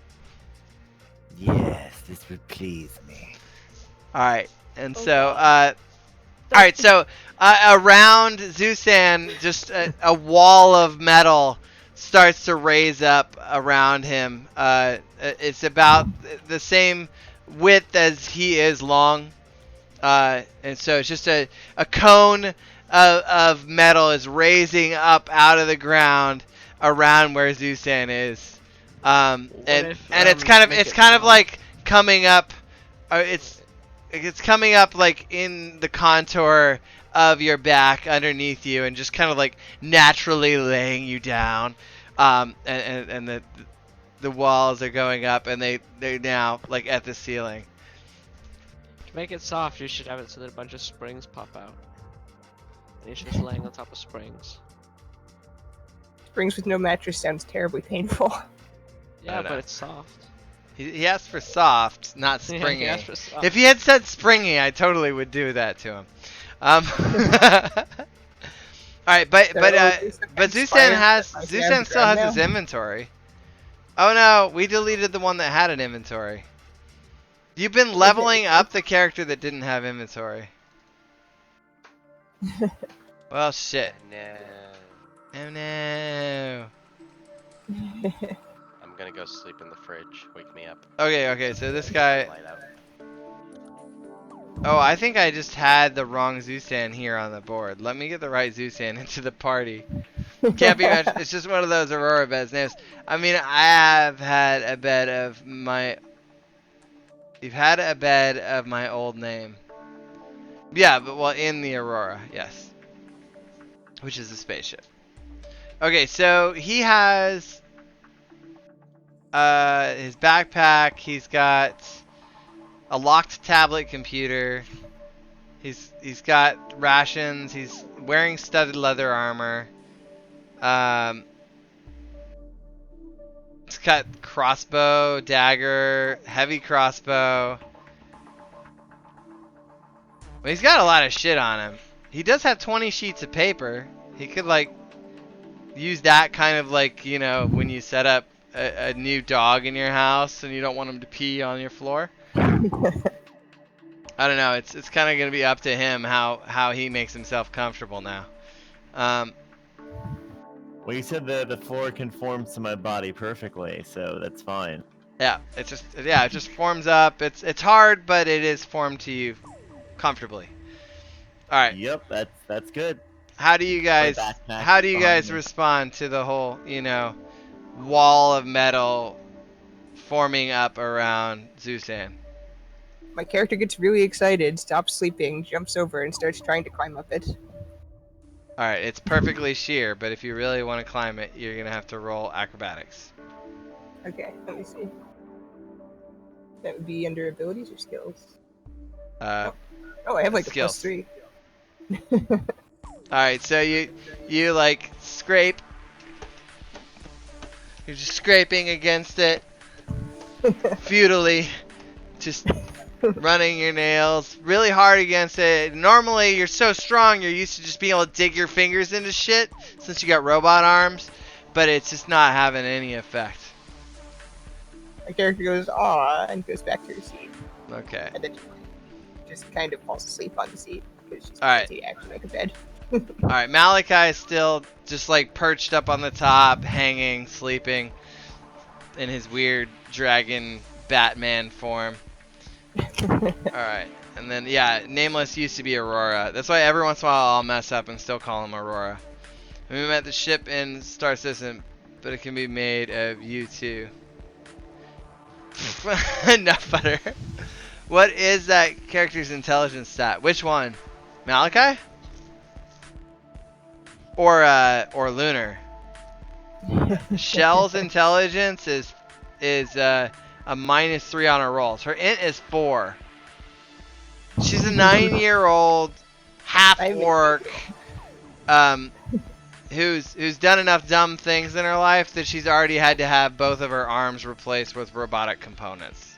Yes, this would please me. Alright, and so, alright, so, around Zusan, just a wall of metal starts to raise up around him. It's about the same width as he is long. And so it's just a cone of metal is raising up out of the ground around where Zusan is. And it's kind of like coming up. It's coming up like in the contour of your back underneath you, and just kind of like naturally laying you down. And the walls are going up, and they're now like at the ceiling. To make it soft, you should have it so that a bunch of springs pop out. And you're just laying on top of springs. Springs with no mattress sounds terribly painful. Yeah, but it's soft. He asked for soft, not springy. Yeah, he asked for soft. If he had said springy, I totally would do that to him. All right, but Zusan still has his inventory. Oh no, we deleted the one that had an inventory. You've been leveling up the character that didn't have inventory. Well, shit. No. Oh no. I'm gonna go sleep in the fridge. Wake me up. Okay, so this guy... Light out. Oh, I think I just had the wrong Zusan here on the board. Let me get the right Zusan into the party. Can't be much. It's just one of those Aurora beds. I mean, I have had a bed of my... You've had a bed of my old name. Yeah, but well, in the Aurora, yes. Which is a spaceship. Okay, so he has his backpack. He's got a locked tablet computer. He's got rations. He's wearing studded leather armor. It's got crossbow, dagger, heavy crossbow. Well, he's got a lot of shit on him. He does have 20 sheets of paper. He could like use that kind of like, you know, when you set up a new dog in your house and you don't want him to pee on your floor. I don't know. It's kind of gonna be up to him how he makes himself comfortable now. Well, you said the floor conforms to my body perfectly, so that's fine. Yeah, it just forms up. It's hard, but it is formed to you comfortably. All right. Yep, that's good. How do you guys respond to the whole, you know, wall of metal forming up around Zusan? My character gets really excited, stops sleeping, jumps over, and starts trying to climb up it. Alright, it's perfectly sheer, but if you really want to climb it, you're going to have to roll acrobatics. Okay, let me see. That would be under abilities or skills? Oh, I have like skills. a +3. Alright, so you like scrape. You're just scraping against it futilely. Just running your nails really hard against it. Normally, you're so strong, you're used to just being able to dig your fingers into shit since you got robot arms, but it's just not having any effect. My character goes, "Aw," and goes back to her seat. Okay. And then she just kind of falls asleep on the seat because she's busy actually make a bed. Alright, Malachi is still just like perched up on the top, hanging, sleeping in his weird dragon Batman form. Alright, and then yeah, Nameless used to be Aurora. That's why every once in a while I'll mess up and still call him Aurora. We met the ship in Star System, but it can be made of you too. Enough butter. What is that character's intelligence stat? Which one? Malachi? Or Lunar? Shell's intelligence is is a -3 on her rolls. Her int is 4. She's a 9-year-old half orc, who's done enough dumb things in her life that she's already had to have both of her arms replaced with robotic components.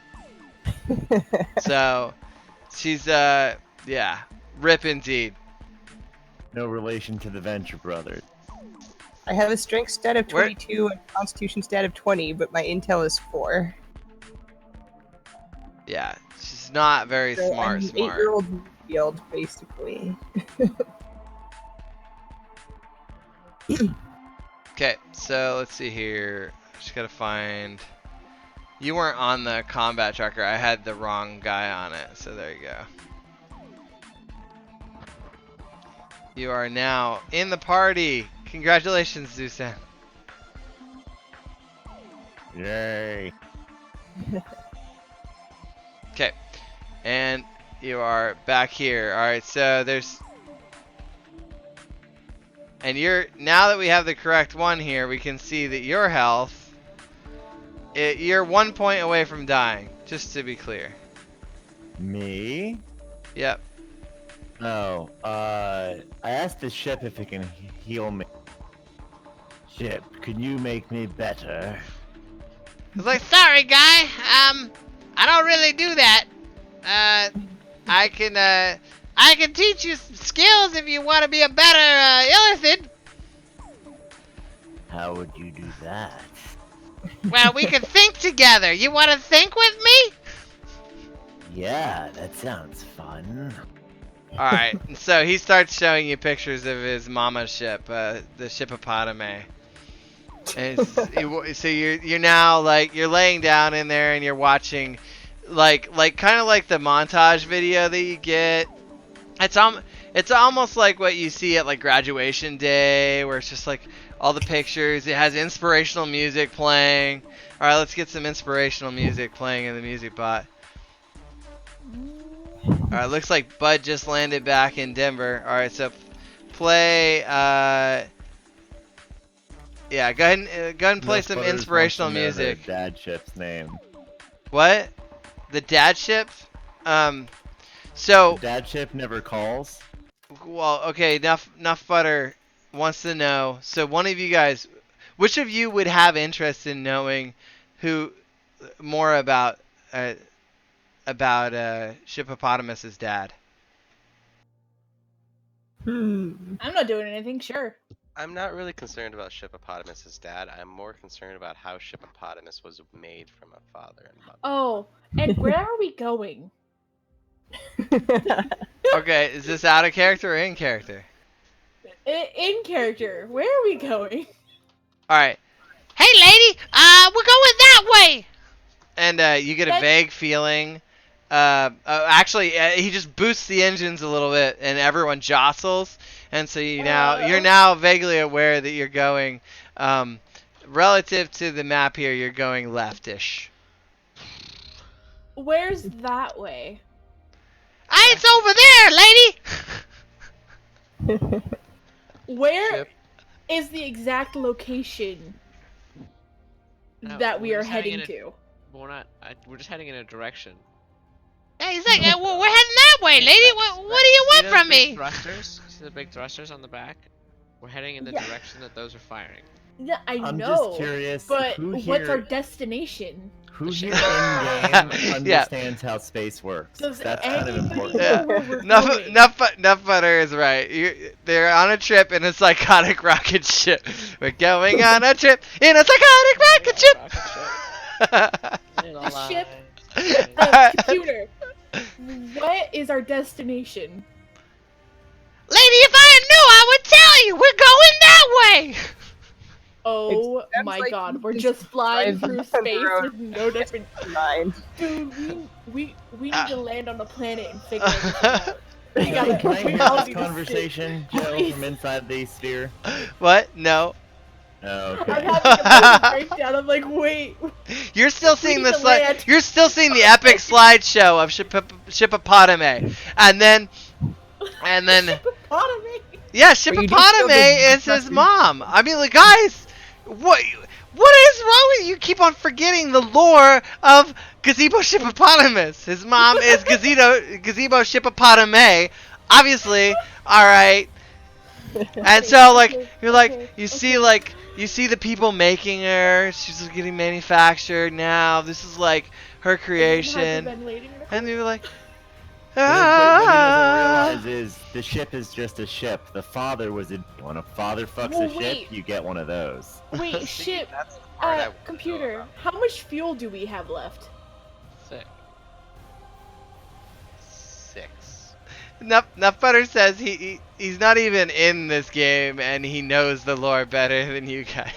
So she's yeah, rip indeed. No relation to the Venture Brothers. I have a strength stat of 22 and a constitution stat of 20, but my intel is 4. Yeah, she's not very So smart. I'm an 8-year-old field, basically. Okay, so let's see here. Just gotta find. You weren't on the combat tracker. I had the wrong guy on it. So there you go. You are now in the party. Congratulations, Zusan. Yay. Okay, and you are back here. All right, so there's. And now that we have the correct one here, we can see that your health, you're 1 point away from dying, just to be clear. Me? Yep. Oh, I asked the ship if it can heal me. Ship, can you make me better? It's like, sorry, guy. I don't really do that. I can teach you some skills if you want to be a better Illithid. How would you do that? Well, we can think together. You want to think with me? Yeah, that sounds fun. Alright, so he starts showing you pictures of his mama's ship, the Shippopotame. And so you're now like you're laying down in there and you're watching like kind of like the montage video that you get. It's almost like what you see at like graduation day, where it's just like all the pictures. It has inspirational music playing. All right, let's get some inspirational music playing in the music bot. All right, looks like Bud just landed back in Denver. All right, so play. Yeah, go ahead and play some inspirational music. Dad ship's name. What? The dad ship? So. Dad ship never calls. Well, okay. Enough butter wants to know. So one of you guys, which of you would have interest in knowing more about Shippopotamus's dad? I'm not doing anything. Sure. I'm not really concerned about Shippopotamus's dad. I'm more concerned about how Shippopotamus was made from a father and mother. Oh, and where are we going? Okay, is this out of character or in character? In character. Where are we going? All right. Hey, lady. We're going that way. And you get a vague feeling. Actually, he just boosts the engines a little bit, and everyone jostles. And so you're now vaguely aware that you're going, relative to the map here, you're going leftish. Where's that way? It's over there, lady! Where is the exact location that we are heading to? We're not. We're just heading in a direction. Hey, he's like, we're heading that way, lady. What do you want from me? Thrusters? See the big thrusters on the back? We're heading in the direction that those are firing. Yeah, I'm just curious. But what's our destination? Who here in game understands how space works? That's kind of important. Enough butter is right. They're on a trip in a psychotic rocket ship. We're going on a trip in a psychotic rocket ship. The ship. The computer. What is our destination? Lady, if I knew, I would tell you. We're going that way. Oh my god, we're just flying through space with no different mind. Dude, we need to land on a planet and figure it out. Can I hear this conversation, Joe, from inside the sphere? What? No. Oh, okay. I'm having a breakdown. I'm like, wait. You're still seeing the slide. You're still seeing the epic slideshow of Shippopotame, and then. Shippopotame. Yeah, Shippopotame is his mom. I mean, like, guys, what is wrong with you? you keep on forgetting the lore of Gazebo Shippopotamus. His mom is Gazebo Shippopotame. Obviously, all right. And so like you're like you see the people making her. She's just getting manufactured now. This is like her creation. And you're like, What he doesn't realize is the ship is just a ship. The father was a. When a father fucks a ship, you get one of those. Wait, ship. That's the part I wanna know Computer. about. How much fuel do we have left? 6. Nutbutter says he's not even in this game and he knows the lore better than you guys.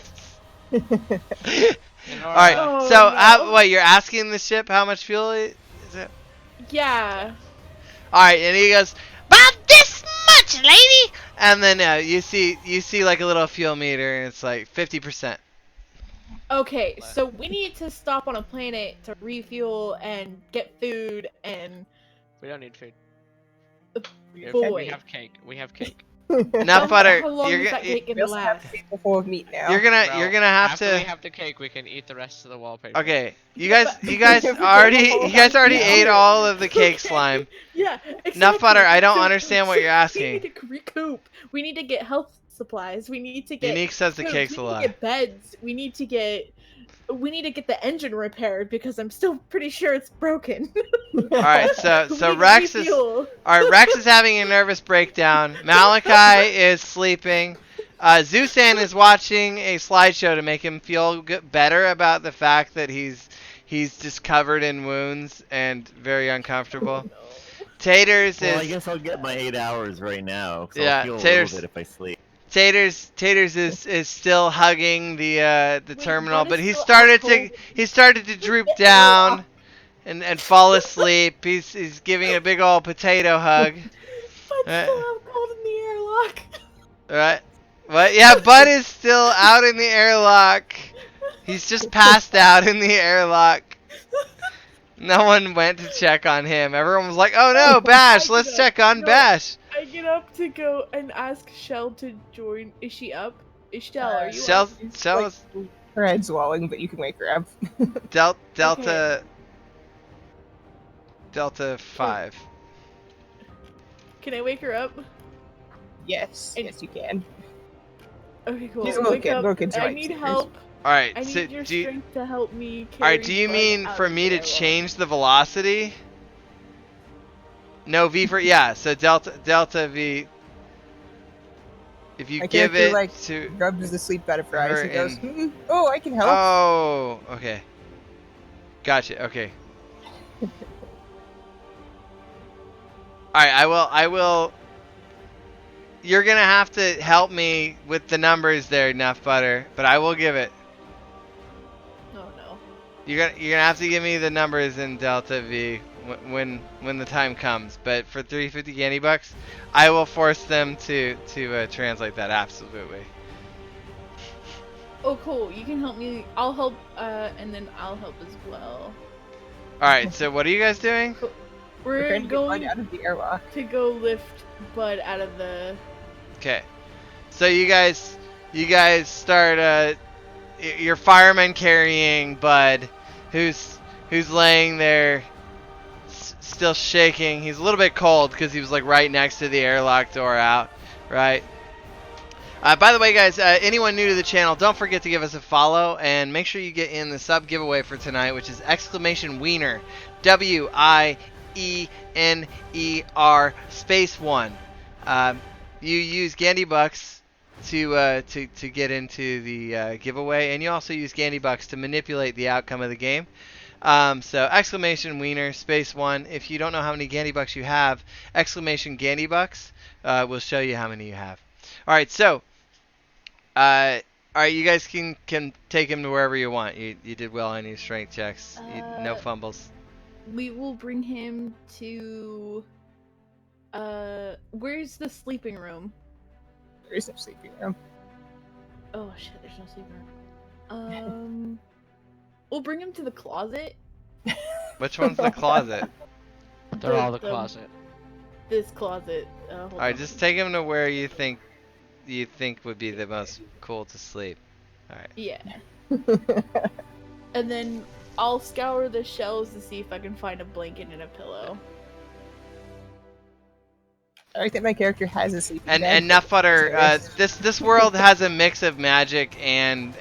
All right, Oh, so no. what you're asking the ship how much fuel is it? Yeah. All right, and he goes about this much, lady. And then you see like a little fuel meter and it's like 50%. Okay, so we need to stop on a planet to refuel and get food and. We don't need food. Boy. We have cake. We have cake. Nutbutter, How long is that cake gonna last? Full of meat now. you're gonna have after to. we have the cake, we can eat the rest of the wallpaper. Okay, you guys already ate all of the cake slime. Yeah, exactly. Nutbutter, I don't understand what you're asking. We need to recoup. We need to get health supplies. We need to get. Unique says the food. cake's we a need lie. to get beds. We need to get the engine repaired because I'm still pretty sure it's broken. All right, so We need Rex is refuel. Rex is having a nervous breakdown. Malachi is sleeping. Zusan is watching a slideshow to make him feel better about the fact that he's just covered in wounds and very uncomfortable. Taters Well, I is guess I'll get my 8 hours right now. 'Cause Yeah, I'll feel a Taters- little bit if I sleep. Taters is still hugging the terminal, what but is he so started awful? to droop down and fall asleep. He's giving a big old potato hug. But still have cold in the airlock. Right? What? Yeah, Bud is still out in the airlock. He's just passed out in the airlock. No one went to check on him. Everyone was like, "Oh no, Bash, let's check on Bash." I get up to go and ask Shell to join. Is she up? Shell, are you up? Shell is Her head's swelling, but you can wake her up. Delta 5. Can I wake her up? Yes, yes you can. Okay, cool. He's a little Wake kid. up. Little kids I like need tears. help. All right, I so need your do you, strength to help me all carry right, do you Bud mean out for of me the to airlock. change the velocity? No, V for so Delta V. If you My give character, it like, to rubs the sleep out of her her eyes and goes, in- oh, I can help. Oh, okay. Gotcha. Okay. All right, I will. You're gonna have to help me with the numbers there, Nuff Butter, but I will give it. Oh no. You're gonna have to give me the numbers in Delta V when the time comes. But for 350 candy bucks, I will force them to translate that absolutely. Oh, cool. You can help me. I'll help, and then I'll help as well. All right. So what are you guys doing? We're trying to get Bud going out of the airlock. to go lift Bud out of the. Okay. So you guys start. Your fireman carrying Bud, who's laying there, still shaking. He's a little bit cold because he was like right next to the airlock door out, right? By the way, guys, anyone new to the channel, don't forget to give us a follow and make sure you get in the sub giveaway for tonight, which is !Wiener, WIENER space 1. You use Gandy Bucks to get into the giveaway, and you also use Gandy Bucks to manipulate the outcome of the game. So !Wiener space 1. If you don't know how many Gandy Bucks you have, !Gandy Bucks will show you how many you have. All right, so. All right, you guys can take him to wherever you want. You did well on your strength checks. No fumbles. We will bring him to. Where's the sleeping room? There is no sleeping room. Oh shit, there's no sleeping room. We'll bring him to the closet. Which one's the closet? They're all the closet. This closet. All right, just take him to where you think would be the most cool to sleep. All right. Yeah. And then I'll scour the shelves to see if I can find a blanket and a pillow. I like that my character has a sleeping bag. And Nutbutter, this world has a mix of magic and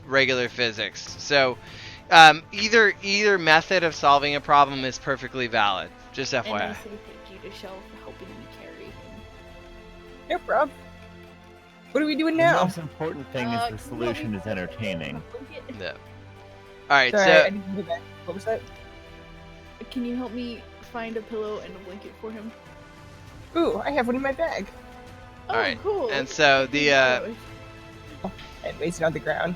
regular physics. So either method of solving a problem is perfectly valid. Just FYI. And I say thank you to Shell for helping me carry him. No problem. What are we doing The now? most important thing is the solution is entertaining. Yeah. Alright, Sorry, so... I didn't hear that. What was that? Can you help me find a pillow and a blanket for him? Ooh, I have one in my bag. Oh, Alright, cool. and so the, And lays it on the ground.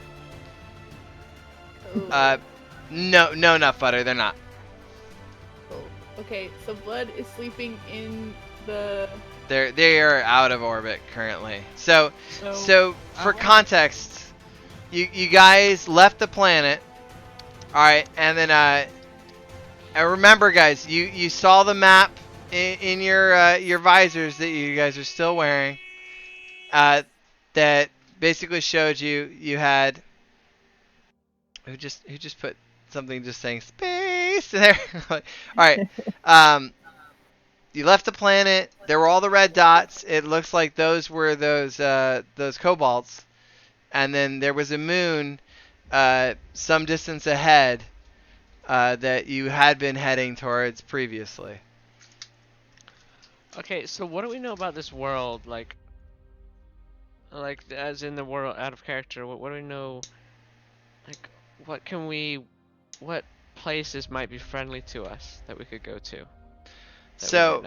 no, Nutbutter, they're not. Oh, okay, so Blood is sleeping in the... They are out of orbit currently. So for context, you guys left the planet. Alright, and then, and remember guys, you saw the map in your visors that you guys are still wearing, that basically showed you had who just put something just saying space there. All right, you left the planet. There were all the red dots. It looks like those were those kobolds, and then there was a moon some distance ahead that you had been heading towards previously. Okay, so what do we know about this world? Like as in the world out of character. What do we know? Like, what places might be friendly to us that we could go to? So,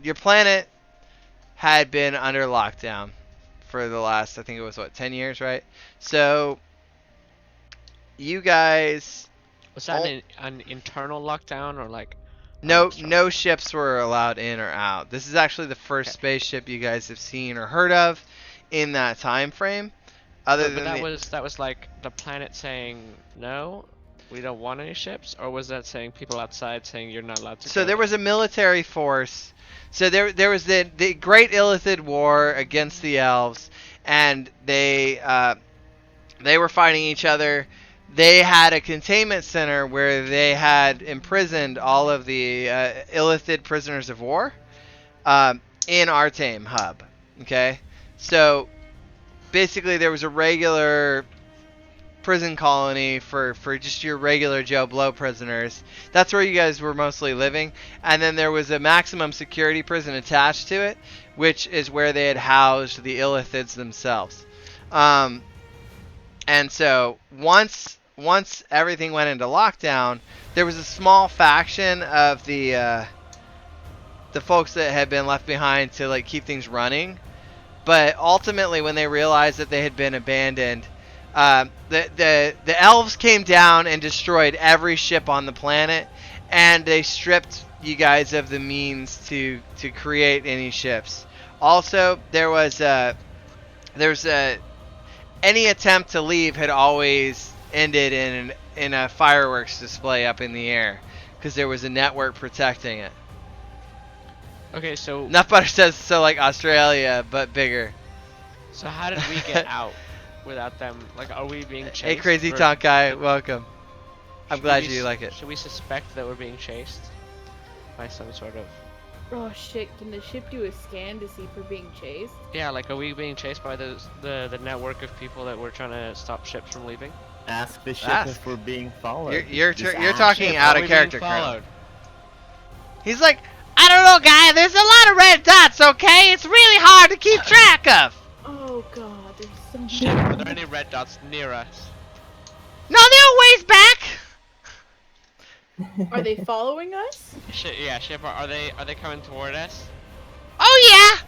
your planet had been under lockdown for the last, I think it was 10 years, right? So, you guys. Was that an internal lockdown or like? No ships were allowed in or out. This is actually the first spaceship you guys have seen or heard of in that time frame. But that was like the planet saying no, we don't want any ships, or was that saying people outside saying you're not allowed to? So there was a military force. So there was the Great Illithid War against the elves, and they were fighting each other. They had a containment center where they had imprisoned all of the Illithid prisoners of war in Arthame hub. Okay, so basically there was a regular prison colony for just your regular Joe Blow prisoners. That's where you guys were mostly living. And then there was a maximum security prison attached to it, which is where they had housed the Illithids themselves. And so once everything went into lockdown, there was a small faction of the folks that had been left behind to like keep things running. But ultimately, when they realized that they had been abandoned, the elves came down and destroyed every ship on the planet, and they stripped you guys of the means to create any ships. Also, there was any attempt to leave had always ended in a fireworks display up in the air because there was a network protecting it. Okay, so Nutbutter says so like Australia but bigger. So how did we get out without them? Like, are we being chased? Hey, Crazy Tonk Guy, welcome. I'm glad you like it. Should we suspect that we're being chased by some sort of? Oh shit! Can the ship do a scan to see if we're being chased? Yeah, like, are we being chased by the network of people that were trying to stop ships from leaving? Ask the ship if we're being followed. You're talking out of character, followed. He's like, I don't know, guy. There's a lot of red dots. Okay, it's really hard to keep track of. Oh god, there's so many. Ship, are there any red dots near us? No, they're ways back. Are they following us? Yeah, ship. Are they coming toward us? Oh yeah.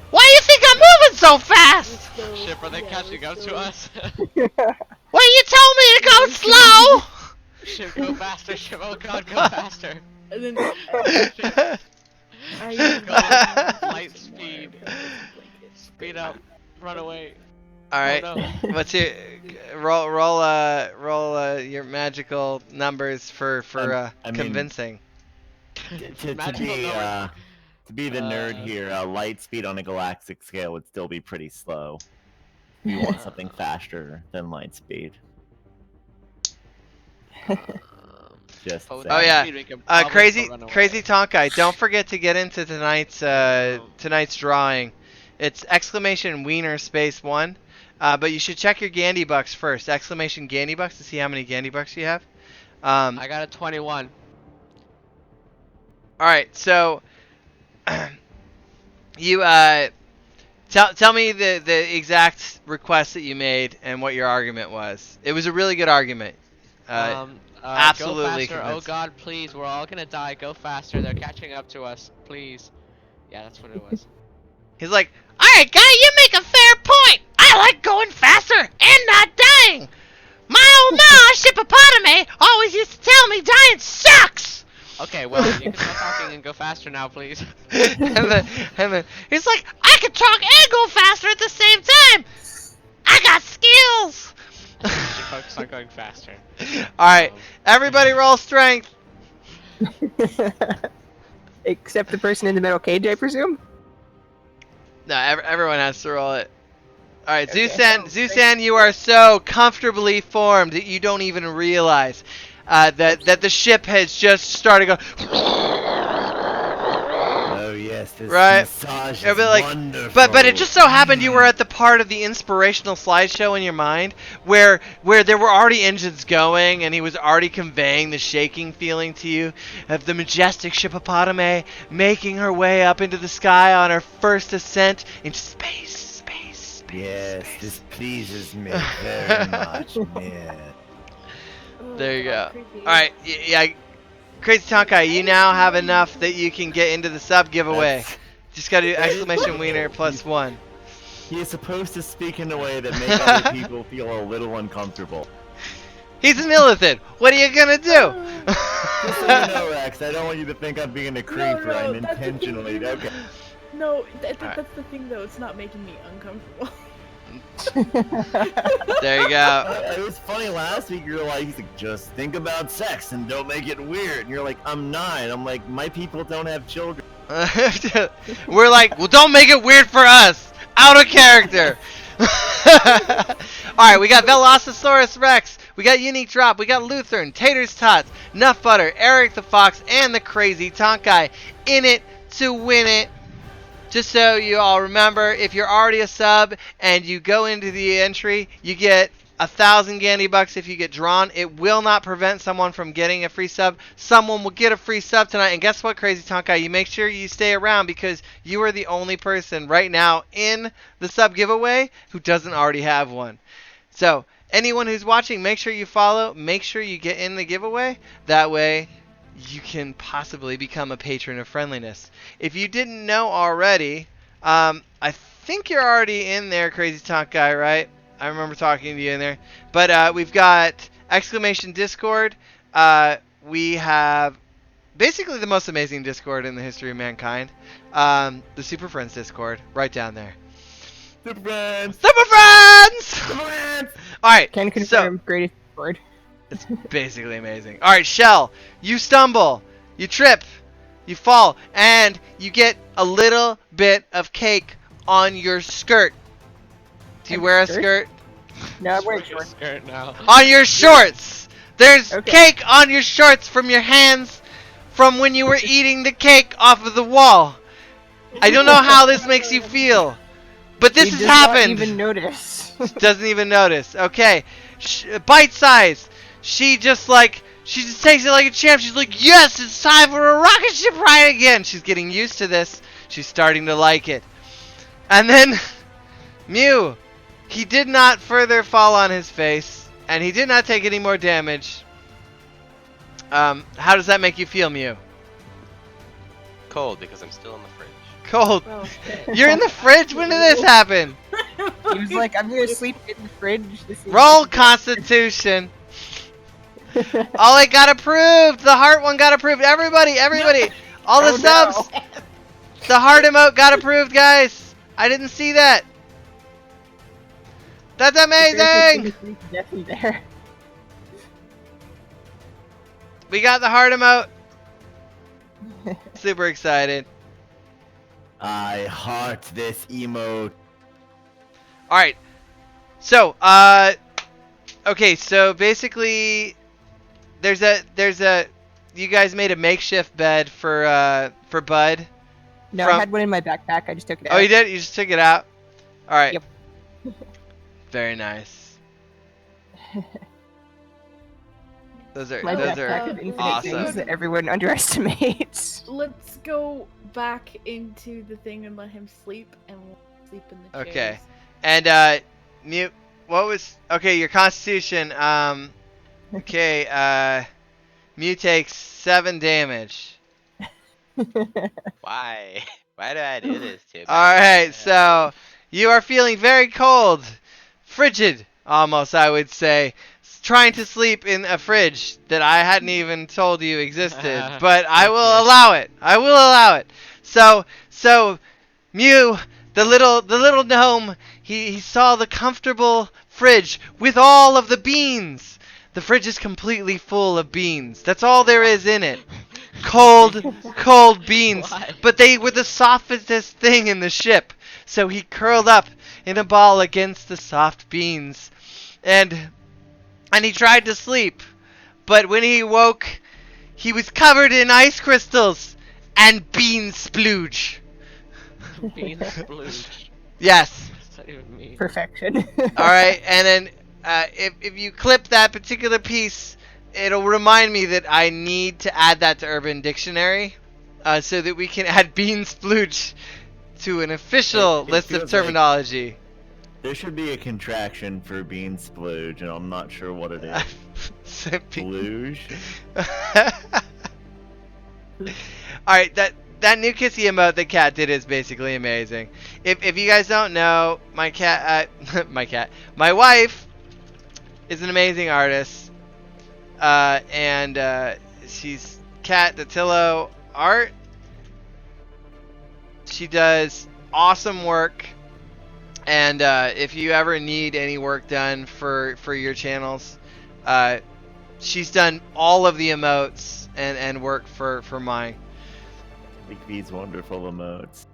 Why do you think I'm moving so fast? Ship, are they catching up to us? Well, you told me to go slow. Ship, go faster. Ship, oh god, go faster. And then Ship. Light speed. Speed up. Run away. All right. Oh, no. What's your roll your magical numbers for convincing? To be the nerd here, light speed on a galactic scale would still be pretty slow. You want something faster than light speed. Just But with Oh light yeah, speed, we can probably crazy still run crazy away. Tonkai. Don't forget to get into tonight's drawing. It's exclamation wiener space 1. But you should check your Gandy bucks first. Exclamation Gandy bucks to see how many Gandy bucks you have. I got a 21. All right, so you tell me the exact request that you made and what your argument was. It was a really good argument. Absolutely Go faster. Oh convincing. God, please. We're all gonna die. Go faster. They're catching up to us. Please. Yeah, that's what it was. He's like, alright guy, you make a fair point. I like going faster and not dying. My old ma, Shippopotame, always used to tell me dying sucks. Okay, well, you can stop talking and go faster now, please. and then he's like, I can talk and go faster at the same time. I got skills. You should focus on going faster. Alright, everybody roll strength. Except the person in the metal cage, I presume? No, everyone has to roll it. Alright, Okay. Zusan, you are so comfortably formed that you don't even realize that the ship has just started going. Oh yes, this Right? massage It'll is be like, wonderful. but it just so happened you were at the part of the inspirational slideshow in your mind where there were already engines going and he was already conveying the shaking feeling to you of the majestic Shippopotame making her way up into the sky on her first ascent into space. Yes, this pleases me very much, man. There you go. Alright, yeah, Crazy Tonkai, you now have enough that you can get into the sub giveaway. Just gotta do exclamation wiener +1. He is supposed to speak in a way that makes other people feel a little uncomfortable. He's an illithid. What are you gonna do? Just so you know, Rex, I don't want you to think I'm being a creeper. No, I'm that's the intentionally thing. okay. No, that's the thing though. It's not making me uncomfortable. There you go. It was funny last week. You're like, he's like, just think about sex and don't make it weird. And you're like, I'm 9. I'm like, my people don't have children. We're like, well, don't make it weird for us. Out of character. Alright, we got Velocisaurus Rex. We got Unique Drop. We got Lutheran, Taters Tots, Nuff Butter, Eric the Fox, and the Crazy Tonkai. In it to win it. Just so you all remember, if you're already a sub and you go into the entry, you get 1,000 Gandy bucks if you get drawn. It will not prevent someone from getting a free sub. Someone will get a free sub tonight. And guess what, Crazy Tonkai? You make sure you stay around because you are the only person right now in the sub giveaway who doesn't already have one. So anyone who's watching, make sure you follow. Make sure you get in the giveaway. That way you can possibly become a patron of friendliness. If you didn't know already, I think you're already in there, Crazy Tonkai, right? I remember talking to you in there. But we've got exclamation Discord. We have basically the most amazing Discord in the history of mankind. The Super Friends Discord, right down there. Super friends! Super Friends! Super friends! Alright, Can confirm, greatest Discord. It's basically amazing. Alright, Shell, you stumble, you trip, you fall, and you get a little bit of cake on your skirt. Do you wear a skirt? No, I'm wearing shorts. Skirt now. On your shorts! There's Okay. cake on your shorts from your hands from when you were eating the cake off of the wall. I don't know how this makes you feel, but this He has does not happened. even notice. Doesn't even notice. Okay. Bite size. She just takes it like a champ. She's like, yes, it's time for a rocket ship ride again. She's getting used to this. She's starting to like it. And then Mew, he did not further fall on his face, and he did not take any more damage. How does that make you feel, Mew? Cold because I'm still in the fridge. Cold. Well, You're in the fridge? When did this happen? He was like, I'm gonna sleep in the fridge. Roll Constitution. Oh, it got approved. The heart one got approved. Everybody. All the subs. No. The heart emote got approved, guys. I didn't see that. That's amazing. There. We got the heart emote. Super excited. I heart this emote. All right. So, okay, so basically, there's a, you guys made a makeshift bed for Bud. No, I had one in my backpack. I just took it out. Oh, you did? You just took it out? All right. Yep. Very nice. Those are My those backpack are of infinite awesome. things that everyone underestimates. Let's go back into the thing and let him sleep, and we'll sleep in the chairs. Okay. And Mew, what was okay? Your Constitution. Okay. Mew takes 7 damage. Why? Why do I do this to me? Alright, so you are feeling very cold. Frigid, almost, I would say. Trying to sleep in a fridge that I hadn't even told you existed. But I will allow it. I will allow it. So Mew, the little gnome, he saw the comfortable fridge with all of the beans. The fridge is completely full of beans. That's all there is in it. Cold beans. Why? But they were the softest thing in the ship. So he curled up in a ball against the soft beans. And he tried to sleep. But when he woke, he was covered in ice crystals and bean splooge. Bean splooge. Yes. What's that even mean? Perfection. Alright, and then if you clip that particular piece, it'll remind me that I need to add that to Urban Dictionary so that we can add bean splooge to an official list of terminology. Like there should be a contraction for bean splooge, and I'm not sure what it is. Splooge? Alright, that new kissy emote that Cat did is basically amazing. If you guys don't know, my wife is an amazing artist. And she's Cat Datillo Art. She does awesome work. And if you ever need any work done for your channels, she's done all of the emotes and work for mine. Like these wonderful emotes.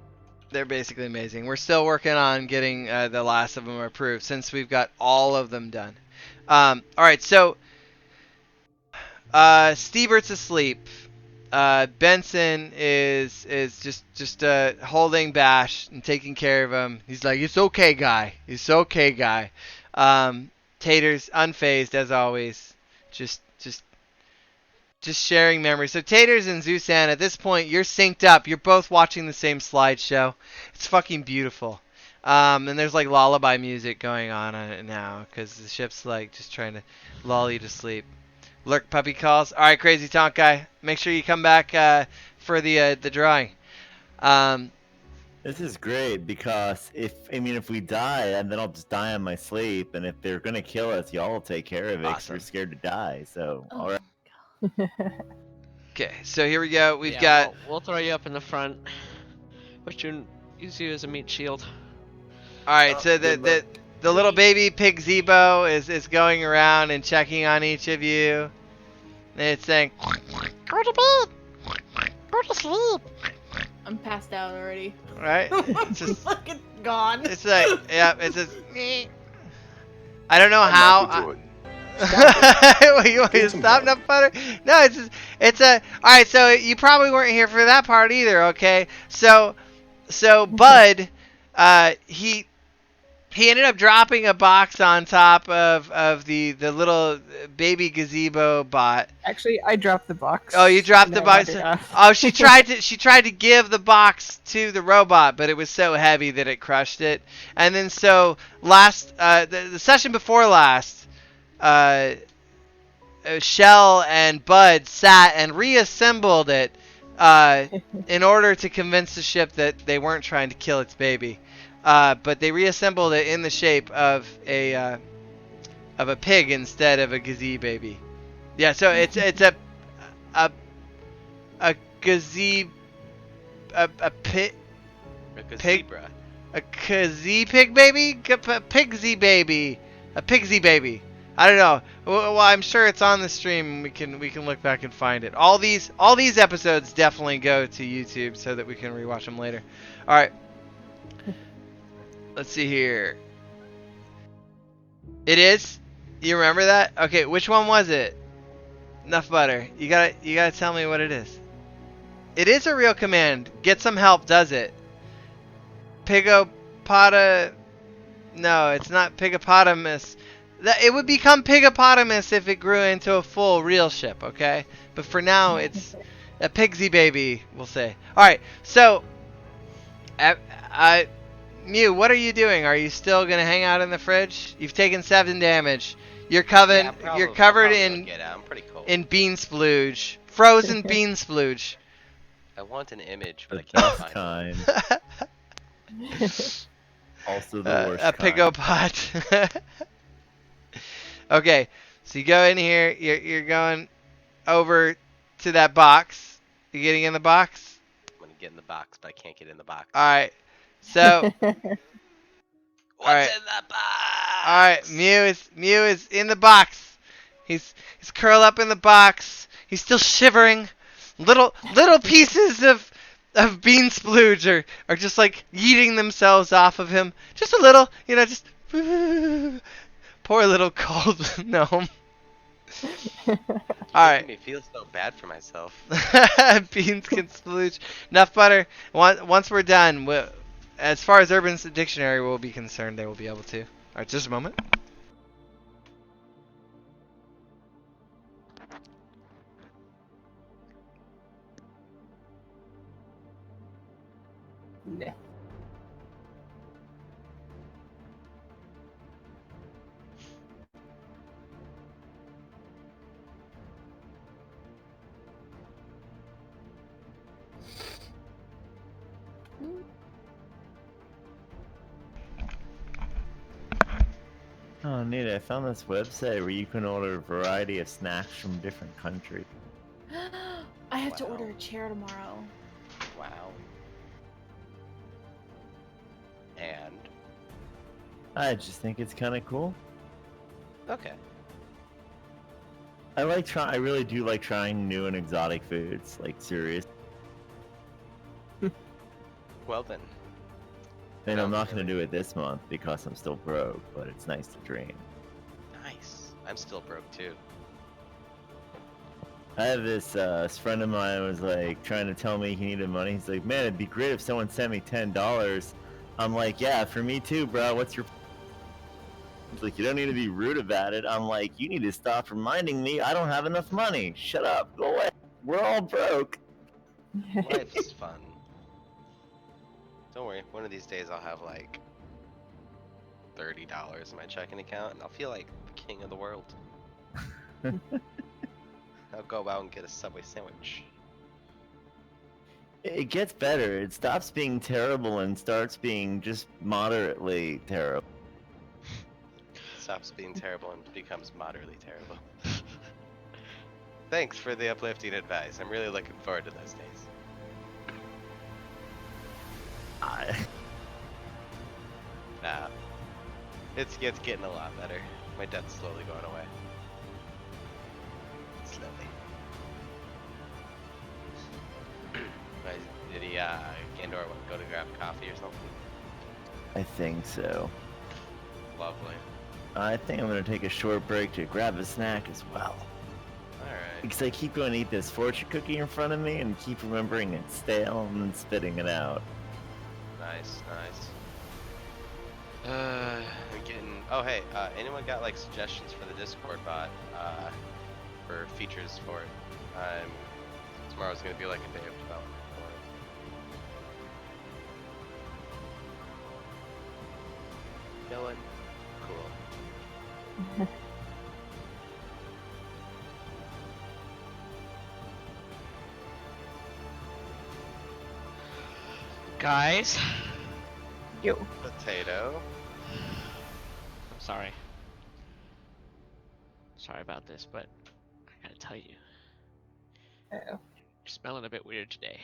They're basically amazing. We're still working on getting the last of them approved since we've got all of them done. Alright, so Stebert's asleep. Benson is just holding Bash and taking care of him. He's like, it's okay, guy. It's okay, guy. Tater's unfazed as always. Just sharing memories. So Taters and Zusan, at this point, you're synced up. You're both watching the same slideshow. It's fucking beautiful. And there's like lullaby music going on it now because the ship's like just trying to lull you to sleep. Lurk puppy calls. All right, Crazy Tonk guy. Make sure you come back for the drawing. This is great because if we die, and then I'll just die in my sleep, and if they're gonna kill us, y'all will take care of it. 'Cause we're scared to die. So all right. Okay, so here we go. We've got. We'll throw you up in the front. But you use you as a meat shield. All right, so the little baby pig Zebo is going around and checking on each of you. And it's saying, "Go to bed. Go to sleep." I'm passed out already. Right? It's just fucking gone. It's like, yeah, it's just. I don't know how. You want me to stop, Nut Butter? No, it's a. All right, so you probably weren't here for that part either. Okay, so Bud, he ended up dropping a box on top of the little baby gazebo bot. Actually, I dropped the box. Oh, you dropped the box. Oh, she tried to give the box to the robot, but it was so heavy that it crushed it. And then so last the session before last, Shell and Bud sat and reassembled it in order to convince the ship that they weren't trying to kill its baby. But they reassembled it in the shape of a pig instead of a gazee baby. Yeah, so it's a gazee a pig a gazee pig baby pigsy baby a pigsy baby. I don't know. Well, I'm sure it's on the stream. We can look back and find it. All these episodes definitely go to YouTube so that we can rewatch them later. All right. Let's see here. It is? You remember that? Okay, which one was it? Enough butter. You gotta tell me what it is. It is a real command. Get some help does it. Pigopota. No, it's not Pigopotamus. It would become Pigopotamus if it grew into a full real ship, okay? But for now, it's a Pigsy baby, we'll say. Alright, so, Mew, what are you doing? Are you still gonna hang out in the fridge? You've taken 7 damage. You're covered. You're covered in bean splooge, frozen bean splooge. I want an image, but The I can't best find kind. Also the worst a kind. pigopot. Okay, so you go in here. You're going over to that box. You getting in the box? I'm gonna get in the box, but I can't get in the box. All right. So. What's in the box? All right. Mew is in the box. He's curled up in the box. He's still shivering. Little pieces of bean splooge are just like yeeting themselves off of him. Just a little, just poor little cold gnome. All right. Making me feel so bad for myself. Beans can splooge. Enough butter. Once we're done, as far as Urban Dictionary will be concerned, they will be able to. All right, just a moment. Nah. Oh, neat. I found this website where you can order a variety of snacks from different countries. I have to order a chair tomorrow. Wow. And? I just think it's kind of cool. Okay. I really do like trying new and exotic foods, like serious. Well then. And I'm not going to do it this month because I'm still broke, but it's nice to dream. Nice. I'm still broke too. I have this friend of mine was like trying to tell me he needed money. He's like, man, it'd be great if someone sent me $10. I'm like, yeah, for me too, bro. What's your... He's like, you don't need to be rude about it. I'm like, you need to stop reminding me I don't have enough money. Shut up. Go away. We're all broke. Life is fun. Don't worry, one of these days I'll have like $30 in my checking account and I'll feel like the king of the world. I'll go out and get a Subway sandwich. It gets better. It stops being terrible and starts being just moderately terrible. Stops being terrible and becomes moderately terrible. Thanks for the uplifting advice. I'm really looking forward to those days. Nah. It's getting a lot better. My debt's slowly going away. Slowly. Did he, Gandor go to grab coffee or something? I think so. Lovely. I think I'm gonna take a short break to grab a snack as well. Alright. Because I keep going to eat this fortune cookie in front of me and keep remembering it's stale and then spitting it out. Nice, nice. We're getting... Oh, hey, anyone got, like, suggestions for the Discord bot, for features for it? Tomorrow's gonna be, like, a day of development for it. Dylan? Cool. Guys? Yo. Potato? I'm sorry. Sorry about this, but I gotta tell you. Uh-oh. You're smelling a bit weird today.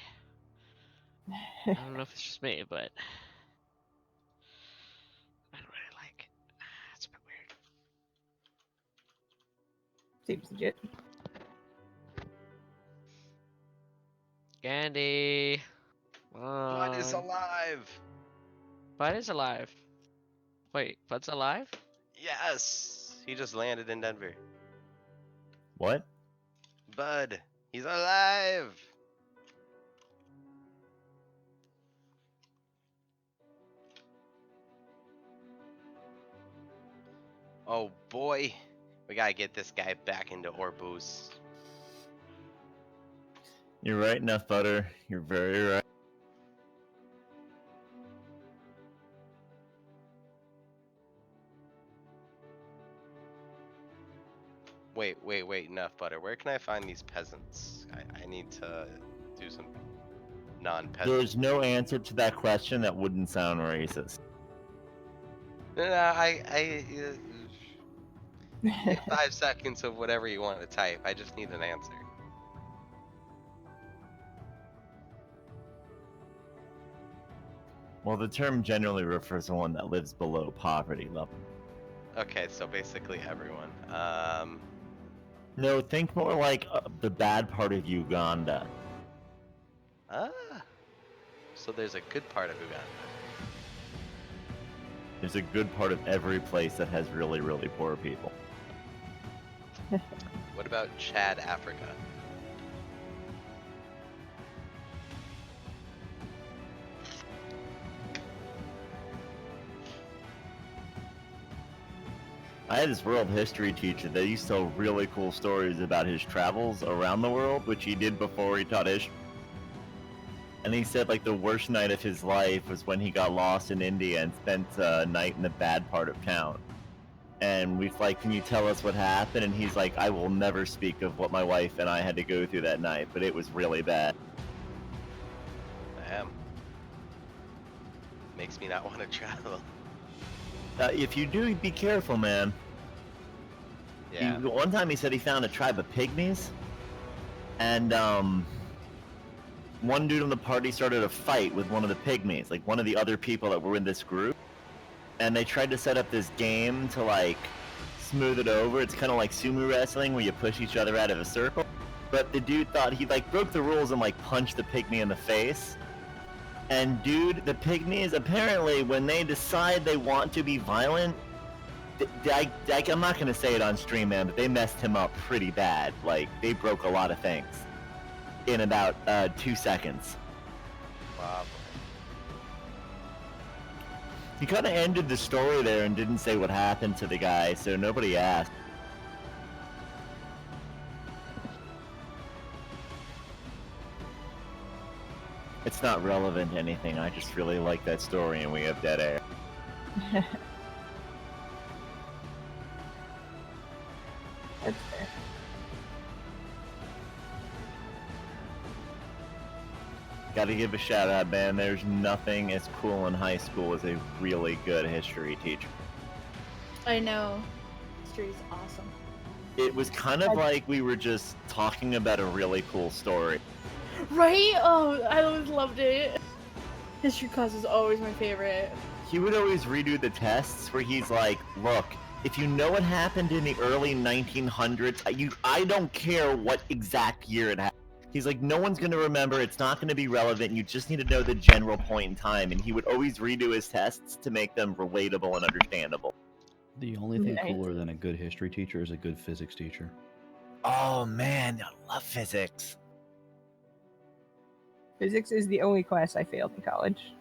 I don't know if it's just me, but I don't really like it. It's a bit weird. Seems legit. Candy! Bud is alive! Bud is alive. Wait, Bud's alive? Yes! He just landed in Denver. What? Bud, he's alive! Oh boy, we gotta get this guy back into Orbus. You're right enough, Butter. You're very right. Wait, enough, Butter. Where can I find these peasants? I need to do some non-peasant. There's no answer to that question that wouldn't sound racist. No, 5 seconds of whatever you want to type. I just need an answer. Well, the term generally refers to one that lives below poverty level. Okay, so basically everyone. No, think more like the bad part of Uganda. Ah. So there's a good part of Uganda. There's a good part of every place that has really, really poor people. What about Chad, Africa? I had this world history teacher that used to tell really cool stories about his travels around the world, which he did before he taught history. And he said like the worst night of his life was when he got lost in India and spent a night in the bad part of town. And we're like, can you tell us what happened? And he's like, I will never speak of what my wife and I had to go through that night, but it was really bad. Damn. Makes me not want to travel. If you do, be careful, man. Yeah. One time he said he found a tribe of pygmies, and one dude on the party started a fight with one of the pygmies, like one of the other people that were in this group, and they tried to set up this game to like smooth it over. It's kind of like sumo wrestling where you push each other out of a circle, but the dude thought he like broke the rules and like punched the pygmy in the face. And dude, the pygmies, apparently, when they decide they want to be violent, I'm not going to say it on stream, man, but they messed him up pretty bad. Like, they broke a lot of things in about 2 seconds. Wow. He kind of ended the story there and didn't say what happened to the guy, so nobody asked. It's not relevant to anything, I just really like that story and we have dead air. That's fair. Gotta give a shout out, man. There's nothing as cool in high school as a really good history teacher. I know. History is awesome. It was kind of like we were just talking about a really cool story. Right? Oh, I always loved it. History class is always my favorite. He would always redo the tests where he's like, look, if you know what happened in the early 1900s, I don't care what exact year it happened. He's like, no one's going to remember, it's not going to be relevant, you just need to know the general point in time. And he would always redo his tests to make them relatable and understandable. The only thing cooler than a good history teacher is a good physics teacher. Oh man, I love physics. Physics is the only class I failed in college.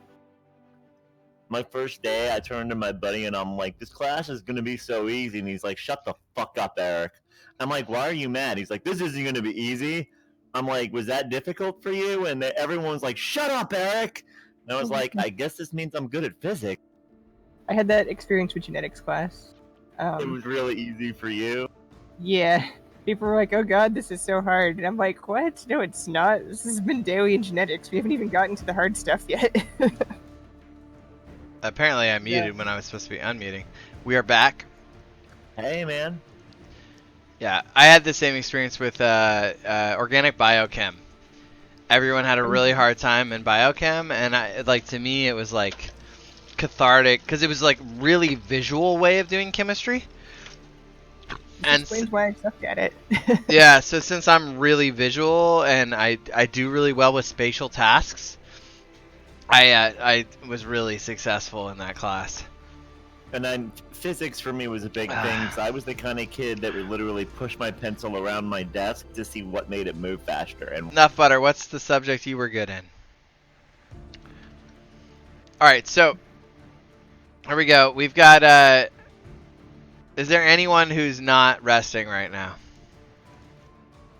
My first day, I turned to my buddy and I'm like, this class is going to be so easy. And he's like, shut the fuck up, Eric. I'm like, why are you mad? He's like, this isn't going to be easy. I'm like, was that difficult for you? And everyone's like, shut up, Eric. And I was like, I guess this means I'm good at physics. I had that experience with genetics class. It was really easy for you? Yeah. People were like, oh god, this is so hard. And I'm like, what? No, it's not. This has been daily in genetics. We haven't even gotten to the hard stuff yet. Apparently I muted when I was supposed to be unmuting. We are back. Hey, man. Yeah, I had the same experience with organic biochem. Everyone had a really hard time in biochem, and to me it was like cathartic because it was like really visual way of doing chemistry. And explains why I sucked at it. Yeah, so since I'm really visual and I do really well with spatial tasks, I was really successful in that class. And then physics for me was a big thing, because I was the kind of kid that would literally push my pencil around my desk to see what made it move faster. And Enough butter. What's the subject you were good in? All right, so here we go. We've got. Is there anyone who's not resting right now?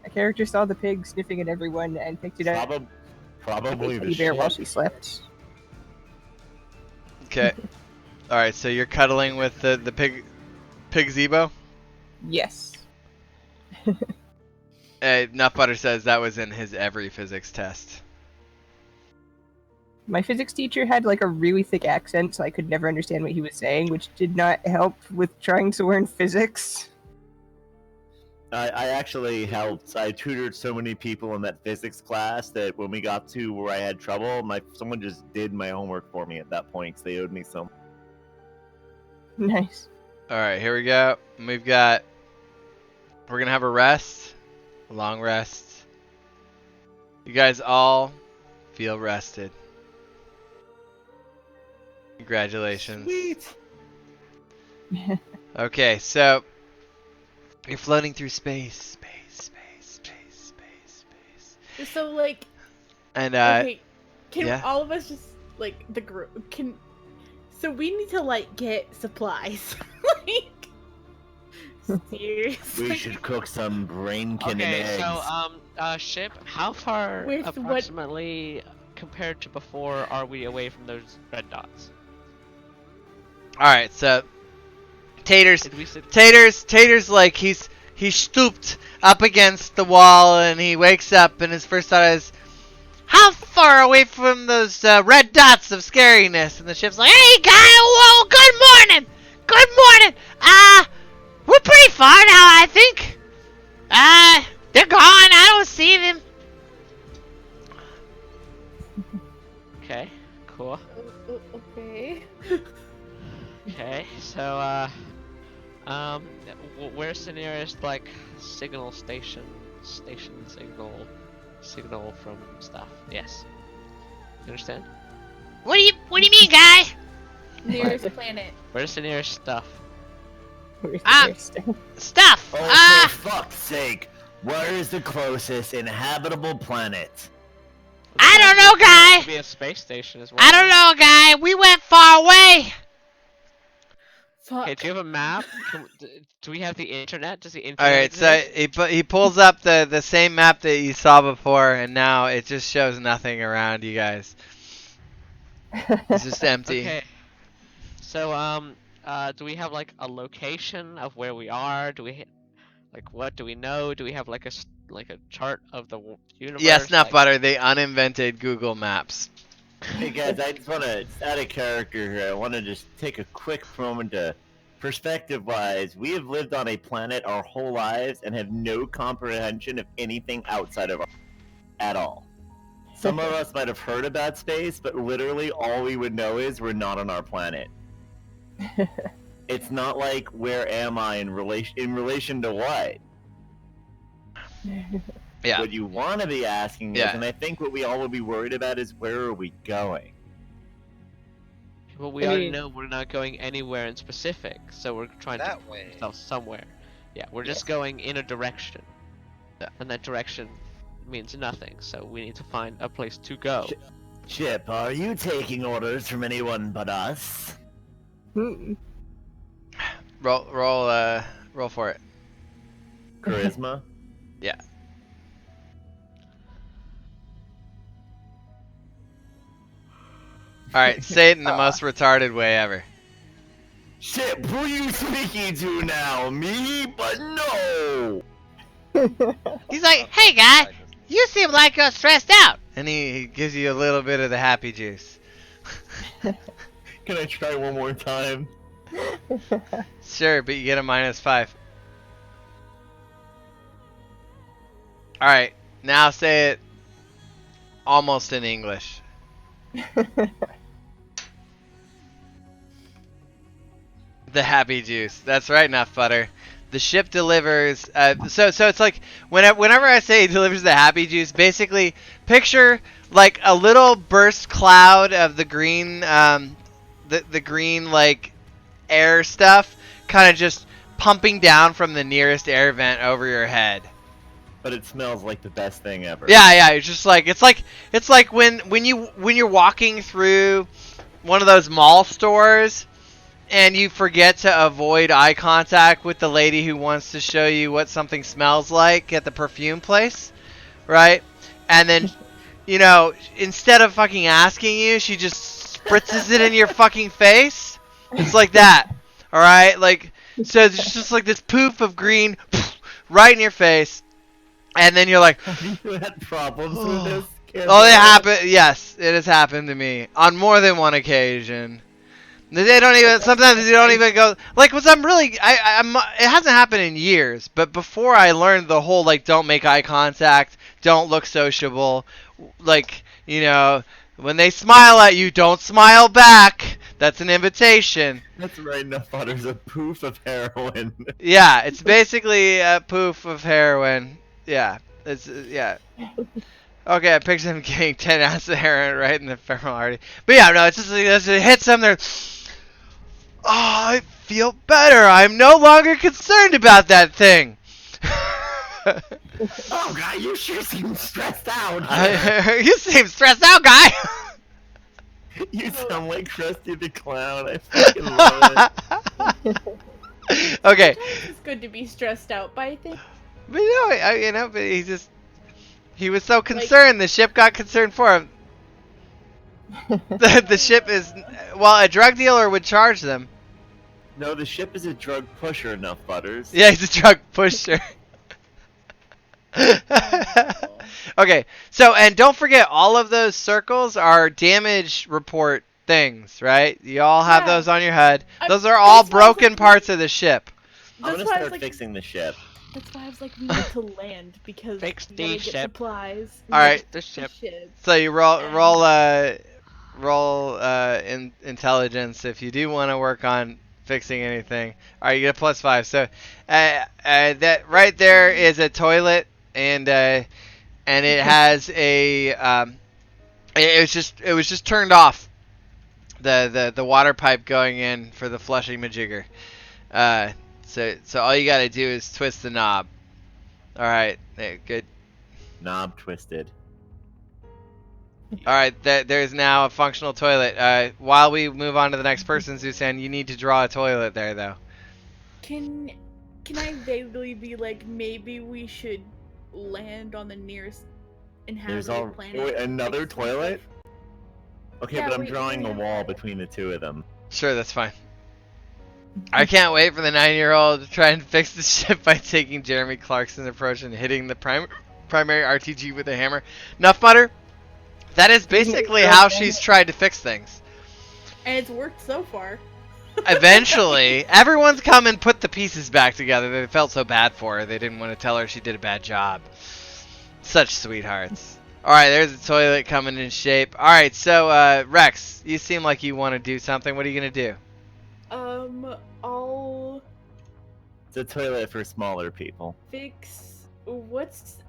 A character saw the pig sniffing at everyone and picked it up. Probably the bear while ship. she slept. Okay. All right, so you're cuddling with the pig Zebo? Yes. Nutbutter says that was in his every physics test. My physics teacher had like a really thick accent, so I could never understand what he was saying, which did not help with trying to learn physics. I actually helped. I tutored so many people in that physics class that when we got to where I had trouble, someone just did my homework for me at that point, because they owed me some. Nice. All right, here we go. We're gonna have a rest, a long rest. You guys all feel rested. Congratulations. Sweet. Okay, so you're floating through space. So like, And okay, can yeah. all of us just like the group can? So we need to like get supplies. Like, seriously. We should cook some brainkin and Okay, eggs. so ship, how far With what- approximately compared to before are we away from those red dots? All right, so Tater's Did we sit? Tater's like he's stooped up against the wall and he wakes up and his first thought is, how far away from those red dots of scariness? And the ship's like, hey guy, whoa, good morning, we're pretty far now, I think. They're gone, I don't see them. Okay, cool. Okay. Okay, so where's the nearest like signal station signal from stuff? Yes. You understand? What do you mean, guy? Nearest planet. Where's the nearest stuff? Where's the nearest- Stuff. Oh, for fuck's sake! Where is the closest inhabitable planet? I don't know, guy. Could be a space station as well. I don't know, guy. We went far away. Fuck. Okay, do you have a map? Do we have the internet? Does the internet All right, so he pulls up the same map that you saw before, and now it just shows nothing around you guys. It's just empty. Okay. So do we have like a location of where we are? Do we like what do we know? Do we have like a chart of the universe? Yes, not like... butter. They uninvented Google Maps. Hey guys, I just want to add a character here. I want to just take a quick moment to, perspective-wise, we have lived on a planet our whole lives and have no comprehension of anything outside of our at all. Some of us might have heard about space, but literally all we would know is we're not on our planet. It's not like where am I in relation to what? Yeah. What you want to be asking is, and I think what we all would be worried about is where are we going? Well, we already know we're not going anywhere in specific, so we're trying to way. Somewhere. Yeah, we're just going in a direction. Yeah. And that direction means nothing, so we need to find a place to go. Chip, are you taking orders from anyone but us? Roll for it. Charisma? Yeah. Alright, say it in the most retarded way ever. Chip, who are you speaking to now? Me? But no! He's like, hey guy, you seem like you're stressed out. And he gives you a little bit of the happy juice. Can I try one more time? Sure, but you get a -5. Alright, now say it almost in English. The happy juice. That's right, Enough Butter. The ship delivers. So it's like whenever I say it delivers the happy juice, basically picture like a little burst cloud of the green, the green like air stuff kind of just pumping down from the nearest air vent over your head. But it smells like the best thing ever. Yeah, it's just like it's like when you're walking through one of those mall stores and you forget to avoid eye contact with the lady who wants to show you what something smells like at the perfume place, right? And then, you know, instead of fucking asking you, she just spritzes it in your fucking face. It's like that, all right? Like, so it's just like this poof of green right in your face, and then you're like, Have you had problems with this? Oh, it happened. Yes, it has happened to me on more than one occasion. They don't even. Sometimes they don't even go. Like, cause I'm really. I'm. It hasn't happened in years, but before I learned the whole like, don't make eye contact, don't look sociable. Like, you know, when they smile at you, don't smile back. That's an invitation. That's right. Enough butter's a poof of heroin. Yeah, it's basically a poof of heroin. Yeah, it's yeah. Okay, I picture him getting 10 ounces of heroin right in the femoral artery. But yeah, no, it's just it hits them. They're, oh, I feel better. I'm no longer concerned about that thing. Oh, God, you sure seem stressed out. You seem stressed out, guy. You sound like Krusty the Clown. I fucking love it. Okay. It's good to be stressed out by things. But but he was so concerned, the ship got concerned for him. The ship is, well, a drug dealer would charge them. No, the ship is a drug pusher, enough butters. Yeah, he's a drug pusher. Okay, so, and don't forget, all of those circles are damage report things, right? You all have those on your HUD. Those are all broken parts of the ship. I'm gonna start fixing the ship. That's why I was like, we need to land because Fix we the gotta get ship. supplies. All right. The ship. So you roll intelligence if you do want to work on fixing anything. All right, you get a +5. So that right there is a toilet, and it has a it was just turned off, the water pipe going in for the flushing majigger. So all you gotta do is twist the knob. All right, good. Knob twisted. All right, there's now a functional toilet. While we move on to the next person, Zusan, you need to draw a toilet there, though. Can I vaguely be like, maybe we should land on the nearest inhabited planet? Wait, another toilet? Okay, Yeah, but I'm drawing a wall between the two of them. Sure, that's fine. I can't wait for the 9-year-old to try and fix the ship by taking Jeremy Clarkson's approach and hitting the primary RTG with a hammer. Nuff Butter, that is basically how she's tried to fix things. And it's worked so far. Eventually, everyone's come and put the pieces back together. They felt so bad for her. They didn't want to tell her she did a bad job. Such sweethearts. Alright, there's a toilet coming in shape. Alright, so, Rex, you seem like you want to do something. What are you going to do? I'll It's a toilet for smaller people. fix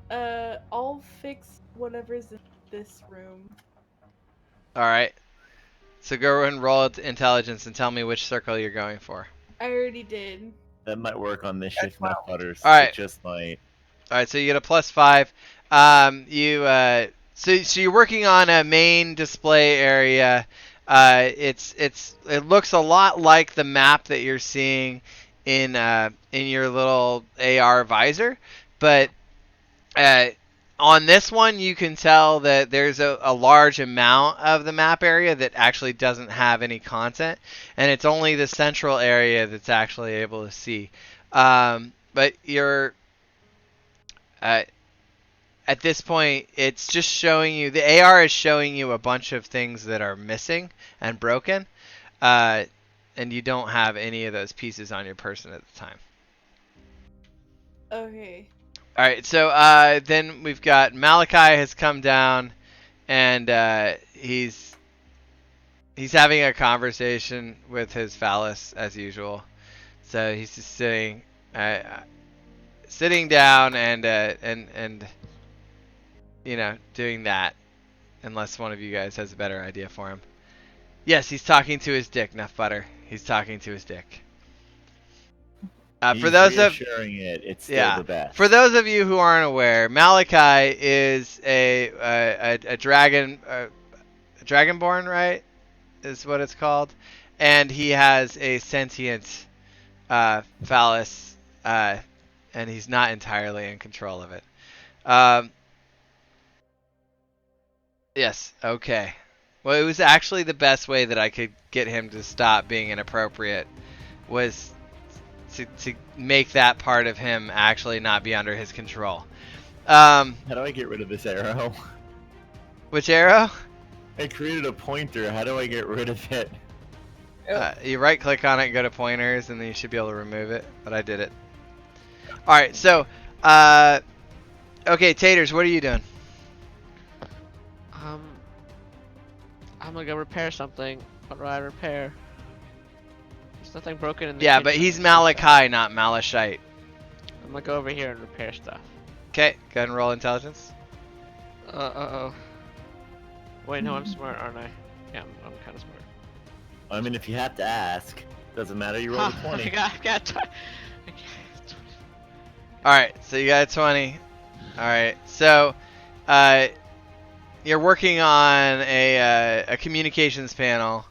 I'll fix whatever's in this room. Alright. So go and roll intelligence and tell me which circle you're going for. I already did. That might work on this shift, Nuff Butters. Alright. It just might. Alright, so you get a +5. So you're working on a main display area. It looks a lot like the map that you're seeing in your little AR visor, but on this one you can tell that there's a large amount of the map area that actually doesn't have any content, and it's only the central area that's actually able to see. But you're at this point, it's just showing you, the AR is showing you a bunch of things that are missing and broken, and you don't have any of those pieces on your person at the time. Okay. Alright, so then we've got Malachi has come down, and he's having a conversation with his phallus as usual. So he's just sitting down and you know, doing that, unless one of you guys has a better idea for him. Yes, he's talking to his dick, Nuff Butter. He's talking to his dick. He's For those of it's still the best. For those of you who aren't aware, Malachi is a dragon, dragonborn, right? Is what it's called, and he has a sentient phallus, and he's not entirely in control of it. Yes. Okay. Well, it was actually the best way that I could get him to stop being inappropriate was to make that part of him actually not be under his control. How do I get rid of this arrow? Which arrow? I created a pointer. How do I get rid of it? You right click on it and go to pointers, and then you should be able to remove it. But I did it. Alright, so, okay, Taters, what are you doing? I'm gonna go repair something. What do I repair? There's nothing broken in the Yeah, kitchen. but he's Malachi, not Malachite. I'm gonna go over here and repair stuff. Okay, go ahead and roll intelligence. Uh-oh. Wait, no, I'm smart, aren't I? Yeah, I'm kind of smart. I mean, if you have to ask, doesn't matter. You roll a 20. I got Alright, so you got a 20. Alright, so, you're working on a communications panel,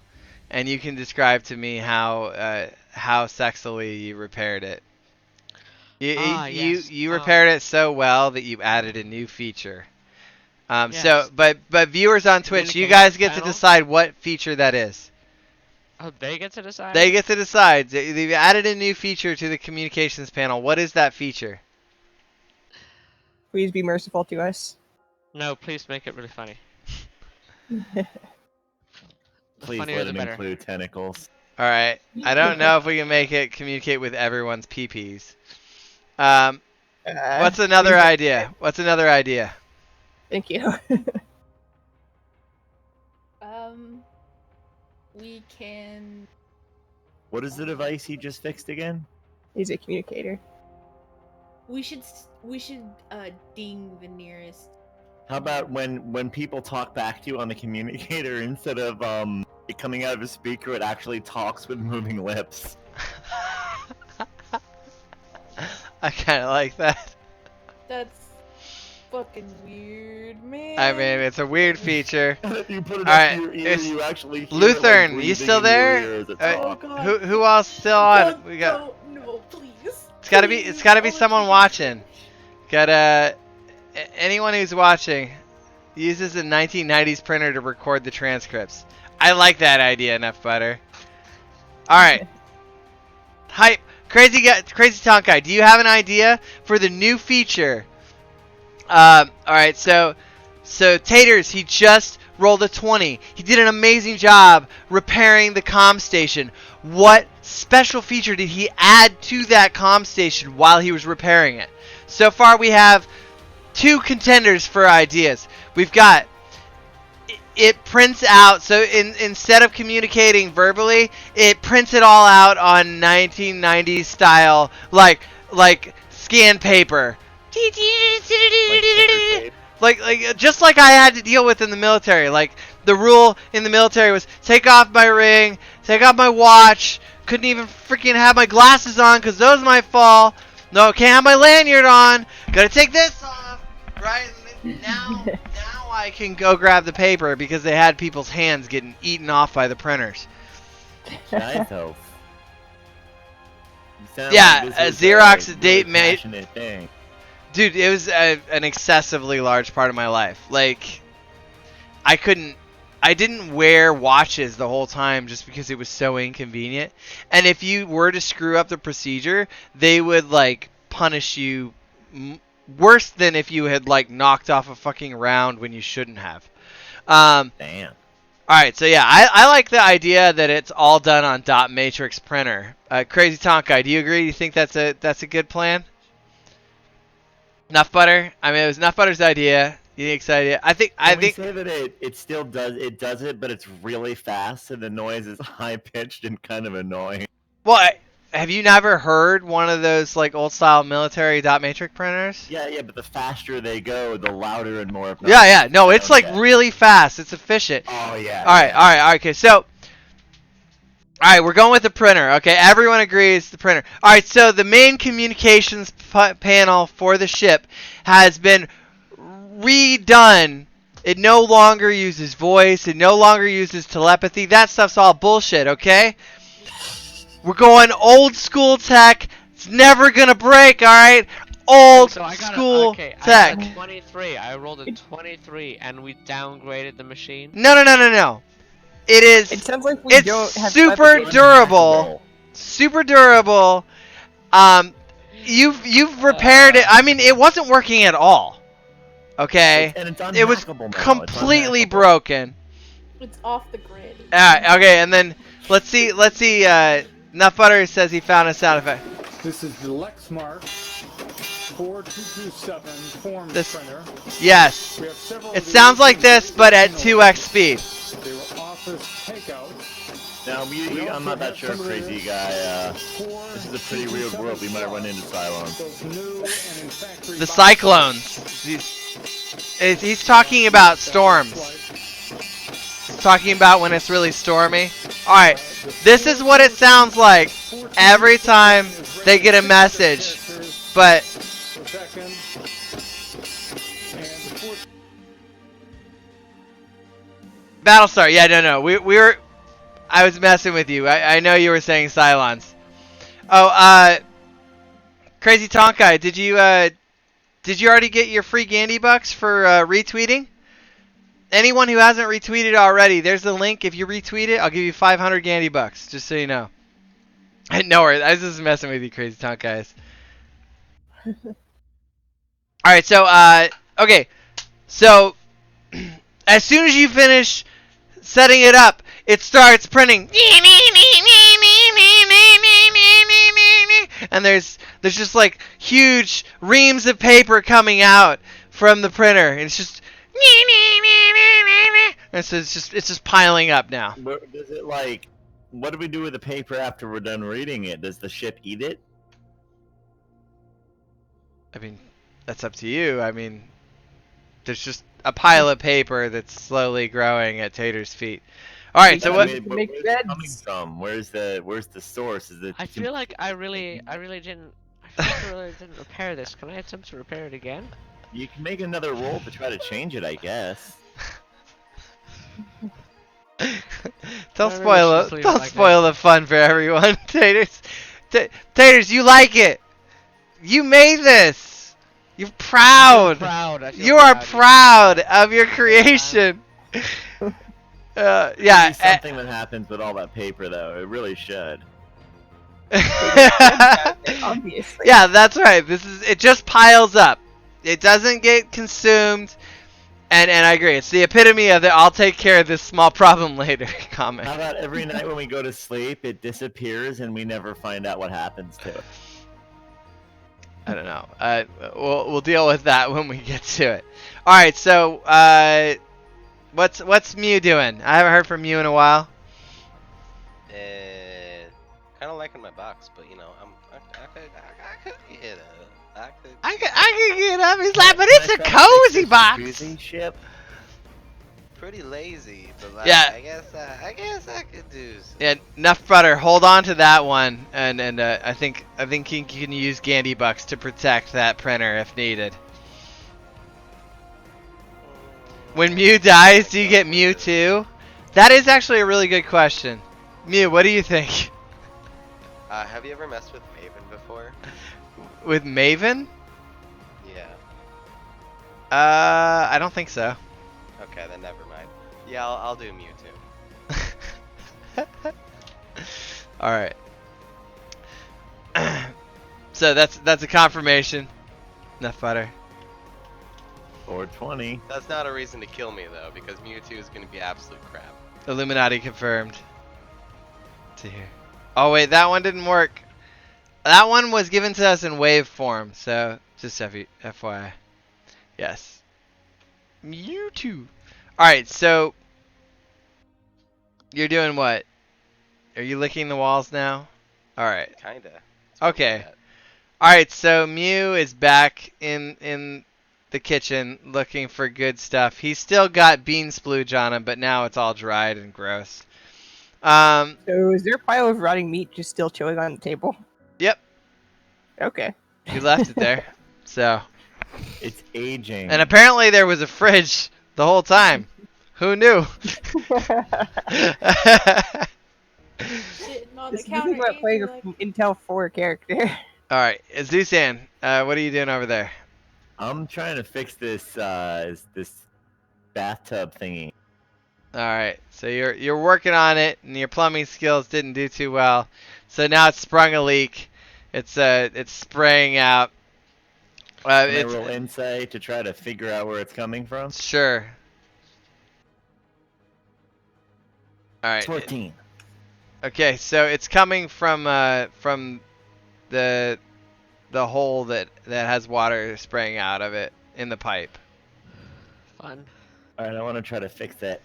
and you can describe to me how sexily you repaired it. You repaired it so well that you added a new feature. Yes. So, but viewers on Twitch, you guys get to decide what feature that is. Oh, they get to decide? They get to decide. They've added a new feature to the communications panel. What is that feature? Please be merciful to us. No, please make it really funny. Please let him include tentacles. Alright. I don't know if we can make it communicate with everyone's PPs. What's another idea? What's another idea? Thank you. We can... What is the device he just fixed again? He's a communicator. We should ding the nearest. How about when people talk back to you on the communicator, instead of it coming out of a speaker, it actually talks with moving lips? I kind of like that. That's fucking weird, man. I mean, it's a weird feature. You put it All up right, to your ear, you actually hear Lutheran, it, like, you still breathing in your there? ear as it talks. Who else still on? We got. No, please. It's gotta be someone watching. Got anyone who's watching uses a 1990s printer to record the transcripts. I like that idea enough, Butter. All right. Hype. Crazy Tonk Guy, do you have an idea for the new feature? Alright, so Taters, he just rolled a 20. He did an amazing job repairing the comm station. What special feature did he add to that comm station while he was repairing it? So far we have 2 contenders for ideas. We've got it prints out, so instead of communicating verbally, it prints it all out on 1990s style, like scan paper. Like just like I had to deal with in the military. Like the rule in the military was take off my ring, take off my watch. Couldn't even freaking have my glasses on because those might fall. No, can't have my lanyard on. Gotta take this off, right? Now I can go grab the paper because they had people's hands getting eaten off by the printers. Nice. Yeah, Xerox date made. Thing. Dude, it was an excessively large part of my life. Like, I didn't wear watches the whole time just because it was so inconvenient. And if you were to screw up the procedure, they would like punish you worse than if you had like knocked off a fucking round when you shouldn't have. Damn. Alright, so yeah, I like the idea that it's all done on dot matrix printer. Crazy Tonkai, do you agree? Do you think that's a good plan? Nuff Butter? I mean, it was Nuff Butter's idea. Unique's idea. I think say that it still does it, but it's really fast and the noise is high pitched and kind of annoying. Well, have you never heard one of those like old style military dot matrix printers? Yeah, but the faster they go, the louder and more. Yeah. No, it's like really fast. It's efficient. Oh yeah. All right. Okay. So All right, we're going with the printer. Okay, everyone agrees the printer. All right, so the main communications panel for the ship has been redone. It no longer uses voice. It no longer uses telepathy. That stuff's all bullshit, okay? We're going old school tech. It's never going to break, all right? Old school tech. I got a 23. I rolled a 23 and we downgraded the machine. No. It sounds like it's super durable. Super durable. You've repaired it. I mean, it wasn't working at all. Okay? It was completely broken. It's off the grid. Alright, okay, and then let's see, Nutbutter says he found a sound effect. This is the Lexmark 4227 form printer. Yes. It sounds like this, but at 2x speed. They were office takeout. Now, I'm not that sure, crazy guy. This is a pretty weird world. We might run into Cylons. The Cyclones. He's talking about storms. He's talking about when it's really stormy. Alright, this is what it sounds like every time they get a message. But Battlestar, yeah, no. We were. I was messing with you. I know you were saying Cylons. Oh, Crazy Tonkai, did you already get your free Gandy bucks for retweeting? Anyone who hasn't retweeted already, there's the link. If you retweet it, I'll give you 500 Gandy bucks, just so you know. No worries, I was just messing with you, Crazy Tonkais. Alright, so, okay. So, as soon as you finish setting it up, it starts printing. And there's just like huge reams of paper coming out from the printer. And it's just and so it's just piling up now. Does it like, what do we do with the paper after we're done reading it? Does the ship eat it? I mean, that's up to you. I mean, there's just a pile of paper that's slowly growing at Tater's feet. All right, so what? Where's it coming from? Where's the source? Is it? I feel like I really didn't repair this. Can I attempt to repair it again? You can make another roll to try to change it, I guess. Don't spoil the fun for everyone, Taters. Taters, you like it. You made this. You're proud. You are proud of your creation. Yeah. Something that happens with all that paper, though. It really should. Obviously. Yeah, that's right. It just piles up. It doesn't get consumed. And I agree. It's the epitome of the I'll take care of this small problem later comment. How about every night when we go to sleep, it disappears and we never find out what happens to it? I don't know. We'll deal with that when we get to it. All right. So what's Mew doing? I haven't heard from Mew in a while. Kind of liking my box, but you know, I could get up. I could get up. He's like, but it's a cozy box. Ship. Pretty lazy, but like, yeah. I guess I could do some. Yeah, enough butter. Hold on to that one, and I think you can use Gandy bucks to protect that printer if needed. When Mew dies, do you get Mew too? That is actually a really good question. Mew, what do you think? Have you ever messed with Maven before? With Maven? Yeah. I don't think so. Okay, then never mind. Yeah, I'll do Mew too. All right. So that's a confirmation. Enough butter. 420. That's not a reason to kill me though, because Mewtwo is gonna be absolute crap. Illuminati confirmed. To here. Oh wait, that one didn't work. That one was given to us in wave form, so just FYI. Yes. Mewtwo. Alright, so you're doing what? Are you licking the walls now? Alright. Kinda. Okay. Alright, so Mew is back in the kitchen looking for good stuff. He's still got bean splooge on him, but now it's all dried and gross. So is there a pile of rotting meat just still chilling on the table? Yep. Okay. You left it there. So. It's aging. And apparently there was a fridge the whole time. Who knew? Sitting on the This is counter. about playing eating an Intel 4 character. Alright, Zuzan, what are you doing over there? I'm trying to fix this this bathtub thingy. Alright, so you're working on it, and your plumbing skills didn't do too well. So now it's sprung a leak. It's spraying out. Can I roll insight to try to figure out where it's coming from? Sure. Alright. 14. Okay, so it's coming from the hole that has water spraying out of it in the pipe. Fun. Alright, I want to try to fix it.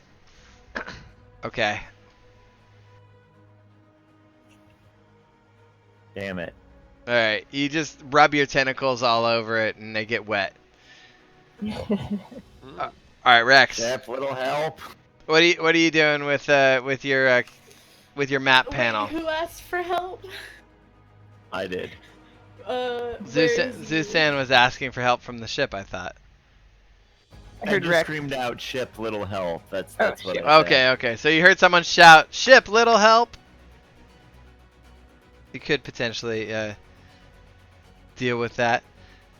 Okay. Damn it. Alright, you just rub your tentacles all over it and they get wet. Alright, Rex. Jeff, little help. What are you doing with your map panel? Who asked for help? I did. Zuzan was asking for help from the ship, I thought. I just screamed out, "Ship, little help." That's what I said. Okay. So you heard someone shout, "Ship, little help." You could potentially deal with that.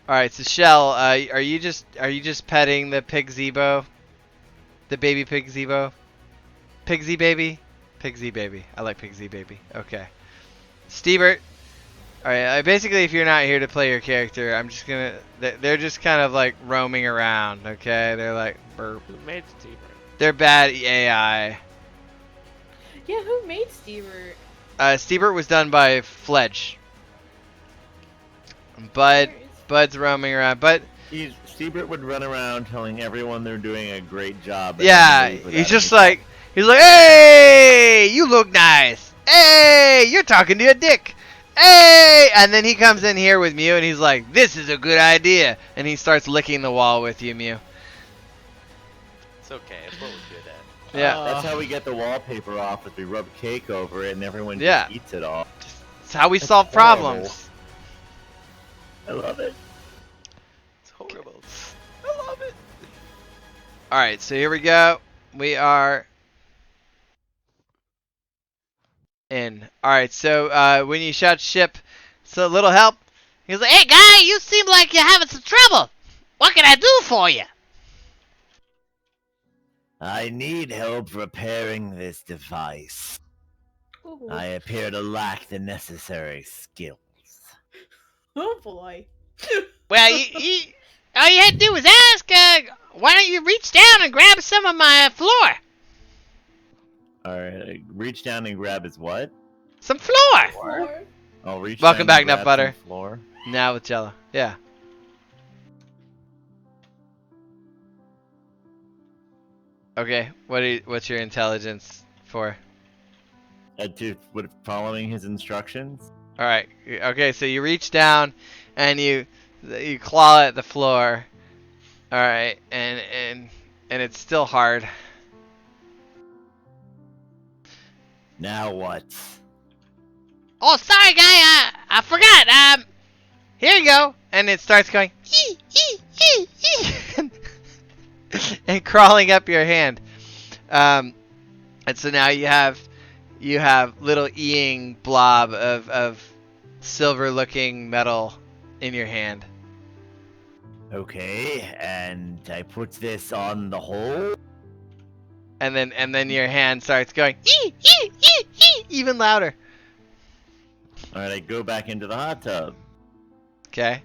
All right, so Shell, are you just petting the pig Zebo, the baby pig Zebo, Pigsy baby, Pigsy baby? I like Pigsy baby. Okay, Stevert. All right, basically, if you're not here to play your character, I'm just gonna. They're just kind of like roaming around. Okay, they're like burp. Who made Stevert? They're bad AI. Yeah, who made Stevert? Stevert was done by Fledge. Bud's roaming around, but Stevert would run around telling everyone they're doing a great job. Yeah, he's just like hey, you look nice. Hey, you're talking to a dick. Hey, and then he comes in here with Mew and he's like, this is a good idea, and he starts licking the wall with you, Mew. It's okay. It's what we're good at. Yeah, that's how we get the wallpaper off. Is we rub cake over it and everyone Yeah. just eats it all. It's how we solve problems. I love it. It's horrible. I love it. All right, so here we go. We are in. All right, so when you shout ship, so little help. He's like, hey guy, you seem like you're having some trouble. What can I do for you? I need help repairing this device. Ooh. I appear to lack the necessary skills. Oh boy. Well, all you had to do was ask. Why don't you reach down and grab some of my floor? Alright, reach down and grab his what? Some floor. I'll reach Welcome down back, and Nut grab Butter. some floor. Now with Jello. Yeah. Okay. What's your intelligence for? Following his instructions. All right. Okay. So you reach down, and you claw at the floor. All right. And it's still hard. Now what? Oh, sorry, guy. I forgot. Here you go. And it starts going and crawling up your hand. And so now you have little eeing blob of silver-looking metal in your hand. Okay, and I put this on the hole. And then your hand starts going even louder. All right, I go back into the hot tub. Okay.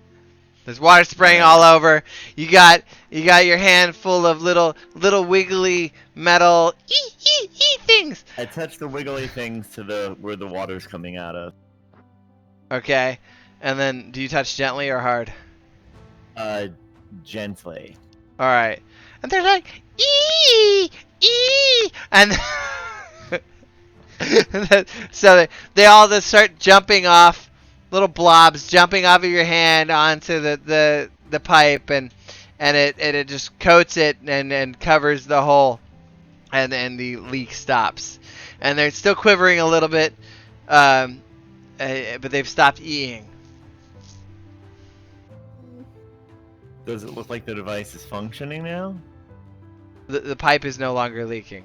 There's water spraying all over. You got your hand full of little wiggly metal things. I touch the wiggly things to where the water's coming out of. Okay. And then do you touch gently or hard? Gently. All right. And they're like and so they all just start jumping off, little blobs jumping off of your hand onto the pipe, and it just coats it and covers the hole, and the leak stops, and they're still quivering a little bit, but they've stopped eating. Does it look like the device is functioning now? The pipe is no longer leaking.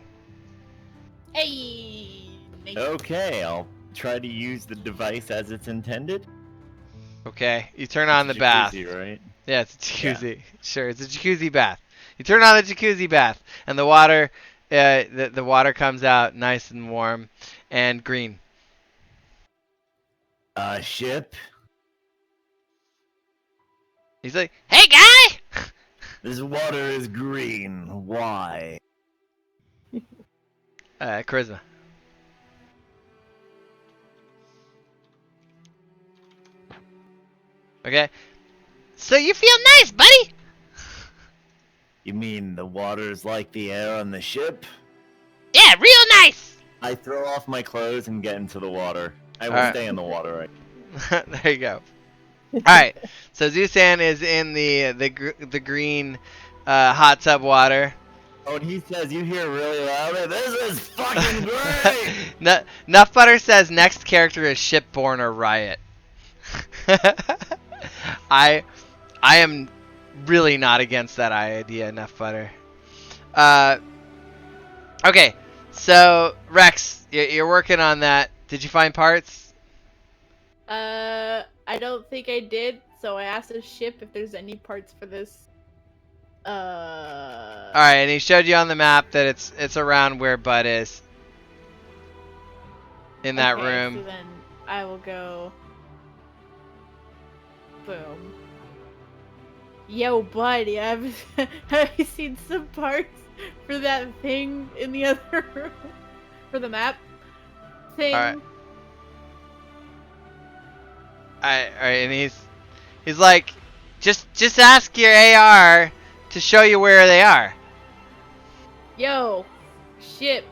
Hey. Nice. Okay, I'll try to use the device as it's intended. Okay, you turn on the It's a bath. jacuzzi, right? Yeah, it's a jacuzzi. Yeah. Sure, it's a jacuzzi bath. You turn on the jacuzzi bath, and the water, the water comes out nice and warm and green. Ship. He's like, "Hey, guy!" This water is green. Why? Charisma. Okay. So you feel nice, buddy? You mean the water's like the air on the ship? Yeah, real nice. I throw off my clothes and get into the water. I will stay in the water, right? There you go. All right. So Zusan is in the green hot tub water. Oh, and he says, "You hear really loud. This is fucking great." Nuff Butter says next character is Shipborn or Riot. I am really not against that idea, Nuff Butter. Okay, so Rex, you're working on that. Did you find parts? I don't think I did, so I asked the ship if there's any parts for this. Alright, and he showed you on the map that it's around where Bud is. In that room. So then I will go. Boom. Yo, buddy, have you seen some parts for that thing in the other room? For the map thing? Alright, and he's like, just ask your AR to show you where they are. Yo, ship.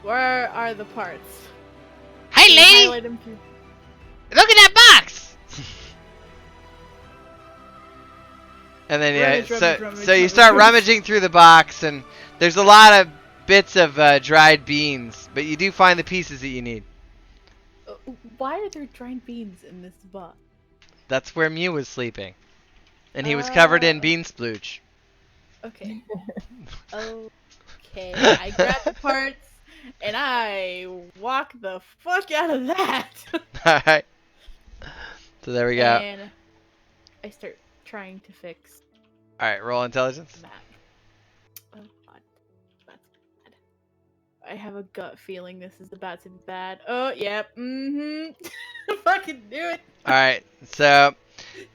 Where are the parts? Hey, lady! Look at that box! And then so you start rummaging through the box, and there's a lot of bits of dried beans, but you do find the pieces that you need. Why are there dried beans in this box? That's where Mew was sleeping, and he was covered in bean splooge. Okay. Okay. I grab the parts and I walk the fuck out of that. Alright. So there we go. And I start trying to fix. Alright, roll intelligence. The map. Oh god. That's bad. I have a gut feeling this is about to be bad. Oh, yep. Fucking do it. Alright, so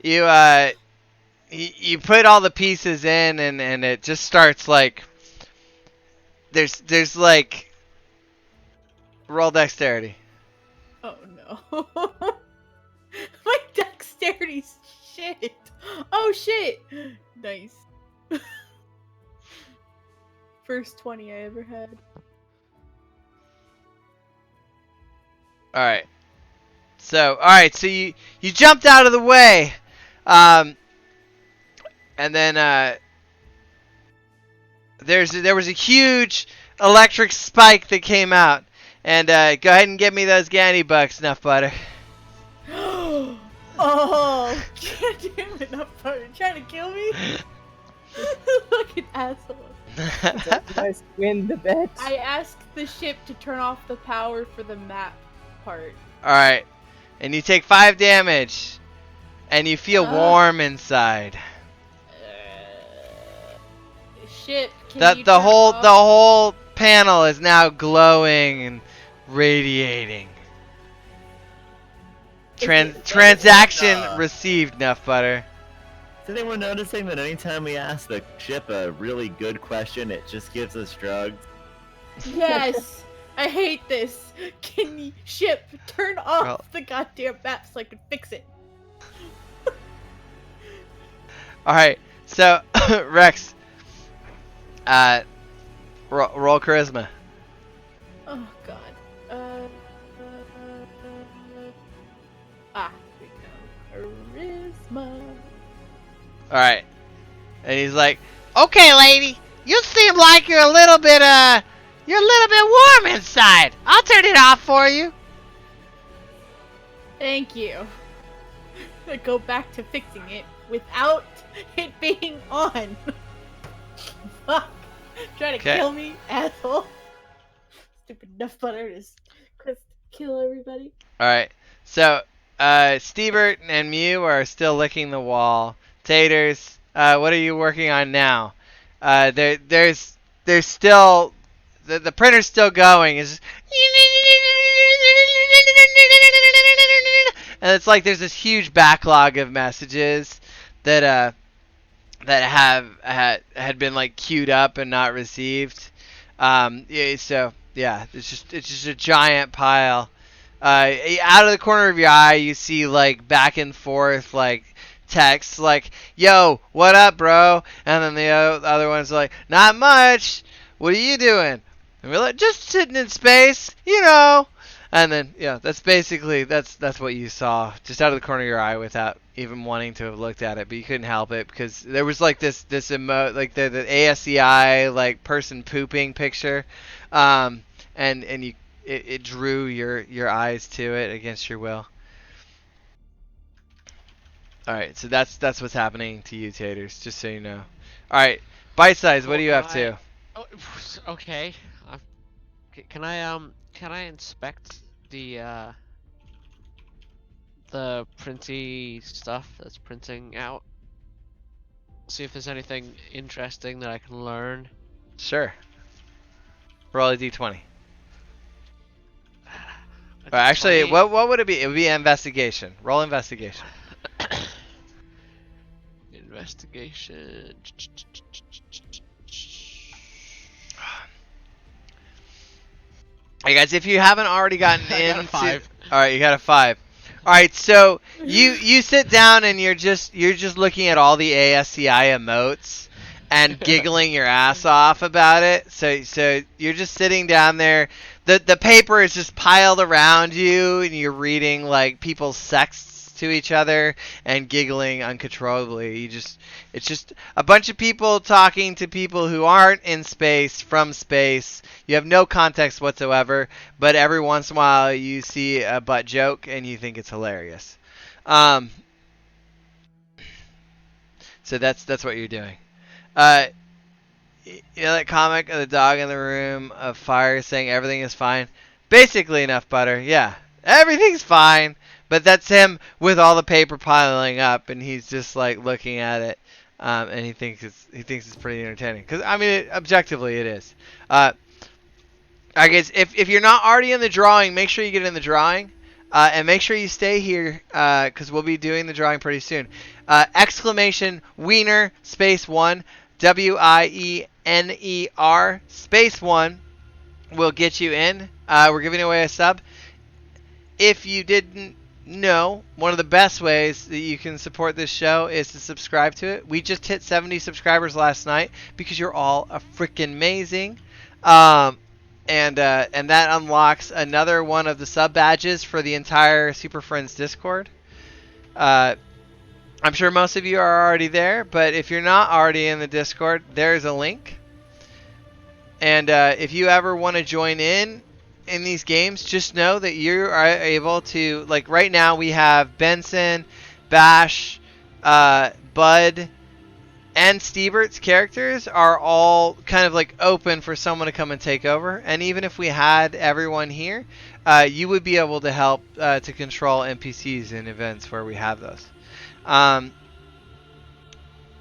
you put all the pieces in, and it just starts like there's like roll dexterity. Oh no. My dexterity's shit. Oh shit. Nice. First 20 I ever had. Alright. So you jumped out of the way. And then there was a huge electric spike that came out. And go ahead and give me those Gandy bucks, Nuff Butter. Oh, god damn it, Nuff Butter, trying to kill me? Fucking asshole. Nice win the bet. I asked the ship to turn off the power for the map part. Alright. And you take 5 damage. And you feel warm inside. Ship, can you the turn whole off? the whole panel is now glowing and radiating. Transaction received, Nuff Butter. Is anyone noticing that anytime we ask the ship a really good question, it just gives us drugs? Yes! I hate this! Can you, ship, turn off the goddamn map so I can fix it? Alright, so, Rex, roll charisma. Oh god. Here we go. Charisma. Alright. And he's like, okay, lady, You seem like you're a little bit warm inside. I'll turn it off for you. Thank you. I go back to fixing it without it being on. Fuck. Try to kill me, asshole. Stupid enough butter to kill everybody. Alright. So, Stevert and Mew are still licking the wall. Taters, what are you working on now? There's still the printer's still going. It's just, and it's like there's this huge backlog of messages that had been like queued up and not received. So yeah, it's just a giant pile. Out of the corner of your eye, you see like back and forth like texts like, "Yo, what up, bro?" And then the other one's like, "Not much. What are you doing?" And we're like, "Just sitting in space, you know." And then yeah, that's basically that's what you saw just out of the corner of your eye without even wanting to have looked at it, but you couldn't help it because there was like this like the ASCI like person pooping picture, and you it drew your eyes to it against your will. All right, so that's what's happening to you, Taters, just so you know. All right, Bite Size, what are you up to? Oh, okay. Can I inspect the printy stuff that's printing out? See if there's anything interesting that I can learn. Sure. Roll a d20. Actually, what would it be? It would be investigation. Roll investigation. Investigation. Hey guys, if you haven't already gotten I got a 5. All right, you got a 5. All right, so you sit down and you're just looking at all the ASCI emotes and giggling your ass off about it. So you're just sitting down there. The paper is just piled around you, and you're reading like people's sexts to each other and giggling uncontrollably. It's just a bunch of people talking to people who aren't in space from space. You have no context whatsoever, but every once in a while you see a butt joke and you think it's hilarious. So that's what you're doing. You know that comic of the dog in the room of fire saying everything is fine? Basically enough butter, yeah. Everything's fine, but that's him with all the paper piling up, and he's just like looking at it, and he thinks it's pretty entertaining. Because I mean, objectively, it is. I guess if you're not already in the drawing, make sure you get in the drawing, and make sure you stay here, because we'll be doing the drawing pretty soon. Exclamation Wiener space 1. WIENER space 1 will get you in. We're giving away a sub. If you didn't know, one of the best ways that you can support this show is to subscribe to it. We just hit 70 subscribers last night because you're all a freaking amazing. And that unlocks another one of the sub badges for the entire Super Friends Discord. I'm sure most of you are already there, but if you're not already in the Discord, there's a link. And if you ever want to join in these games, just know that you are able to, like right now we have Benson, Bash, Bud, and Stevert's characters are all kind of like open for someone to come and take over. And even if we had everyone here, you would be able to help to control NPCs in events where we have those.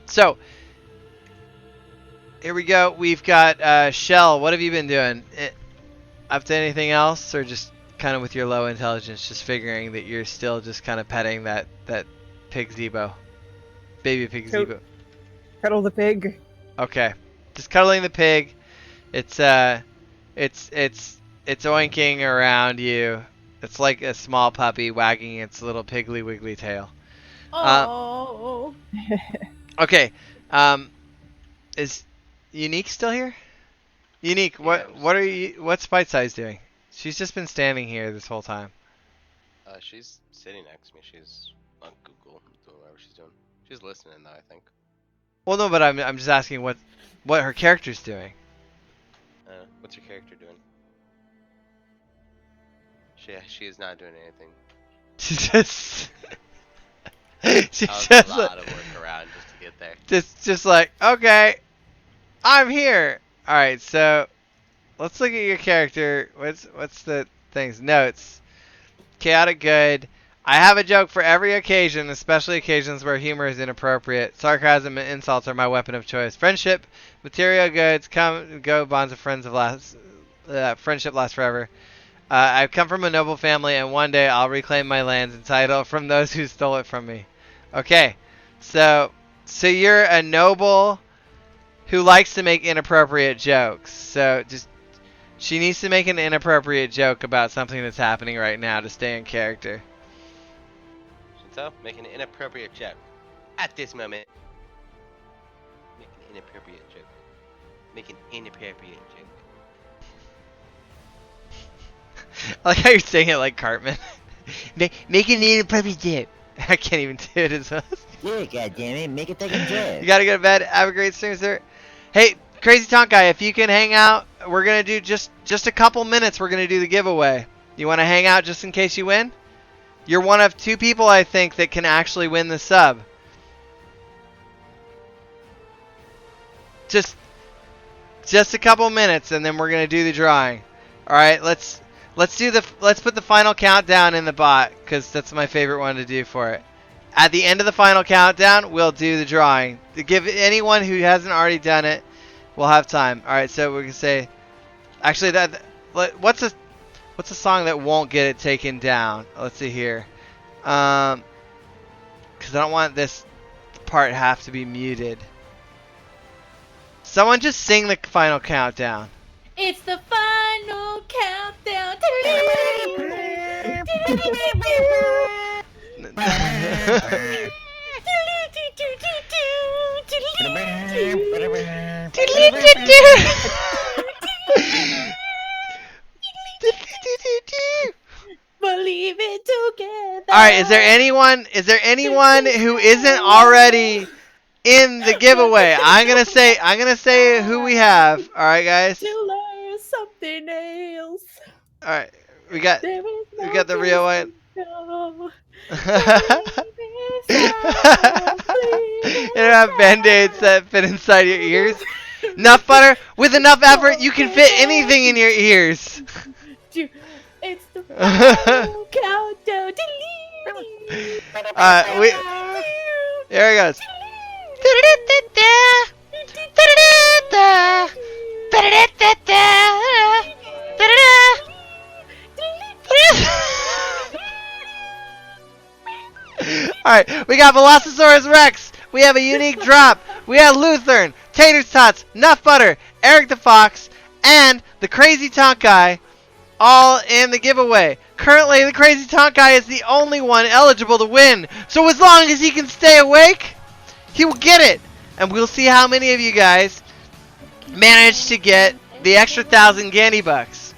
So here we go. We've got Shell. What have you been doing? Up to anything else, or just kind of with your low intelligence, just figuring that you're still just kind of petting that pig Zebo, baby pig Zebo? Cuddle the pig. Okay, just cuddling the pig. It's oinking around you. It's like a small puppy wagging its little piggly wiggly tail. Oh. Okay. Is Unique still here? Unique, what's Bite Size doing? She's just been standing here this whole time. She's sitting next to me. She's on Google doing whatever she's doing. She's listening though, I think. Well, no, but I'm just asking what her character's doing. What's your character doing? She is not doing anything. She's just. She's That was just a lot of work around just to get there. Just like, okay, I'm here. All right, so let's look at your character. What's the things? Notes. Chaotic good. I have a joke for every occasion, especially occasions where humor is inappropriate. Sarcasm and insults are my weapon of choice. Friendship, material goods, come and go, bonds of friends of friendship lasts forever. I've come from a noble family, and one day I'll reclaim my lands and title from those who stole it from me. Okay, so you're a noble who likes to make inappropriate jokes. So she needs to make an inappropriate joke about something that's happening right now to stay in character. So, make an inappropriate joke. At this moment. Make an inappropriate joke. Make an inappropriate joke. I like how you're saying it like Cartman. Make an inappropriate joke. I can't even do it as well. Yeah, goddammit, make it take a joke. You gotta go to bed. Have a great stream, sir. Hey, Crazy Tonk Guy, if you can hang out, we're gonna do just a couple minutes. We're gonna do the giveaway. You want to hang out just in case you win? You're one of 2 people, I think, that can actually win the sub. Just a couple minutes, and then we're gonna do the drawing. All right, let's put the final countdown in the bot, because that's my favorite one to do for it. At the end of the final countdown, we'll do the drawing. To give anyone who hasn't already done it, we'll have time. All right, so we can say, actually, what's a song that won't get it taken down? Let's see here. Because I don't want this part have to be muted. Someone just sing the final countdown. It's the final countdown. Believe it together. All right, is there anyone who isn't already in the giveaway? I'm gonna say who we have. All right, guys. To learn something else. All right, we got the real one. You don't have band-aids that fit inside your ears. Enough butter. With enough effort, you can fit anything in your ears. It's the final countdown. There it goes. Alright, we got Velocisaurus Rex. We have a unique drop. We have Lutheran, Tater Tots, Nuff Butter, Eric the Fox, and the Crazy Tonk Guy, all in the giveaway. Currently, the Crazy Tonk Guy is the only one eligible to win. So as long as he can stay awake, he will get it. And we'll see how many of you guys manage to get the extra 1,000 Gandy bucks.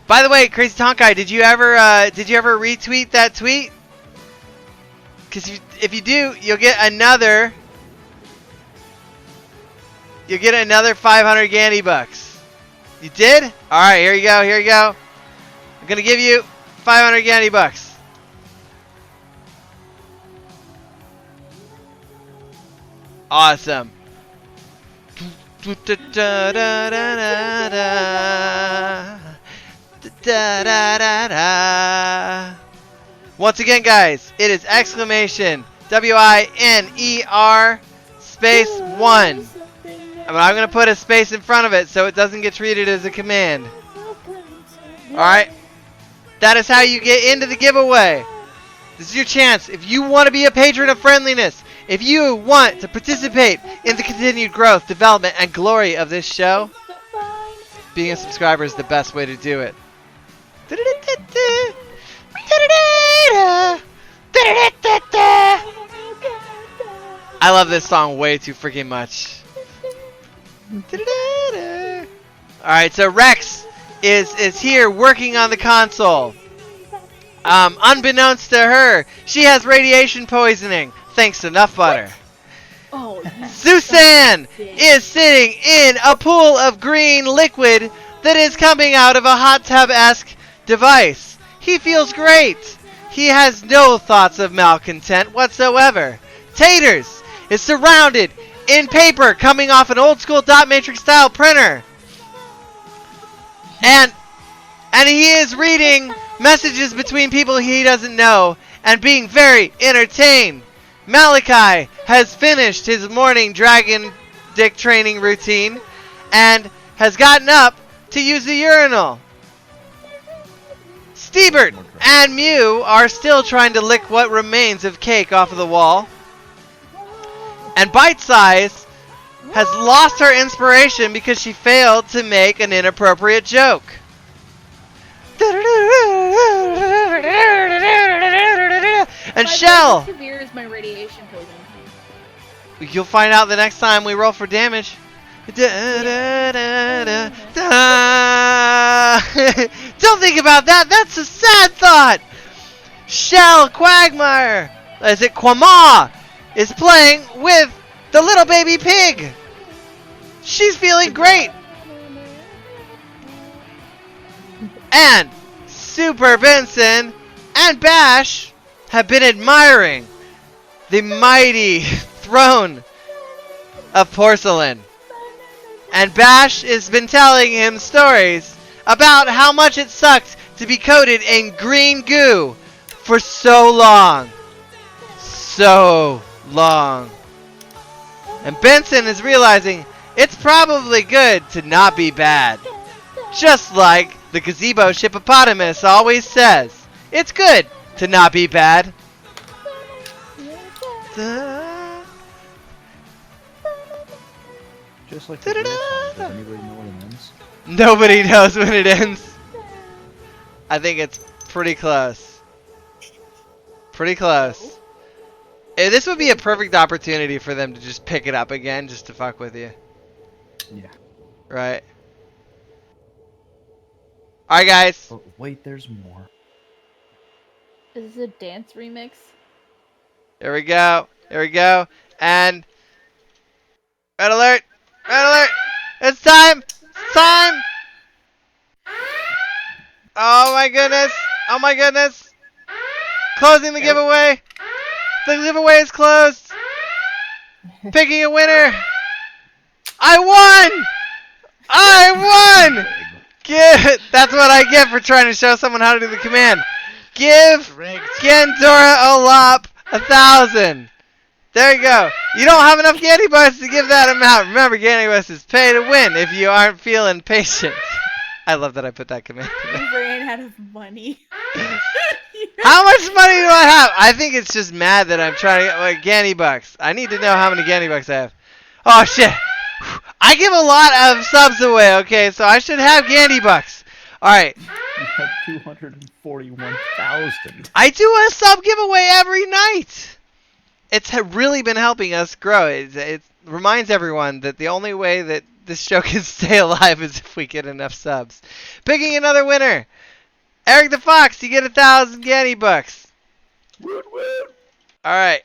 By the way, Crazy Tonk Guy, did you ever retweet that tweet? Because if you do, you'll get another 500 Gandy bucks. You did? All right, here you go. Here you go. I'm gonna give you 500 Gandy bucks. Awesome. Once again, guys, it is exclamation WINER space 1. I'm going to put a space in front of it so it doesn't get treated as a command. Alright? That is how you get into the giveaway. This is your chance. If you want to be a patron of friendliness, if you want to participate in the continued growth, development, and glory of this show, being a subscriber is the best way to do it. I love this song way too freaking much. Alright, so Rex is here working on the console. Unbeknownst to her, she has radiation poisoning thanks to Nuff Butter. Oh Susan is sitting in a pool of green liquid that is coming out of a hot tub-esque device. He feels great. He has no thoughts of malcontent whatsoever. Taters is surrounded in paper coming off an old school dot matrix style printer. And he is reading messages between people he doesn't know and being very entertained. Malachi has finished his morning dragon dick training routine and has gotten up to use the urinal. Stebert and Mew are still trying to lick what remains of cake off of the wall. And Bite Size has lost her inspiration because she failed to make an inappropriate joke. And Shell! Severe is my radiation poison. You'll find out the next time we roll for damage. Don't think about that. That's a sad thought. Shell Quagmire, is it Quama, is playing with the little baby pig. She's feeling great. And Super Benson and Bash have been admiring the mighty throne of porcelain. And Bash has been telling him stories about how much it sucked to be coated in green goo for so long. So long. And Benson is realizing it's probably good to not be bad. Just like the gazebo shippopotamus always says, it's good to not be bad. Just like the girl song, does anybody know when it ends? Nobody knows when it ends. I think it's pretty close. Pretty close. This would be a perfect opportunity for them to just pick it up again just to fuck with you. Yeah. Right. Alright, guys. But wait, there's more. Is this a dance remix? Here we go. Here we go. And red alert. Red alert. It's time. It's time. Oh my goodness. Oh my goodness. Closing the giveaway. The giveaway is closed. Picking a winner. I won. I won. That's what I get for trying to show someone how to do the command. Give Gendora Olap 1,000. There you go. You don't have enough candy bars to give that amount. Remember, candy bars is pay to win if you aren't feeling patient. I love that I put that command in there. You ran out of money. How much money do I have? I think it's just mad that I'm trying to get like Gandy bucks. I need to know how many Gandy bucks I have. Oh shit. I give a lot of subs away, okay, so I should have Gandy bucks. Alright. You have 241,000. I do a sub giveaway every night. It's really been helping us grow. It reminds everyone that the only way that this show can stay alive is if we get enough subs. Picking another winner. Eric the Fox, you get 1,000 Gandy bucks. Alright.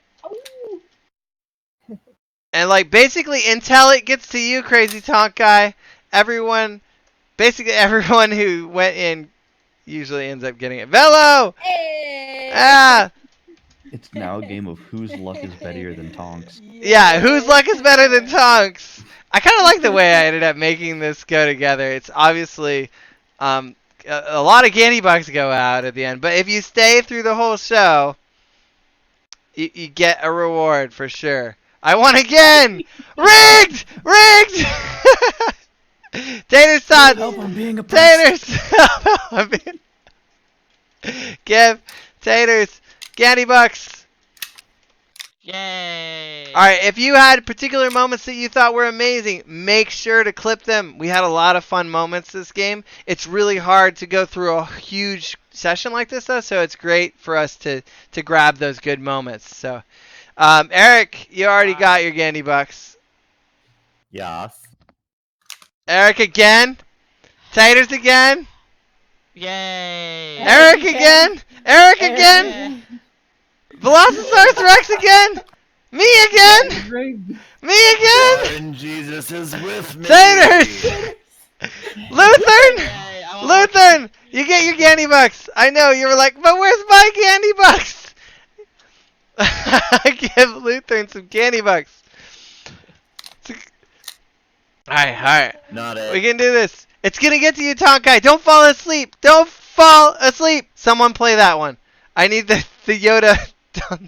And like basically until it gets to you, Crazy Tonk Guy, basically everyone who went in usually ends up getting it. Velo! Hey! Ah! It's now a game of whose luck is better than Tonk's. Yeah, whose luck is better than Tonk's? I kind of like the way I ended up making this go together. It's obviously a lot of candy bucks go out at the end, but if you stay through the whole show, you get a reward for sure. I won again! Rigged! Rigged! Tater Tots! Help, I'm being oppressed. Taters! Give Taters Candy bucks! Yay! Alright, if you had particular moments that you thought were amazing, make sure to clip them. We had a lot of fun moments this game. It's really hard to go through a huge session like this, though, so it's great for us to grab those good moments. So, Eric, you already got your Gandy bucks. Yes. Eric again? Taters again? Yay! Eric again? Eric again? Velocisaurus Rex again? Me again! Me again! And Jesus is with me. Taters! Lutheran! Lutheran! You get your candy bucks. I know, you were like, but where's my candy bucks? Give Lutheran some candy bucks. Alright. Not it. We can do this. It's gonna get to you, Tonkai. Don't fall asleep. Don't fall asleep. Someone play that one. I need the Yoda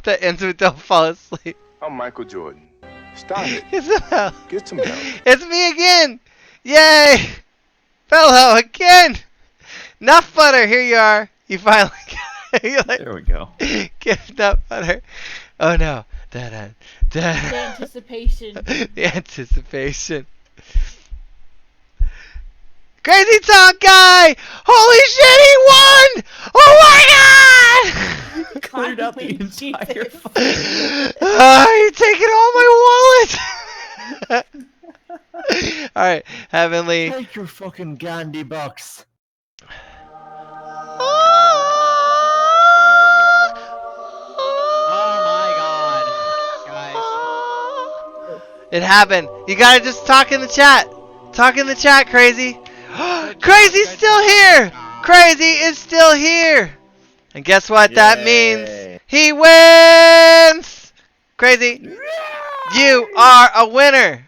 that ends with don't fall asleep. I'm Michael Jordan. Stop it. Isabel. Get some help. It's me again. Yay. Fellow again. Nut butter. Here you are. You finally got it. Like, there we go. Get nut butter. Oh no. The anticipation. The anticipation. Crazy Talk Guy! Holy shit, he won! Oh my god! Cleared out the entire You're taking all my wallet! Alright, Heavenly. Take your fucking candy box. Oh my god. Guys. It happened. You gotta just talk in the chat. Talk in the chat, Crazy. Crazy's still here! Crazy is still here! And guess what that means? He wins! Crazy, you are a winner!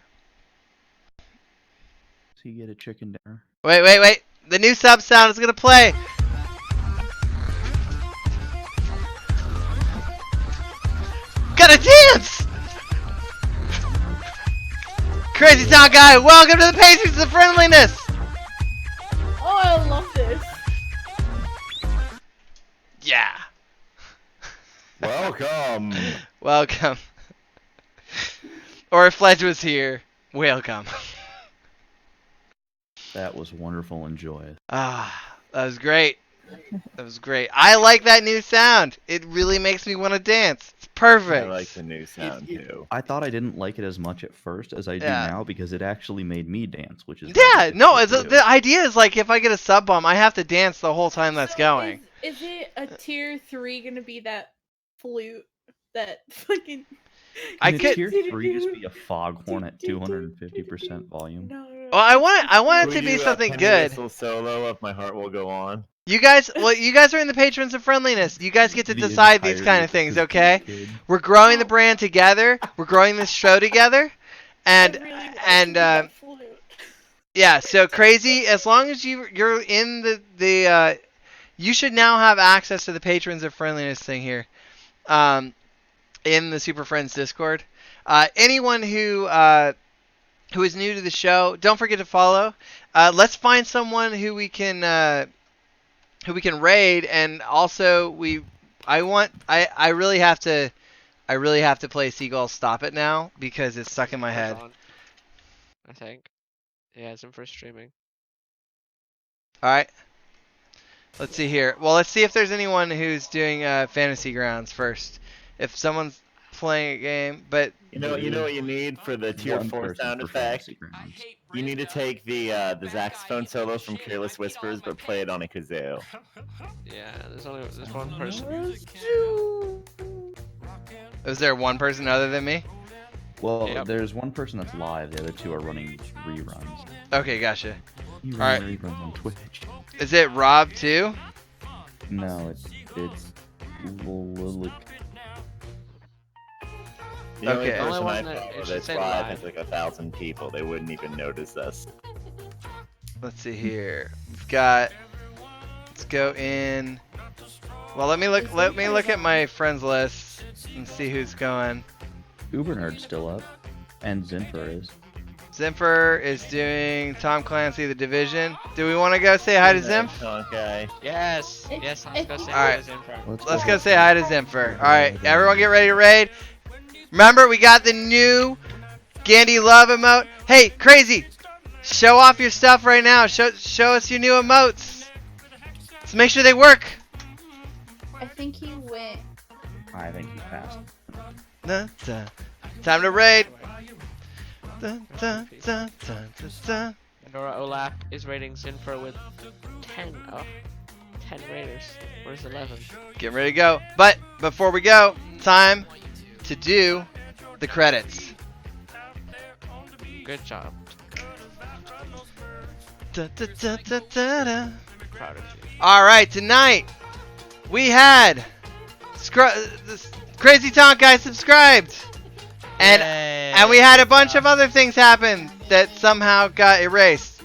So you get a chicken dinner. Wait. The new sub sound is gonna play. Gotta dance! Crazy Town Guy, welcome to the Patriots of Friendliness! Oh, I love this. Yeah. Welcome. Welcome. Or if Fledge was here, welcome. That was wonderful and joyous. Ah, that was great. That was great. I like that new sound. It really makes me want to dance. It's perfect. I like the new sound too. I thought I didn't like it as much at first as I do now because it actually made me dance, which is the idea is like if I get a sub bomb, I have to dance the whole time that's going. Is it a tier 3 gonna be that flute that fucking? Can tier 3 just be a foghorn at 250% volume? Well, I want it to be something good. Solo of My Heart Will Go On. You guys are in the Patrons of Friendliness. You guys get to decide these kind of things, okay? We're growing the brand together. We're growing this show together, and yeah. So Crazy, as long as you're in the you should now have access to the Patrons of Friendliness thing here, in the Super Friends Discord. Anyone who is new to the show, don't forget to follow. Let's find someone who we can raid, and also I really have to play Seagull Stop It now because it's stuck in my head. I think. Yeah, it's in for streaming. Alright. Let's see here. Well, let's see if there's anyone who's doing Fantasy Grounds first. If someone's playing a game, but you know what you need for the tier 4 sound effect? You need to take the saxophone solo from Careless Whispers, but play it on a kazoo. Yeah, there's one person. Is there one person other than me? Well, there's one person that's live. The other two are running reruns. Okay, gotcha. You All right. reruns on Twitch. Is it Rob too? No, it's The only Okay. person I that- follow it should that's say live live. is like 1,000 people. They wouldn't even notice us. Let's see here. We've got. Let's go in. Well, let me look at my friends list and see who's going. Uber Nerd's still up, and Zinfer is. Zinfer is doing Tom Clancy: The Division. Do we want to go say hi to Zinf? Okay. Yes, let's go say All hi right. to Zinfer. Let's go say hi to Zinfer. All right, everyone, get ready to raid. Remember, we got the new Gandhi Love emote. Hey, Crazy, show off your stuff right now. Show us your new emotes. Let's make sure they work. I think he went. I think he passed. Dun, dun. Time to raid. Dun, dun, dun, dun, dun, dun. Nora Olap is rating Zinfer with 10 raiders. Where's 11? Get ready to go. But before we go, time to do the credits. Good job. Da, da, da, da, da, da. Proud of you. All right, tonight we had this Crazy Tonk guy subscribed, and we had a bunch of other things happen that somehow got erased.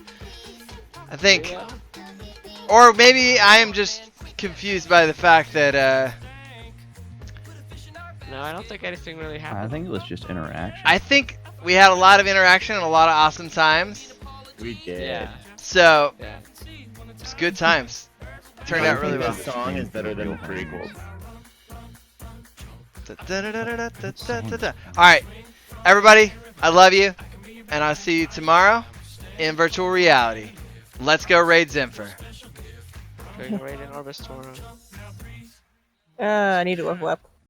I think, or maybe I am just confused by the fact that. No, I don't think anything really happened. I think it was just interaction. I think we had a lot of interaction and a lot of awesome times. We did. Yeah. So, Yeah. it's good times. Turned out really well. This song is better than the prequel. Alright, everybody, I love you, and I'll see you tomorrow in virtual reality. Let's go raid Zenfer. Going raid in Orbis tomorrow. I need to level up.